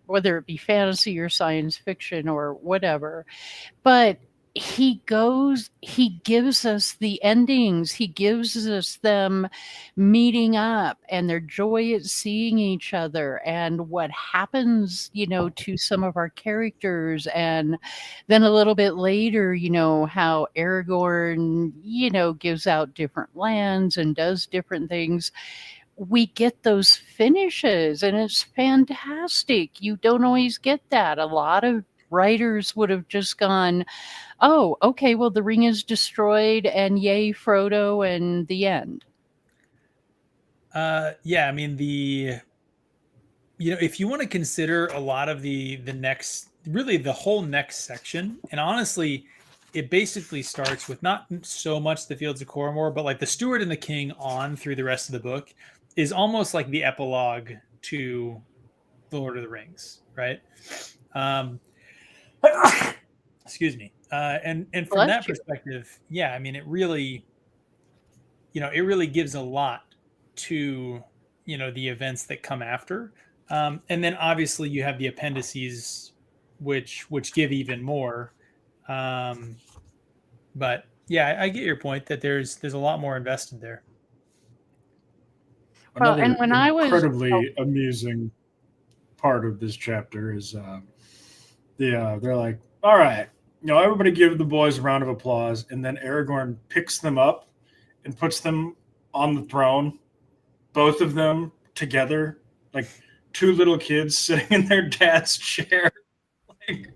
whether it be fantasy or science fiction or whatever, but he gives us the endings. He gives us them meeting up and their joy at seeing each other and what happens, to some of our characters. And then a little bit later, how Aragorn, gives out different lands and does different things. We get those finishes and it's fantastic. You don't always get that. A lot of writers would have just gone, oh, okay, well, the ring is destroyed and yay, Frodo, and the end. Yeah, I mean, if you want to consider a lot of the next really the whole next section. And honestly, it basically starts with not so much the Fields of Cormor, but like the Steward and the King on through the rest of the book is almost like the epilogue to the Lord of the Rings, right? Excuse me. And from that perspective, yeah, I mean, it really, it really gives a lot to, the events that come after. And then obviously you have the appendices, which give even more. But yeah, I get your point that there's a lot more invested there. Well, Another and when I was incredibly amusing part of this chapter is they're like, all right, everybody give the boys a round of applause, and then Aragorn picks them up and puts them on the throne, both of them together, like two little kids sitting in their dad's chair, like,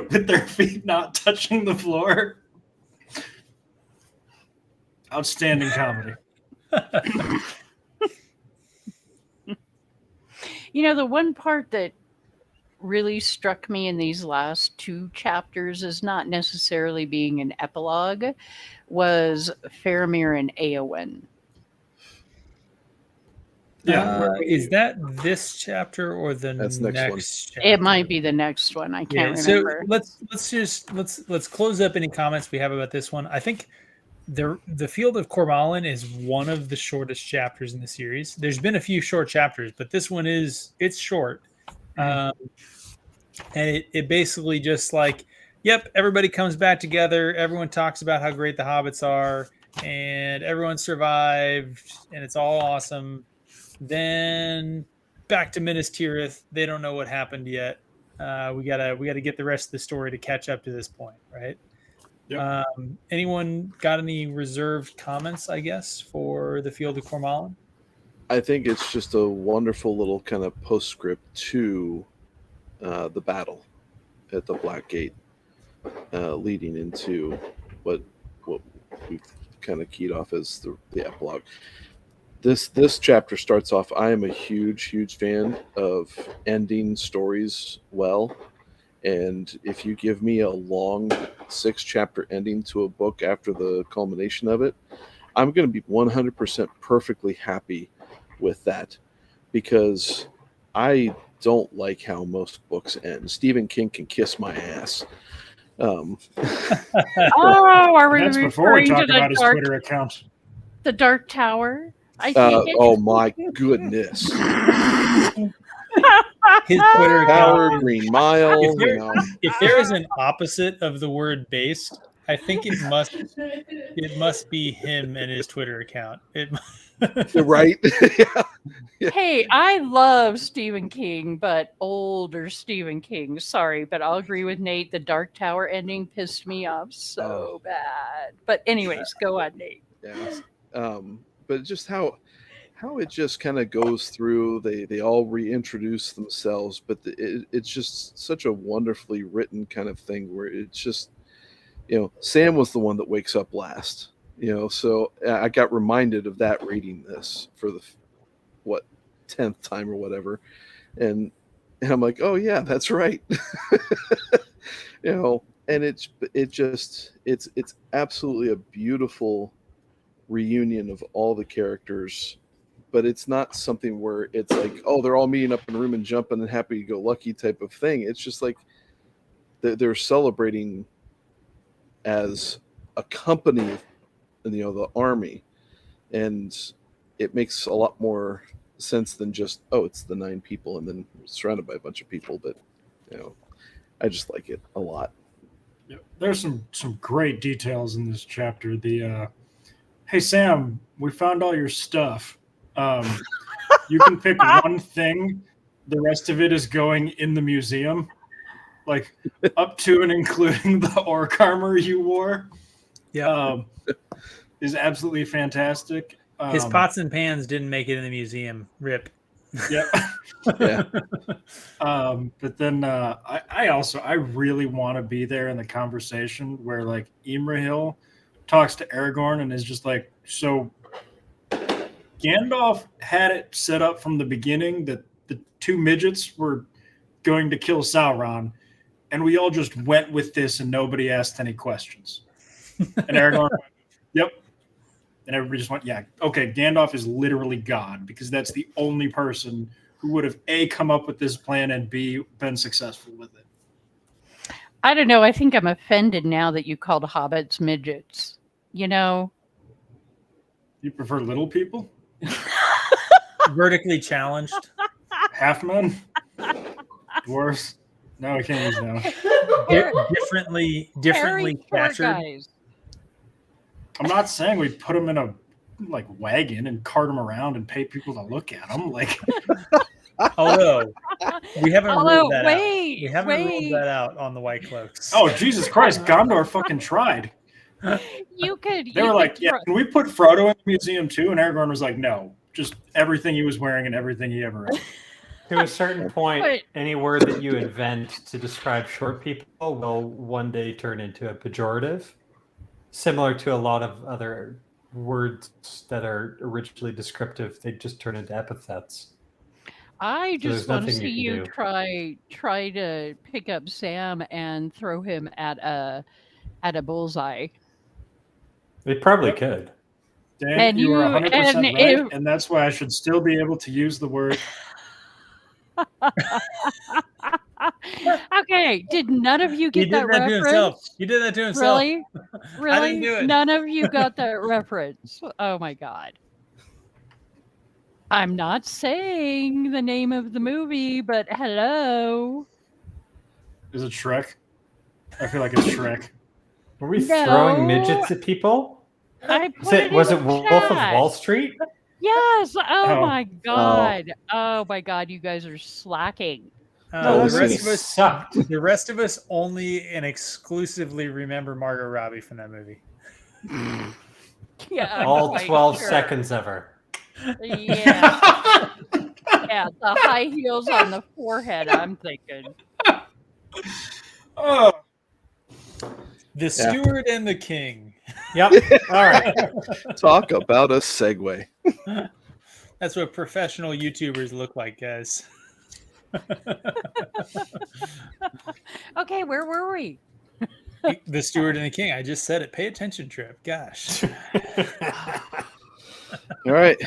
with their feet not touching the floor. Outstanding comedy. The one part that really struck me in these last two chapters is not necessarily being an epilogue, was Faramir and Éowyn. Yeah. Is that this chapter or the next chapter? It might be the next one. I can't remember. So let's close up any comments we have about this one. I think the Field of Cormallen is one of the shortest chapters in the series. There's been a few short chapters, but this one it's short. And it basically just like, yep, everybody comes back together. Everyone talks about how great the hobbits are, and everyone survived, and it's all awesome. Then back to Minas Tirith. They don't know what happened yet. We gotta get the rest of the story to catch up to this point, right? Yep. Anyone got any reserved comments, I guess, for the Field of Cormallen? I think it's just a wonderful little kind of postscript to the battle at the Black Gate, leading into what we've kind of keyed off as the epilogue. This chapter starts off. I am a huge fan of ending stories well, and if you give me a long 6-chapter ending to a book after the culmination of it, I'm going to be 100% perfectly happy with that, because I don't like how most books end. Stephen King can kiss my ass. Are we That's before we referring talk to about his Twitter account. The Dark Tower? I think Oh my goodness. His Twitter Tower, account. Green Mile. If there is an opposite of the word based, I think it must be him and his Twitter account. Right? Yeah. Hey, I love Stephen King, but older Stephen King. Sorry, but I'll agree with Nate. The Dark Tower ending pissed me off so bad. But anyways, go on, Nate. Yeah. But just how it just kind of goes through. They all reintroduce themselves, but it's just such a wonderfully written kind of thing where it's just, Sam was the one that wakes up last. So I got reminded of that reading this for the 10th time or whatever, and I'm like, oh yeah, that's right. And it's absolutely a beautiful reunion of all the characters, but it's not something where it's like, oh, they're all meeting up in a room and jumping and happy go lucky type of thing. It's just like they're celebrating as a company, the army, and it makes a lot more sense than just, oh, it's the 9 people and then surrounded by a bunch of people. But I just like it a lot. Yeah, there's some great details in this chapter. The hey Sam, we found all your stuff. You can pick one thing. The rest of it is going in the museum, like up to and including the orc armor you wore. Yeah, is absolutely fantastic. His pots and pans didn't make it in the museum. Rip. Yep. Yeah. But then I really want to be there in the conversation where like Imrahil talks to Aragorn and is just like, so Gandalf had it set up from the beginning that the 2 midgets were going to kill Sauron, and we all just went with this, and nobody asked any questions. And Aragorn went, yep. And everybody just went, yeah, okay, Gandalf is literally God, because that's the only person who would have A, come up with this plan, and B, been successful with it. I don't know. I think I'm offended now that you called hobbits midgets. You know? You prefer little people? Vertically challenged. Half men? Dwarves? No, I can't use now. Differently Very short statured. guys. I'm not saying we put them in a wagon and cart them around and pay people to look at them. Although we haven't ruled that out. Wait, We haven't ruled that out on the White Cloaks. Oh, Jesus Christ, Gondor fucking tried. You could. They were like, yeah, can we put Frodo in the museum too? And Aragorn was like, no, just everything he was wearing and everything he ever had. To a certain point, any word that you invent to describe short people will one day turn into a pejorative, similar to a lot of other words that are originally descriptive. They just turn into epithets. I just there's want to nothing see you you can try to pick up Sam and throw him at a bullseye. They probably could. Dan, And you are you- 100% and right, if- and that's why I should still be able to use the word. Okay, did none of you He get did that that to reference? himself. He did that to himself. Really? I Really? didn't do it. None of you got that reference. Oh my god. I'm not saying the name of the movie, but hello. Is it Shrek? I feel like it's Shrek. Were we No. throwing midgets at people? Was it Wolf of Wall Street? Yes. Oh Oh. my god. Oh my god. You guys are slacking. No, The rest of us sucked. The rest of us only and exclusively remember Margot Robbie from that movie. Yeah. I'm All quite 12 sure. seconds of her. Yeah. Yeah. The high heels on the forehead. I'm thinking. Oh, The Steward and the King. Yep. All right. Talk about a segue. That's what professional YouTubers look like, guys. Okay, where were we? The Steward and the King. I just said it. Pay attention, Tryp. Gosh. All right.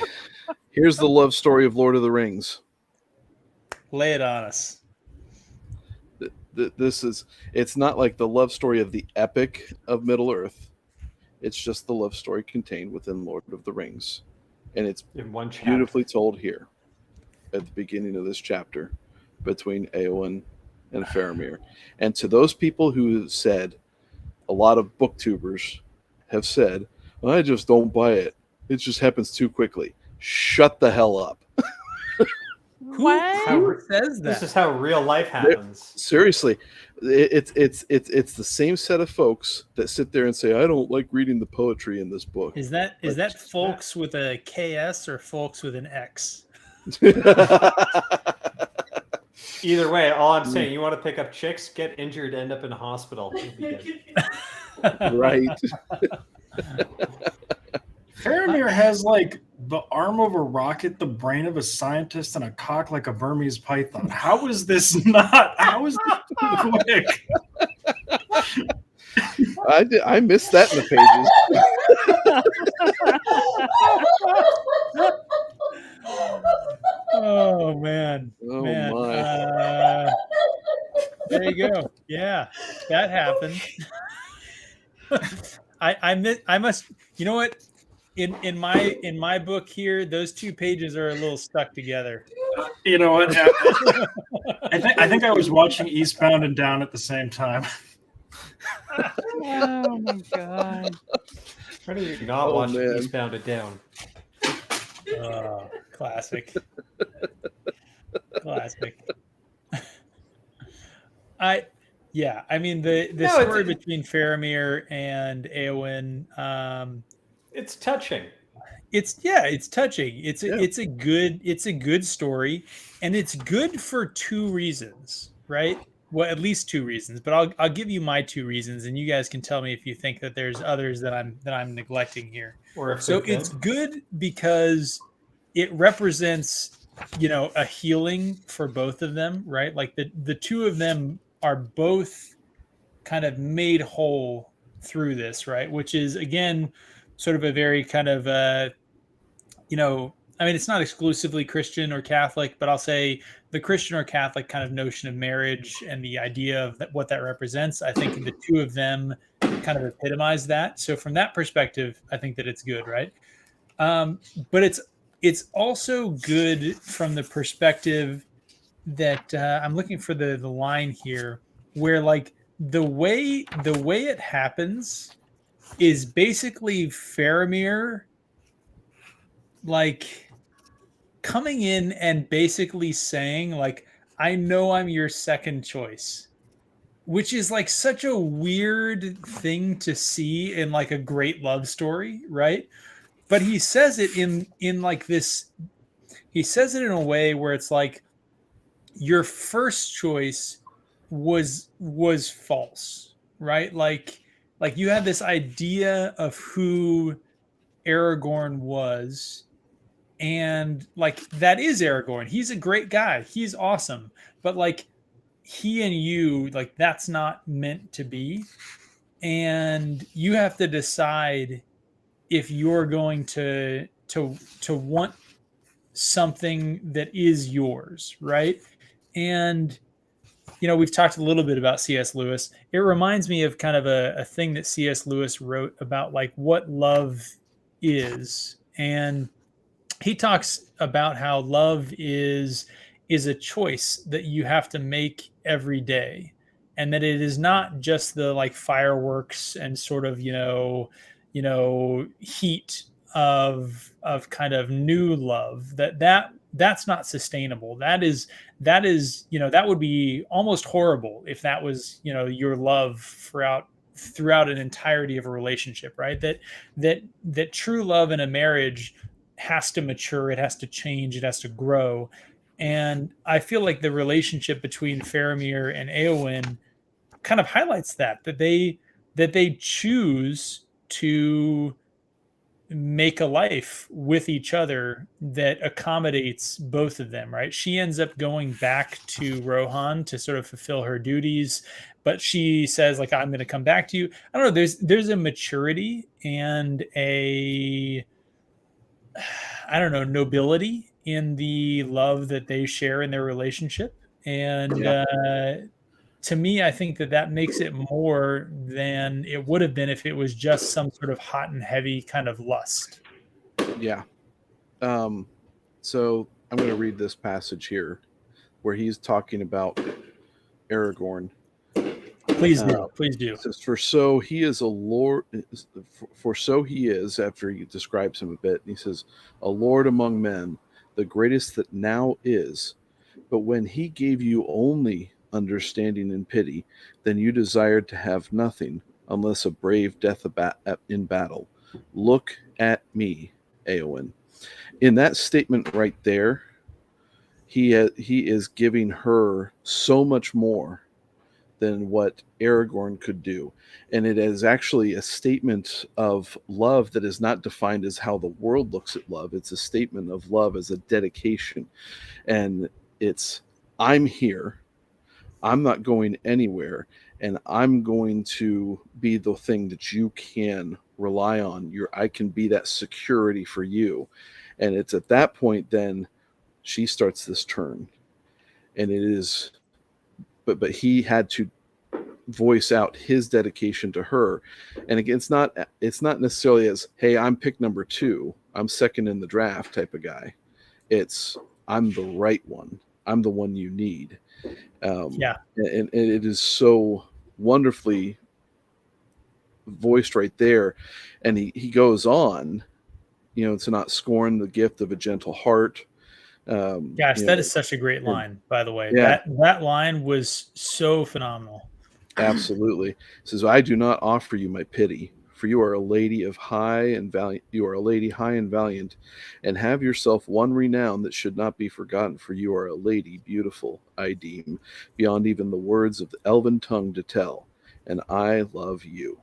Here's the love story of Lord of the Rings. Lay it on us. It's not like the love story of the epic of Middle Earth. It's just the love story contained within Lord of the Rings. And it's In one chapter. beautifully told here at the beginning of this chapter between Eowyn and Faramir. And to those people who said, a lot of booktubers have said, well, I just don't buy it. It just happens too quickly. Shut the hell up. What? Who says that? This is how real life happens. Seriously, it's the same set of folks that sit there and say, I don't like reading the poetry in this book. Is that folks with a KS or folks with an X? Either way, all I'm saying, you want to pick up chicks, get injured, end up in a hospital. You'll be good. Right. Faramir has the arm of a rocket, the brain of a scientist, and a cock like a Burmese python. How is this not? How is this quick? I missed that in the pages. Oh man. Oh Man. my. There you go. Yeah, that happened. I must. You know what? In my book here, those two pages are a little stuck together. You know what? I think I was watching Eastbound and Down at the same time. Oh my god. Why do you not Oh, watch man. Eastbound and Down? Oh, classic. Classic. I mean the story between Faramir and Eowyn. It's touching. It's touching. It's a good story, and it's good for two reasons, right? Well, at least two reasons, but I'll give you my two reasons, and you guys can tell me if you think that there's others that I'm neglecting here. Or if So they're it's good. good because it represents, a healing for both of them, right? Like the two of them are both kind of made whole through this, right? Which is, again, sort of a very kind of, I mean, it's not exclusively Christian or Catholic, but I'll say the Christian or Catholic kind of notion of marriage and the idea of what that represents. I think the two of them kind of epitomize that. So from that perspective, I think that it's good, right? But it's also good from the perspective that I'm looking for the line here, where like the way it happens is basically Faramir like coming in and basically saying like, I know I'm your second choice, which is like such a weird thing to see in like a great love story, right? But he says it in like this, he says it in a way where it's like your first choice was false, right? Like you had this idea of who Aragorn was, and like that is Aragorn. He's a great guy. He's awesome. But like he and you, like that's not meant to be. And you have to decide if you're going to want something that is yours, right? And we've talked a little bit about C.S. Lewis. It reminds me of kind of a thing that C.S. Lewis wrote about like what love is. And he talks about how love is a choice that you have to make every day, and that it is not just the like fireworks and sort of heat of kind of new love that's not sustainable. That is that would be almost horrible if that was your love throughout an entirety of a relationship, right? That true love in a marriage has to mature, it has to change, it has to grow. And I feel like the relationship between Faramir and Éowyn kind of highlights that they choose to make a life with each other that accommodates both of them, right? She ends up going back to Rohan to sort of fulfill her duties, but she says like, I'm going to come back to you. I don't know. There's a maturity and a, I don't know, nobility in the love that they share in their relationship. And to me, I think that makes it more than it would have been if it was just some sort of hot and heavy kind of lust. Yeah. So I'm going to read this passage here where he's talking about Aragorn. Please do. Please do. It says, for so he is a lord, for so he is, after he describes him a bit, he says, a lord among men, the greatest that now is. But when he gave you only understanding and pity, then you desired to have nothing unless a brave death in battle. Look at me, Éowyn. In that statement right there, he is giving her so much more than what Aragorn could do. And it is actually a statement of love that is not defined as how the world looks at love. It's a statement of love as a dedication. And it's, I'm here, I'm not going anywhere, and I'm going to be the thing that you can rely on. I can be that security for you. And it's at that point then she starts this turn. And it is, but he had to voice out his dedication to her. And again, it's not necessarily as, hey, I'm pick number 2, I'm second in the draft type of guy. It's, I'm the right one, I'm the one you need. And it is so wonderfully voiced right there. And he goes on, to not scorn the gift of a gentle heart. Gosh, that is such a great line, by the way. Yeah. That line was so phenomenal. Absolutely. It says, I do not offer you my pity, for you are a lady high and valiant, and have yourself one renown that should not be forgotten, for you are a lady beautiful, I deem, beyond even the words of the elven tongue to tell, and I love you.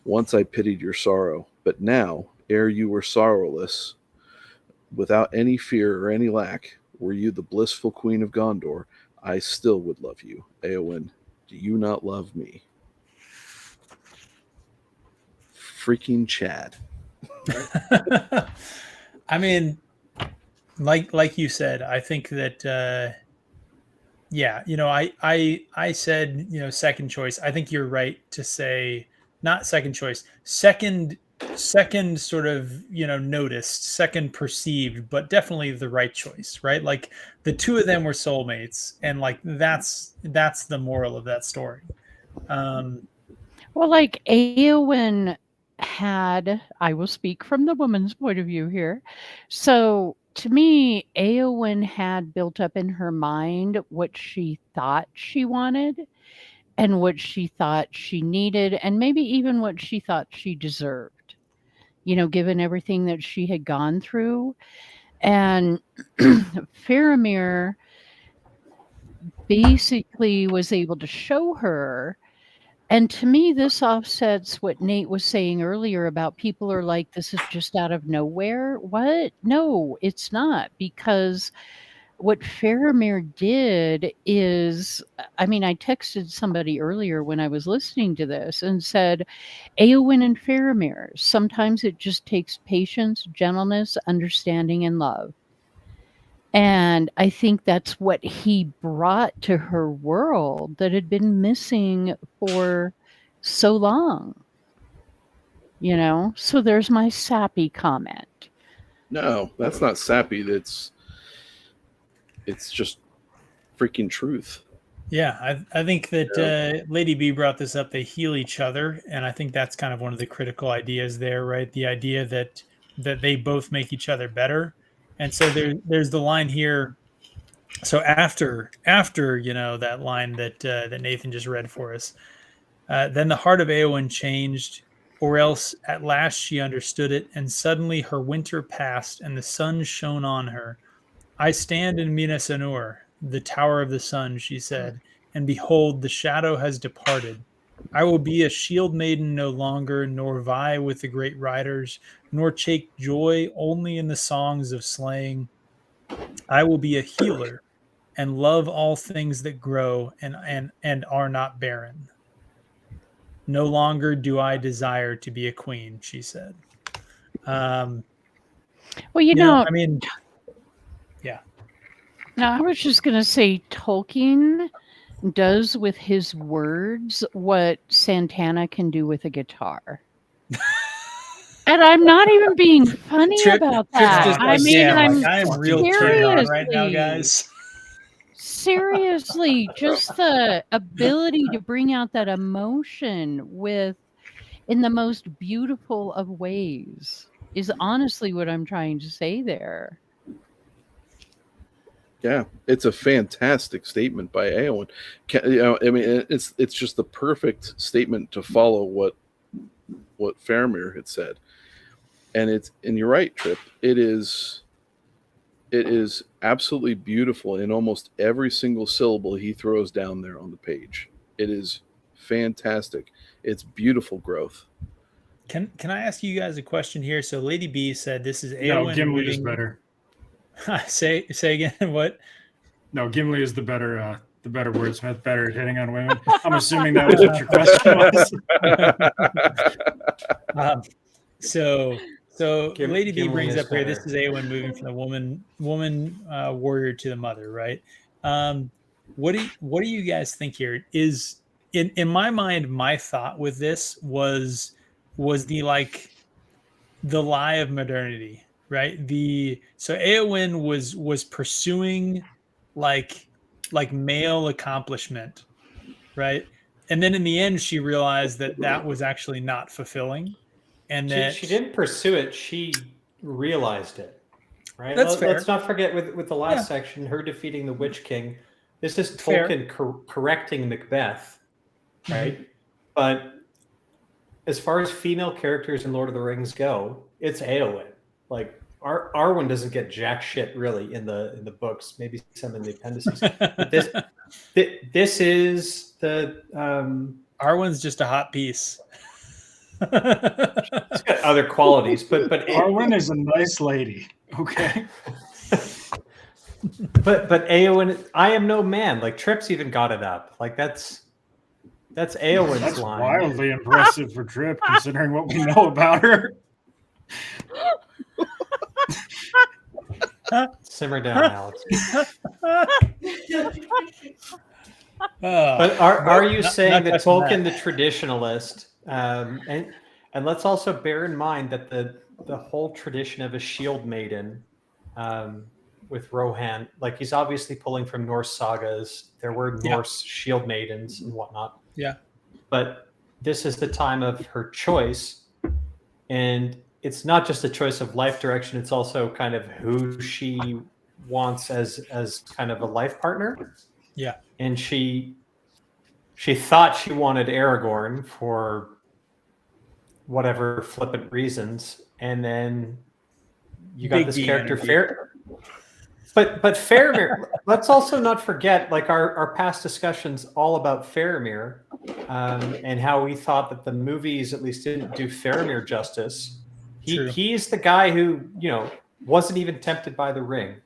Once I pitied your sorrow, but now, ere you were sorrowless, without any fear or any lack, were you the blissful queen of Gondor, I still would love you, Éowyn. Do you not love me? Freaking Chad. I mean, like you said, I think that yeah, I said, second choice. I think you're right to say not second choice, second sort of, noticed, second perceived, but definitely the right choice, right? Like the two of them were soulmates, and like that's the moral of that story. Well, like Eowyn had, I will speak from the woman's point of view here. So to me, Eowyn had built up in her mind what she thought she wanted and what she thought she needed, and maybe even what she thought she deserved, given everything that she had gone through. And Faramir basically was able to show her. And to me, this offsets what Nate was saying earlier about people are like, this is just out of nowhere. What? No, it's not. Because what Faramir did is, I mean, I texted somebody earlier when I was listening to this and said, Eowyn and Faramir, sometimes it just takes patience, gentleness, understanding, and love. And I think that's what he brought to her world that had been missing for so long. So there's my sappy comment. No, that's not sappy. It's just freaking truth. Yeah, I think that Lady B brought this up. They heal each other, and I think that's kind of one of the critical ideas there, right? The idea that they both make each other better. And so there's the line here. So after that line that Nathan just read for us, then the heart of Eowyn changed, or else at last she understood it, and suddenly her winter passed, and the sun shone on her. I stand in Minas Anur, the tower of the sun, she said, and behold, the shadow has departed. I will be a shield maiden no longer, nor vie with the great riders, nor take joy only in the songs of slaying. I will be a healer and love all things that grow and are not barren. No longer do I desire to be a queen, she said. Well, I mean, yeah. Now, I was just going to say Tolkien does with his words what Santana can do with a guitar. And I'm not even being funny about that. I am real turned on right now, guys. Seriously, just the ability to bring out that emotion in the most beautiful of ways is honestly what I'm trying to say there. Yeah, it's a fantastic statement by Eowyn. I mean, it's just the perfect statement to follow what Faramir had said, and you're right, Tryp. It is absolutely beautiful in almost every single syllable he throws down there on the page. It is fantastic. It's beautiful growth. Can I ask you guys a question here? So Lady B said this is Eowyn. No, Gimli is better. Say again what? No, Gimli is the better wordsmith, better at hitting on women. I'm assuming that was what your question was. So Lady B brings up here. Better. This is Eowyn moving from the woman warrior to the mother, right? What do you guys think here? Is in my mind, my thought with this was the lie of modernity. Right. So Eowyn was pursuing like male accomplishment. Right. And then in the end, she realized that was actually not fulfilling. And that she didn't pursue it. She realized it. Right. That's fair. Let's not forget with the last section, her defeating the Witch King. This is Tolkien correcting Macbeth. Right. But as far as female characters in Lord of the Rings go, it's Eowyn. Like Arwen doesn't get jack shit really in the books, maybe some in the appendices. But this is the Arwen's just a hot piece. It's got other qualities, but Arwen is a nice lady. Okay. but Eowyn, I am no man. Like Tryp's even got it up. Like that's That's Eowyn's That's line. wildly impressive for Tryp, considering what we know about her. Simmer down, Alex. Oh, But are you not saying that touching Tolkien, that. the traditionalist, and let's also bear in mind that the whole tradition of a shield maiden with Rohan, like he's obviously pulling from Norse sagas. There were Norse shield maidens and whatnot. Yeah. But this is the time of her choice, and it's not just a choice of life direction. It's also kind of who she wants as kind of a life partner. Yeah. And she thought she wanted Aragorn for whatever flippant reasons, and then you got Big this D character energy. Fair. But Faramir, let's also not forget, like our past discussions all about Faramir, and how we thought that the movies at least didn't do Faramir justice. True. He's the guy who, wasn't even tempted by the ring.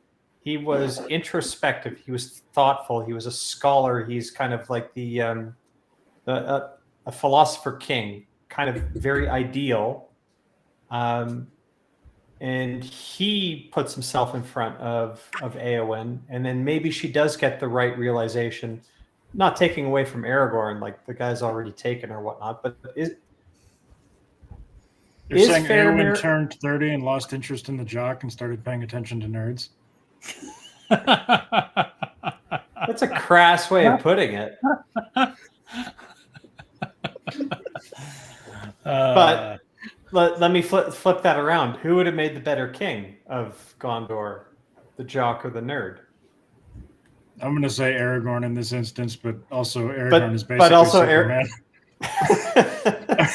He was introspective. He was thoughtful. He was a scholar. He's kind of like a philosopher king, kind of very ideal. And he puts himself in front of Eowyn, and then maybe she does get the right realization, not taking away from Aragorn, like the guy's already taken or whatnot. But You're is saying Faramir Eowyn turned 30 and lost interest in the jock and started paying attention to nerds? That's a crass way of putting it. But let me flip that around. Who would have made the better king of Gondor, the jock or the nerd? I'm going to say Aragorn in this instance, but also Aragorn is basically but also Superman.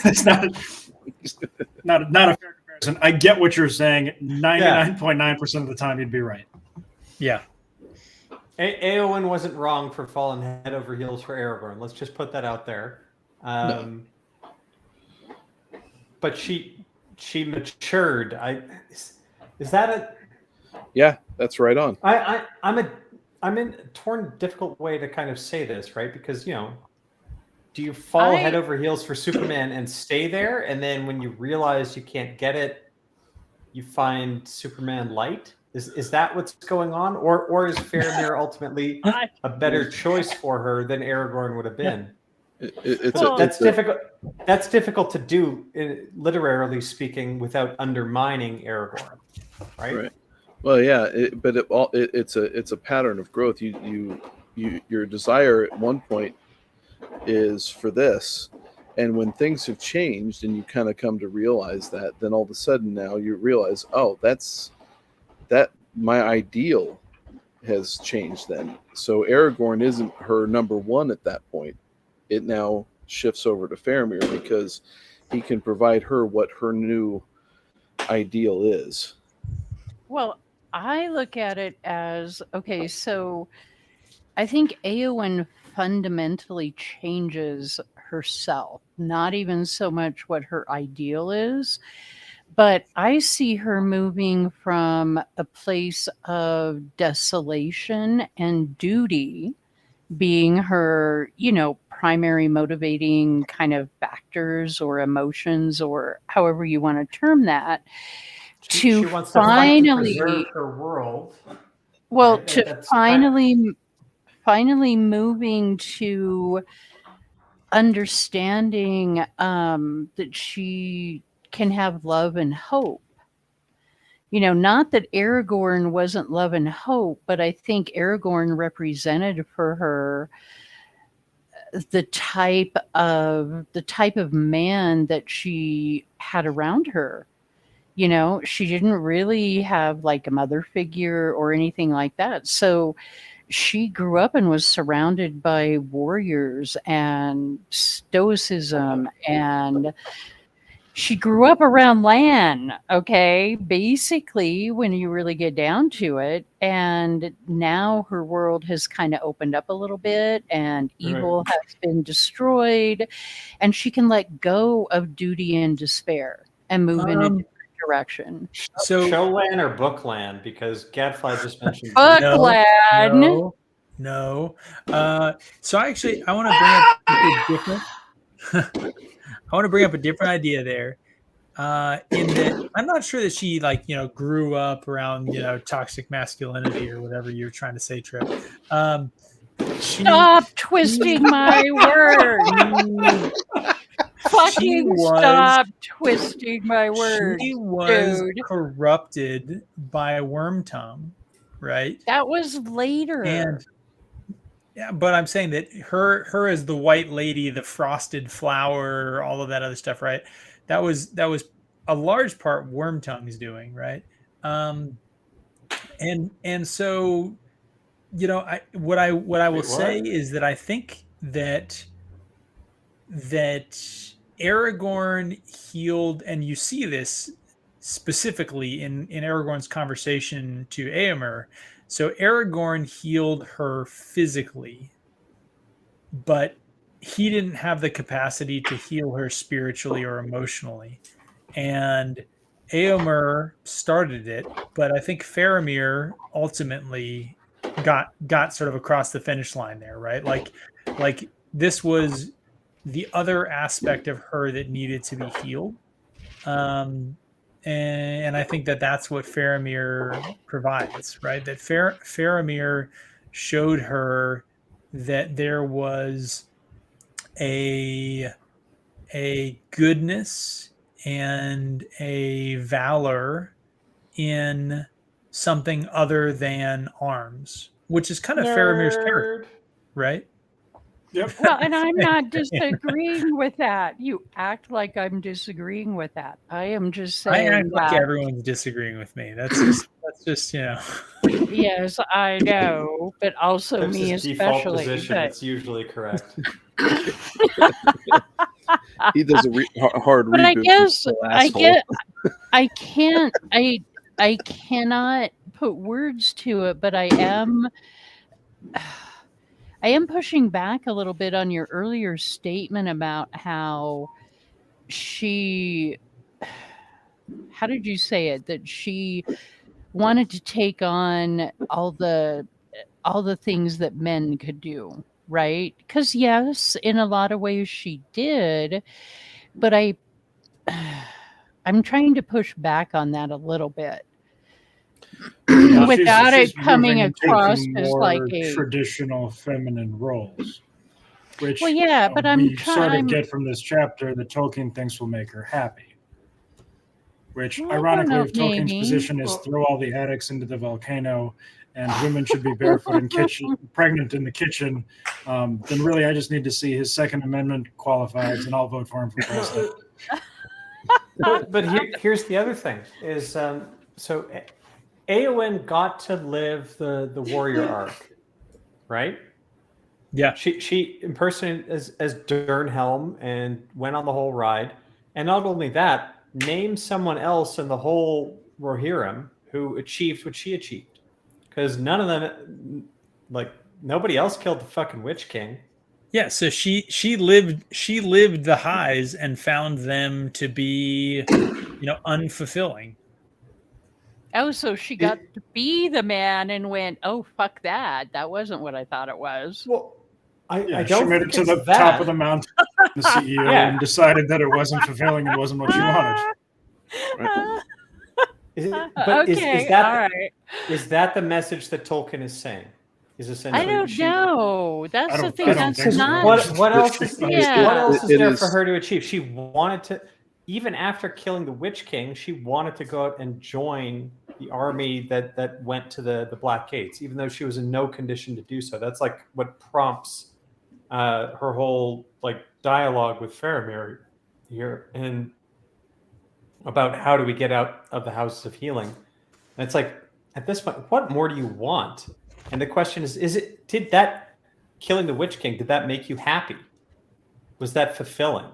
It's not a fair comparison. I get what you're saying. 99.9% of the time, you'd be right. Yeah. Eowyn wasn't wrong for falling head over heels for Aragorn. Let's just put that out there. No. But she matured. Is that a? Yeah, that's right on. I'm in a torn, difficult way to kind of say this, right? Because do you fall head over heels for Superman and stay there, and then when you realize you can't get it, you find Superman light? Is that what's going on, or is Faramir ultimately a better choice for her than Aragorn would have been? That's difficult. That's difficult to do, literarily speaking, without undermining Aragorn, right? Right. Well, yeah, it's a pattern of growth. Your desire at one point is for this, and when things have changed and you kind of come to realize that, then all of a sudden now you realize, oh, that my ideal has changed then. So Aragorn isn't her number one at that point. It now shifts over to Faramir because he can provide her what her new ideal is. Well, I look at it as, okay, so I think Eowyn fundamentally changes herself, not even so much what her ideal is, but I see her moving from a place of desolation and duty being her, primary motivating kind of factors or emotions or however you want to term that. She wants to preserve her world. Well, right? to finally moving to understanding that she can have love and hope. Not that Aragorn wasn't love and hope, but I think Aragorn represented for her the type of man that she had around her. She didn't really have like a mother figure or anything like that. So she grew up and was surrounded by warriors and stoicism, and she grew up around land, okay, basically, when you really get down to it. And now her world has kind of opened up a little bit, and evil has been destroyed, and she can let go of duty and despair and move in a different direction. So Showland or Bookland? Because Gadfly just mentioned Bookland. No. No. So actually, I want to bring up a different. I want to bring up a different idea there. In that, I'm not sure that she grew up around toxic masculinity or whatever you're trying to say, Tryp. Stop twisting my words. Fucking stop twisting my words. She was dude. corrupted by Wormtongue, right? That was later. And yeah, but I'm saying that her as the white lady, the frosted flower, all of that other stuff, right? That was a large part Wormtongue's doing, right? And so, what I will say is that I think that Aragorn healed, and you see this specifically in Aragorn's conversation to Éomer. So Aragorn healed her physically, but he didn't have the capacity to heal her spiritually or emotionally. And Éomer started it, but I think Faramir ultimately got sort of across the finish line there, right? Like this was the other aspect of her that needed to be healed. And I think that that's what Faramir provides, right? That Faramir showed her that there was a goodness and a valor in something other than arms, which is kind of Faramir's character, right? Yep. Well, and I'm not disagreeing with that. You act like I'm disagreeing with that. I am just saying I act like that. everyone's disagreeing with me. That's just Yes, I know, but also That's me his default especially. position. But It's usually correct. He does a hard But I reboot. guess asshole. I cannot put words to it, but I am pushing back a little bit on your earlier statement about how how did you say it? That she wanted to take on all the things that men could do, right? Because yes, in a lot of ways she did, but I'm trying to push back on that a little bit. Without it coming across as like a traditional feminine roles, which well, yeah, but we sort of get from this chapter that Tolkien thinks will make her happy. Which, Well, ironically, if Tolkien's maybe. position is throw all the addicts into the volcano and women should be barefoot and pregnant in the kitchen, then really I just need to see his Second Amendment qualified, and I'll vote for him for president. But here's the other thing: is so Éowyn got to live the warrior arc, right? Yeah. She impersonated as Durnhelm and went on the whole ride, and not only that, named someone else in the whole Rohirrim who achieved what she achieved, because none of them, like nobody else, killed the fucking Witch King. Yeah, so she lived the highs and found them to be, unfulfilling. Oh, so she got to be the man and went, oh, fuck that. That wasn't what I thought it was. Well, I don't she made it to the top of the mountain, the CEO, and decided that it wasn't fulfilling and wasn't what she wanted. Right. Is that the message that Tolkien is saying? Is essentially I don't know. That's the thing. That's not. What else is Yeah. what else is there for her to achieve? She wanted to, even after killing the Witch King, she wanted to go out and join the army that went to the Black Gates, even though she was in no condition to do so. That's like what prompts her whole like dialogue with Faramir here, and about how do we get out of the Houses of Healing. And it's like, at this point, what more do you want? And the question is did that killing the Witch King, did that make you happy? Was that fulfilling?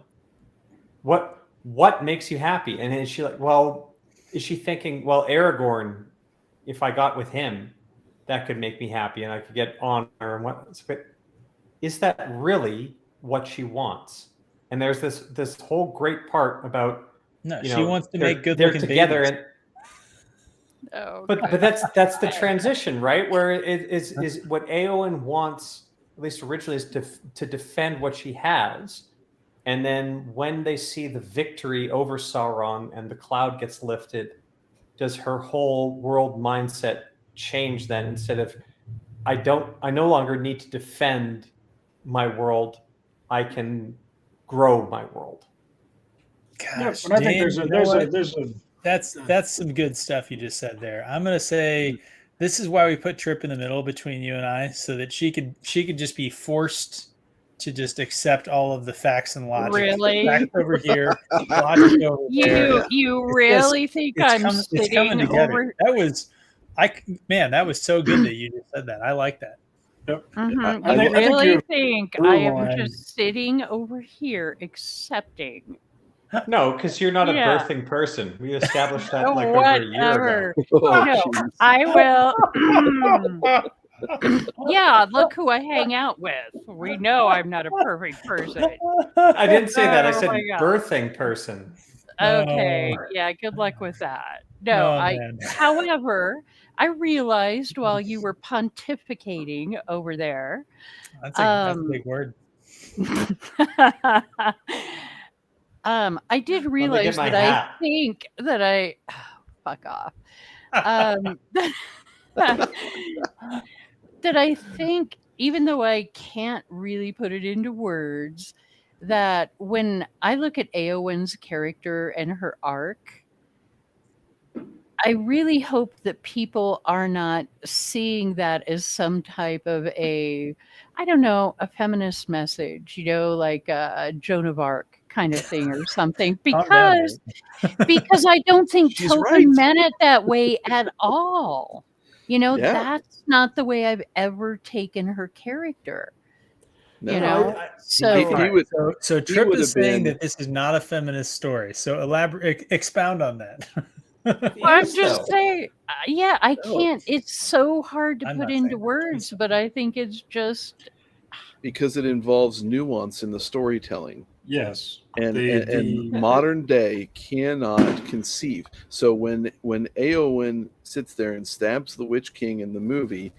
What makes you happy? And is she like, well, is she thinking, well, Aragorn, if I got with him, that could make me happy and I could get honor and what? But is that really what she wants? And there's this whole great part about she wants to make good they're looking together babies. Oh, But that's the transition, right? Where it is what Eowyn wants, at least originally, is to defend what she has, and then when they see the victory over Sauron and the cloud gets lifted, does her whole world mindset change? Then instead of I no longer need to defend my world, I can grow my world. Gosh, but I think Dan, there's a that's some good stuff you just said there. I'm gonna say this is why we put Tryp in the middle between you and I, so that she could just be forced to just accept all of the facts and logic. Really? Facts over here, logic over there. You really think I'm it's sitting coming together. over? That was so good that you just said that. I like that. Yep. Mm-hmm. I You think really you're think I am borderline. just sitting over here accepting? No, because you're not a Yeah. birthing person. We established that like over a year ago. Oh, No, jeez. I will. Yeah, look who I hang out with. We know I'm not a perfect person. I didn't say that. I Oh said my God. birthing person. Okay, Oh. yeah, good luck with that. No, Oh, man. however, I realized while you were pontificating over there, That's a big word. I did Let me realize get my that hat. I think that fuck off. That I think, even though I can't really put it into words, that when I look at Eowyn's character and her arc, I really hope that people are not seeing that as some type of a feminist message, like a Joan of Arc kind of thing or something, Calm down, because I don't think She's Tolkien right. meant it that way at all. Yeah. That's not the way I've ever taken her character. No. So He would- So he Tryp would is have saying been- that this is not a feminist story. So expound on that. I'm just saying, I No. can't. It's so hard to I'm put not into saying that. words, but I think it's just because it involves nuance in the storytelling. Yes. And modern day cannot conceive. So when Eowyn sits there and stabs the Witch King in the movie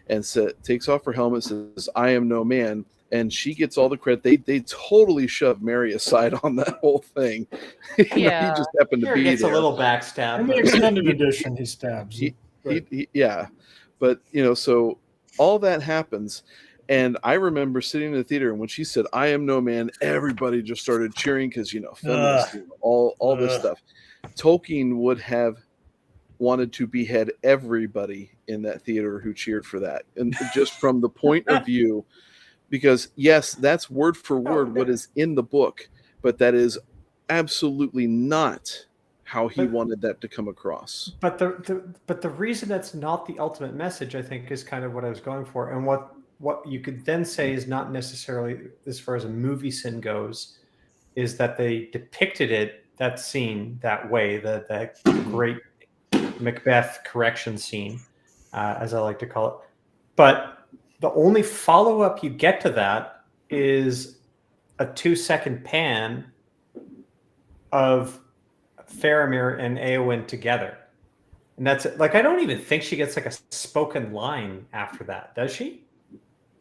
and takes off her helmet, says, "I am no man," and she gets all the credit, they totally shove Mary aside on that whole thing. He just happened to Here be gets there. a little backstab. In the extended edition, he stabs. Yeah, but so all that happens. And I remember sitting in the theater, and when she said, "I am no man," everybody just started cheering because, feminists, all this stuff. Tolkien would have wanted to behead everybody in that theater who cheered for that. And just from the point of view, because, yes, that's word for word what is in the book, but that is absolutely not how he wanted that to come across. But the reason that's not the ultimate message, I think, is kind of what I was going for. And what you could then say is not necessarily, as far as a movie sin goes, is that they depicted that scene that way, that great Macbeth correction scene, as I like to call it. But the only follow-up you get to that is a 2-second pan of Faramir and Eowyn together. And that's like, I don't even think she gets like a spoken line after that, does she?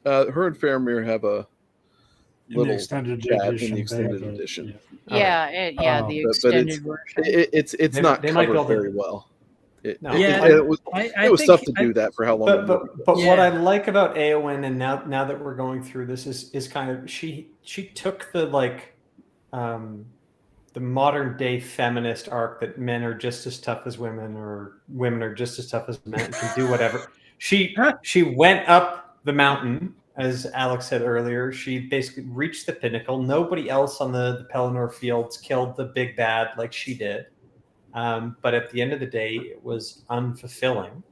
Her and Faramir have a little extended chat edition, in the extended they have a- edition. the But extended version. It's They- not they might covered build it- very well. It was I tough think- to do that for how long. But what I like about Eowyn, and now that we're going through this, is kind of she took the the modern day feminist arc that men are just as tough as women, or women are just as tough as men and can do whatever. She went up the mountain, as Alex said earlier. She basically reached the pinnacle. Nobody else on the Pelennor fields killed the big bad like she did. But at the end of the day, it was unfulfilling.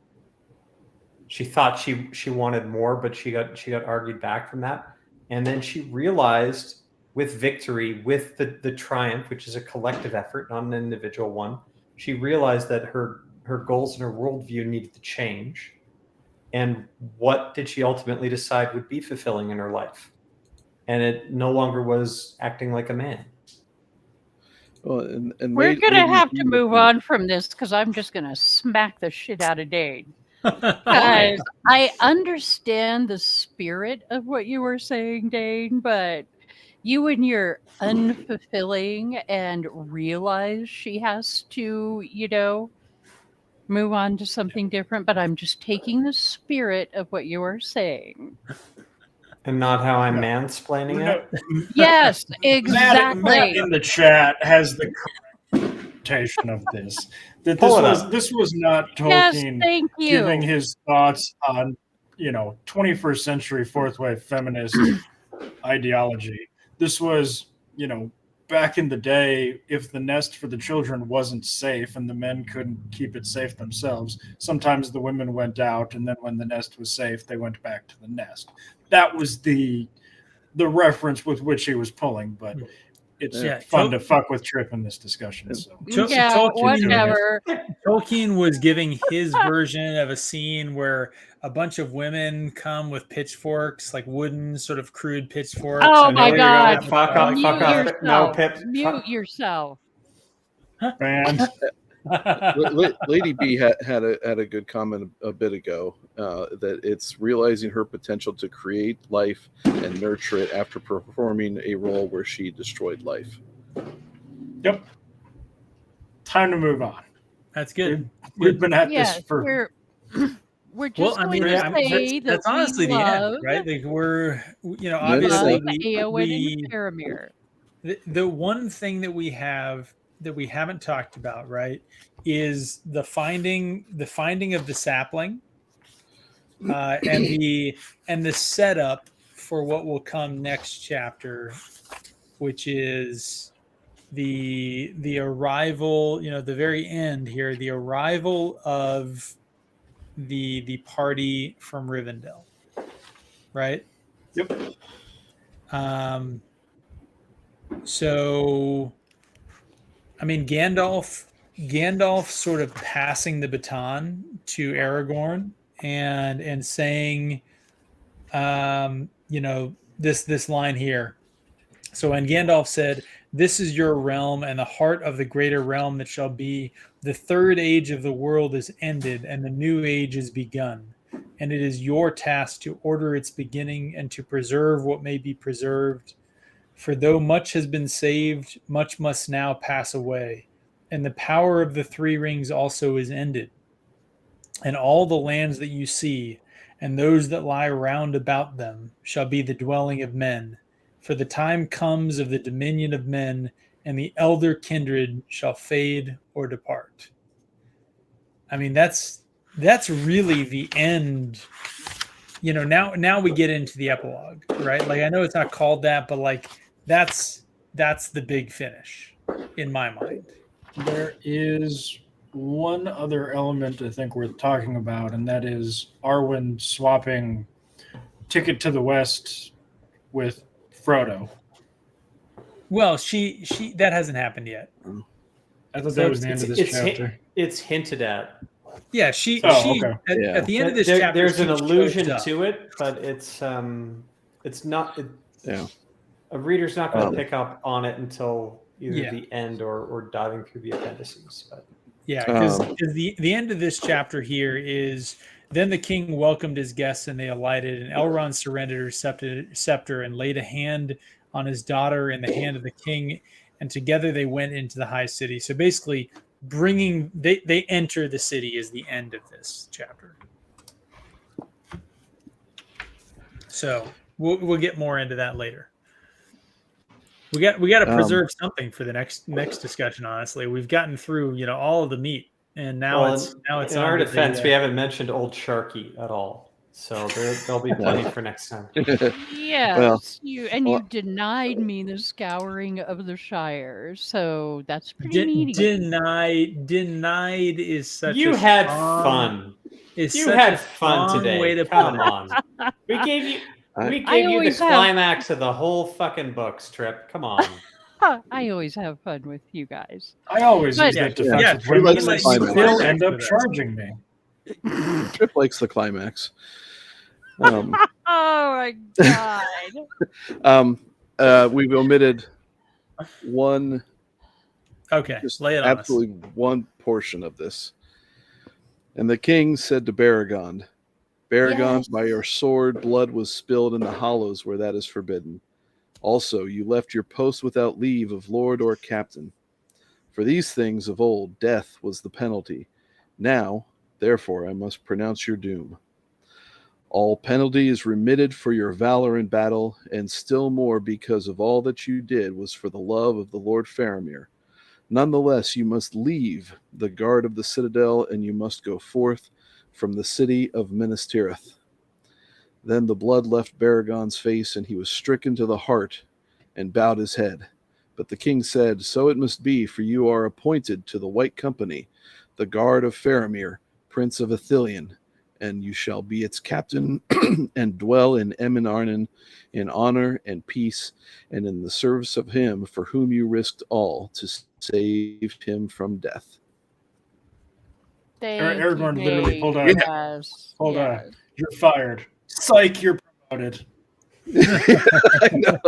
She thought she wanted more, but she got argued back from that. And then she realized, with victory, with the triumph, which is a collective effort, not an individual one, she realized that her goals and her worldview needed to change. And what did she ultimately decide would be fulfilling in her life? And it no longer was acting like a man. Well, and We're going to Lady have B to move on from this because I'm just going to smack the shit out of Dane. Because I understand the spirit of what you were saying, Dane, but you and your unfulfilling and realize she has to, move on to something different. But I'm just taking the spirit of what you are saying. And not how I'm mansplaining it. Yes, exactly. Matt in the chat has the correct interpretation of this. That this was not Tolkien thank you. giving his thoughts on 21st century fourth wave feminist ideology. This was back in the day, if the nest for the children wasn't safe and the men couldn't keep it safe themselves, sometimes the women went out, and then when the nest was safe, they went back to the nest. That was the reference with which he was pulling, but it's fun to fuck with Tryp in this discussion. So. Whatever. Tolkien was giving his version of a scene where a bunch of women come with pitchforks, like wooden, sort of crude pitchforks. Oh my God! Fuck up! No, Pip. Mute yourself. Man. Lady B had a good comment a bit ago that it's realizing her potential to create life and nurture it after performing a role where she destroyed life. Yep. Time to move on. That's good. We've been at this for. We're just going to say that's honestly the end, right? Like we're, obviously Eowyn and Faramir. The one thing that we haven't talked about, right, is the finding of the sapling, and the setup for what will come next chapter, which is the arrival, the very end here, the arrival of the party from Rivendell, right? Yep. So, I mean, Gandalf sort of passing the baton to Aragorn and saying, this line here. So when Gandalf said, "This is your realm, and the heart of the greater realm that shall be. The third age of the world is ended, and the new age is begun. And it is your task to order its beginning and to preserve what may be preserved. For though much has been saved, much must now pass away. And the power of the three rings also is ended. And all the lands that you see, and those that lie round about them, shall be the dwelling of men. For the time comes of the dominion of men, and the elder kindred shall fade or depart." I mean, that's really the end. Now we get into the epilogue, right? Like, I know it's not called that, but like that's the big finish in my mind. There is one other element I think worth talking about, and that is Arwen swapping Ticket to the West with Frodo. Well, she that hasn't happened yet. I thought that was the end of this chapter. It's hinted at. Yeah, at the end of this chapter, there's an allusion to it, but it's not. A reader's not going to pick up on it until either the end or diving through the appendices. But because the end of this chapter here is, then the king welcomed his guests and they alighted, and Elrond surrendered her scepter and laid a hand on his daughter in the hand of the king, and together they went into the high city. So basically, they enter the city is the end of this chapter. So we'll get more into that later. We got to preserve something for the next discussion. Honestly, we've gotten through all of the meat, and now it's in our defense, we haven't mentioned Old Sharky at all. So there'll be plenty for next time. Yes, you denied me the scouring of the Shire, so that's pretty neat. Denied is such. You had fun. You had fun today. Way to come on. We gave you the climax of the whole fucking books, Tryp. Come on. I always have fun with you guys. I always use that defensive weapon. Still end up charging me. Tryp likes the climax. Oh my god! We've omitted one Okay, Just lay it on us. absolutely one portion of this. And the king said to Baragon, Baragon, Yes. by your sword, blood was spilled in the hollows where that is forbidden. Also, you left your post without leave of lord or captain. For these things of old, death was the penalty. Now, therefore, I must pronounce your doom. All penalty is remitted for your valor in battle, and still more because of all that you did was for the love of the Lord Faramir. Nonetheless, you must leave the guard of the citadel, and you must go forth from the city of Minas Tirith. Then the blood left Baragon's face, and he was stricken to the heart and bowed his head. But the king said, So it must be, for you are appointed to the White Company, the guard of Faramir, Prince of Ithilien, and you shall be its captain and dwell in Emin in honor and peace and in the service of him for whom you risked all to save him from death. Thank Aragorn you, literally Nate. pulled out. Yes. Hold yes. on. You're fired. Psych, you're promoted. I know.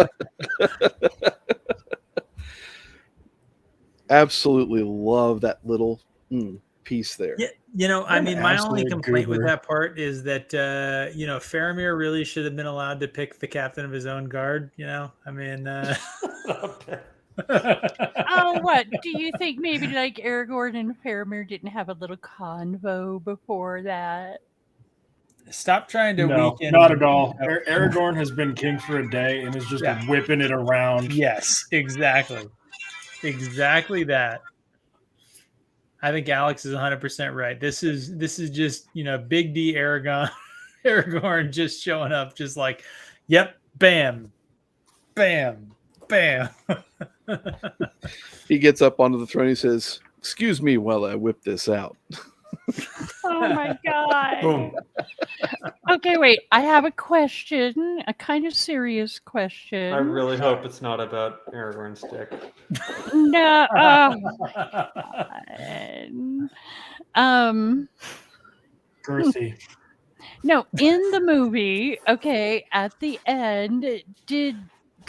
Absolutely love that little piece there. Yeah, you know, I What an mean, my only absolute complaint with goober. that part is that Faramir really should have been allowed to pick the captain of his own guard. You know, I mean, Oh, what? Do you think maybe like Aragorn and Faramir didn't have a little convo before that? stop trying to No, weaken. not at all. No. Aragorn has been king for a day and is just Yeah. whipping it around. Yes, exactly that. I think Alex is 100% right. This is just Big D Aragorn just showing up, just like, yep, bam, bam, bam. He gets up onto the throne. He says, "Excuse me while I whip this out." Oh my god. Boom. Okay, wait. I have a question, a kind of serious question. I really hope it's not about Aragorn's dick. No. Oh my god. Girthy. No, in the movie, okay, at the end, did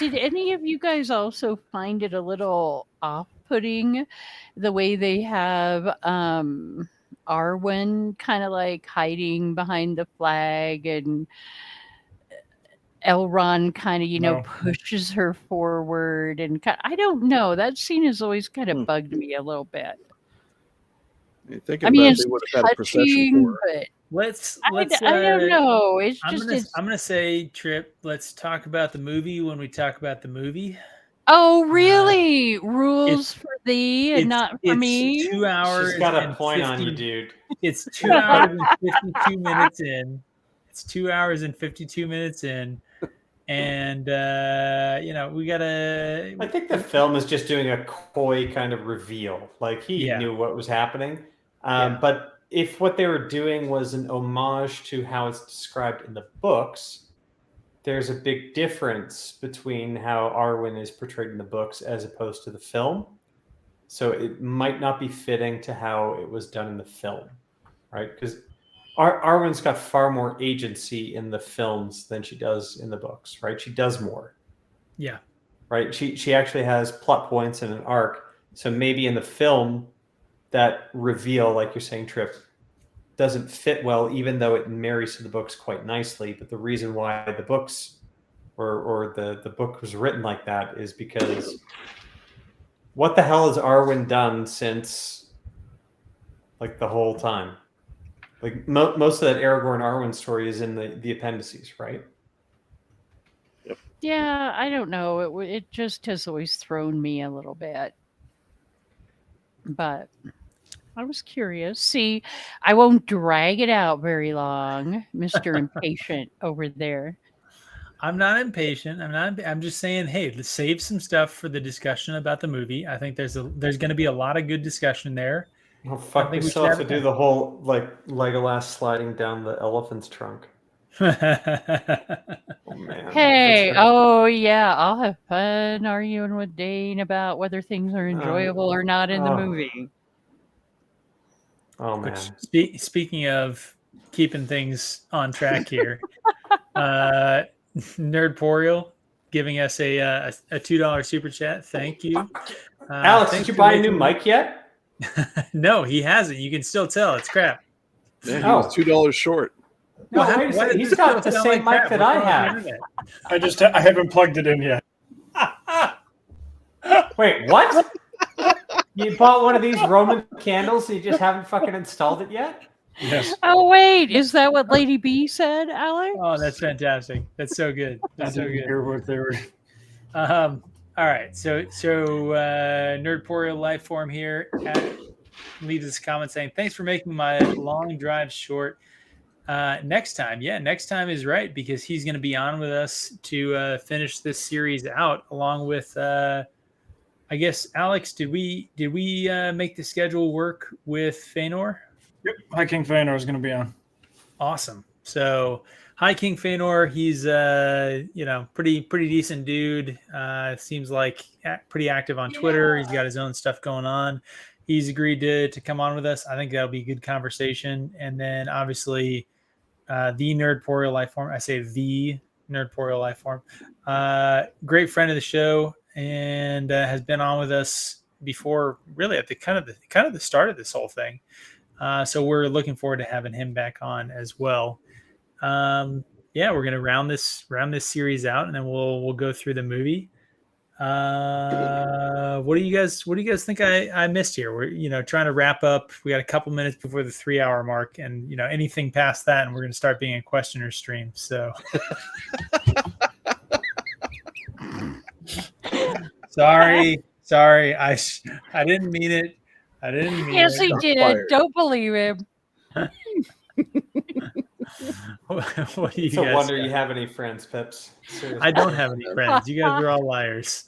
any of you guys also find it a little off-putting the way they have Arwen kind of like hiding behind the flag and Elrond kind of, No. pushes her forward and I don't know. That scene has always kind of bugged me a little bit. You think I about mean, it, it's they would have had a procession touching, for her. but let's I don't know. It's I'm just gonna say, Tryp, let's talk about the movie when we talk about the movie. Oh, really? Rules for thee and not for me? 2 hours. She's got a and point on 50 you, dude. It's 2 hours and 52 minutes in. It's 2 hours and 52 minutes in. And, we got to. I think the film is just doing a coy kind of reveal. Like he knew what was happening. But if what they were doing was an homage to how it's described in the books, there's a big difference between how Arwen is portrayed in the books as opposed to the film. So it might not be fitting to how it was done in the film, right? Because Arwen's got far more agency in the films than she does in the books, right? She does more. Yeah. Right? She actually has plot points and an arc. So maybe in the film, that reveal, like you're saying, Tryp, doesn't fit well, even though it marries to the books quite nicely. But the reason why the books or the book was written like that is because what the hell has Arwen done since like the whole time? Like most of that Aragorn Arwen story is in the appendices, right? Yeah, I don't know. It just has always thrown me a little bit. But I was curious. See, I won't drag it out very long, Mr. Impatient over there. I'm not impatient. I'm just saying, hey, let's save some stuff for the discussion about the movie. I think there's going to be a lot of good discussion there. Oh fuck! We still have to do the whole like Legolas sliding down the elephant's trunk. Oh man! Hey, oh yeah, I'll have fun arguing with Dane about whether things are enjoyable or not in the movie. Oh man! Speaking of keeping things on track here, Nerdporial giving us a $2 super chat. Thank you. Alex, thanks did you for buy a new making- mic yet? No, he hasn't. You can still tell it's crap. Yeah, he was $2 short. No, Well, wait a why second. does He's this got the sound same like mic crap? that What's I wrong with have. the internet? I haven't plugged it in yet. Wait, what? You bought one of these Roman candles and you just haven't fucking installed it yet? Yes. Oh wait, is that what Lady B said, Alex? Oh, that's fantastic. That's so good. I That's so didn't good. hear what they were. All right. So Nerdporial Lifeform here leaves us a comment saying, "Thanks for making my long drive short. Next time is right because he's going to be on with us to finish this series out along with I guess Alex. Did we make the schedule work with Feanor? Yep, High King Feanor is going to be on. Awesome. So High King Feanor, he's pretty decent dude. Seems like pretty active on Twitter. He's got his own stuff going on. He's agreed to come on with us. I think that'll be a good conversation. And then obviously the Nerdporial Lifeform. I say the Nerdporial Lifeform. Great friend of the show and has been on with us before, really at the kind of the start of this whole thing. So we're looking forward to having him back on as well. We're going to round this series out, and then we'll go through the movie. What do you guys think I missed here? We're trying to wrap up. We got a couple minutes before the 3-hour mark, and anything past that, and we're going to start being a questioner stream. So sorry, I didn't mean it. I didn't mean Yes, it. he did. Don't believe him. What do you It's a guys wonder got? you have any friends, Pips. Seriously. I don't have any friends. You guys are all liars.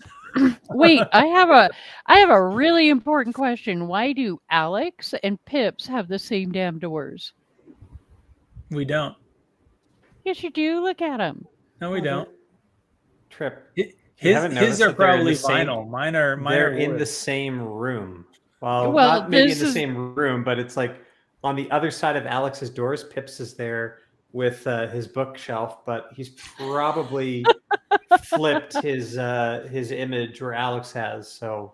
Wait, I have a really important question. Why do Alex and Pips have the same damn doors? We don't. Yes, you do. Look at them. No, we don't. Tryp. His haven't noticed are that they're in probably the same- vinyl. Mine are They're in wood. the same room. Well, Well, not maybe this in the is- same room, but it's like on the other side of Alex's doors. Pips is there with his bookshelf, but he's probably flipped his image where Alex has. So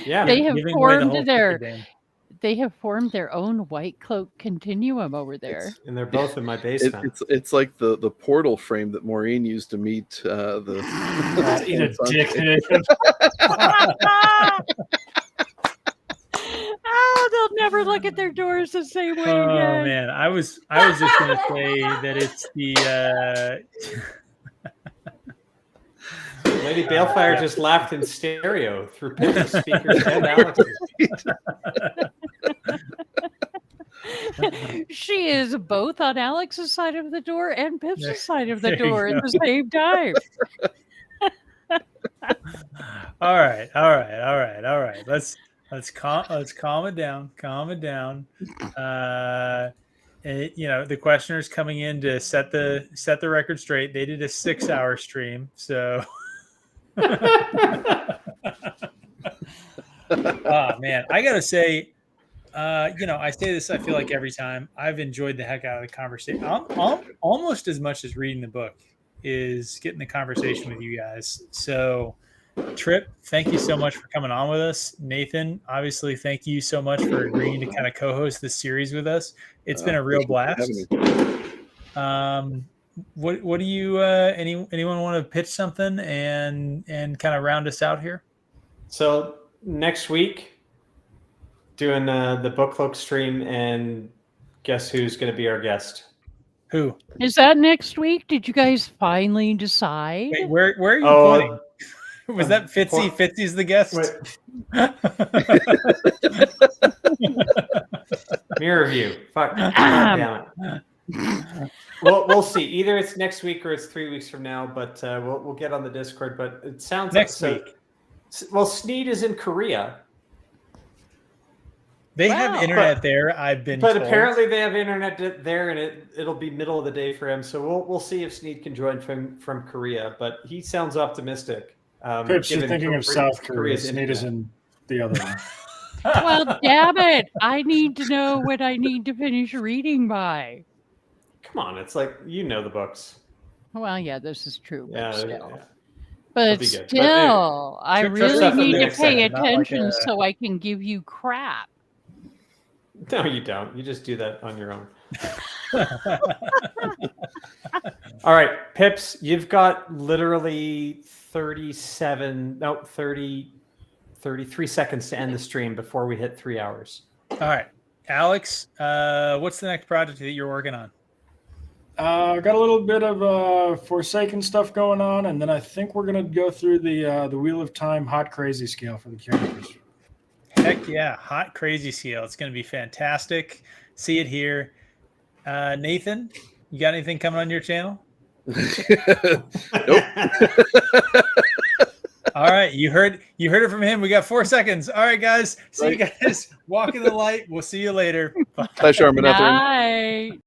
yeah, They have Giving away the formed whole their fucking game. they have formed their own white cloak continuum over there. and they're both in my basement. It's like the portal frame that Maureen used to meet the. Eat a dick. Oh, they'll never look at their doors the same way Oh again. man, I was just gonna say that it's the Lady Balefire just laughed in stereo through Pips' speakers and Alex's. She is both on Alex's side of the door and Pips' side of the There you door at go. the same time. all right. Let's calm it down. The questioner's coming in to set the record straight. They did a 6-hour stream, so oh man, I gotta say, I say this, I feel like every time, I've enjoyed the heck out of the conversation. Almost as much as reading the book is getting the conversation with you guys. So Tryp, thank you so much for coming on with us. Nathan, obviously, thank you so much for agreeing to kind of co-host this series with us. It's been a real blast. What do you anyone want to pitch something and kind of round us out here? So next week, doing the book cloak stream, and guess who's going to be our guest? Who? Is that next week? Did you guys finally decide? Wait, where are you Oh, pointing? Was that Fitzy? Fitzy's the guest? Mirror view. Fuck. God damn it. We'll see. Either it's next week or it's 3 weeks from now. But we'll get on the Discord. But it sounds Next like week. Well, Sneed is in Korea, They Wow. have internet there. I've been but told. apparently they have internet there, and it'll be middle of the day for him. So we'll see if Sneed can join from Korea. But he sounds optimistic. Pips, you're given thinking of South Korea. Korea's Sneed is internet. in the other one. Well, damn it. I need to know what I need to finish reading by. Come on, it's like you know the books. Well, yeah, this is true. But Yeah, still. yeah. But That'd be good. But still, I Trip really stuff in the need to next pay segment, not like attention a- so I can give you crap. No, you don't. You just do that on your own. All right, Pips, you've got literally 33 seconds to end the stream before we hit 3 hours. All right, Alex, what's the next project that you're working on? Got a little bit of Forsaken stuff going on, and then I think we're gonna go through the Wheel of Time Hot Crazy scale for the characters. Heck yeah, hot crazy scale. It's going to be fantastic. See it here. Nathan, you got anything coming on your channel? Nope. All right, you heard it from him. We got 4 seconds. All right, guys. See you guys. Walk in the light. We'll see you later. Bye. Hi, Sharman. Night.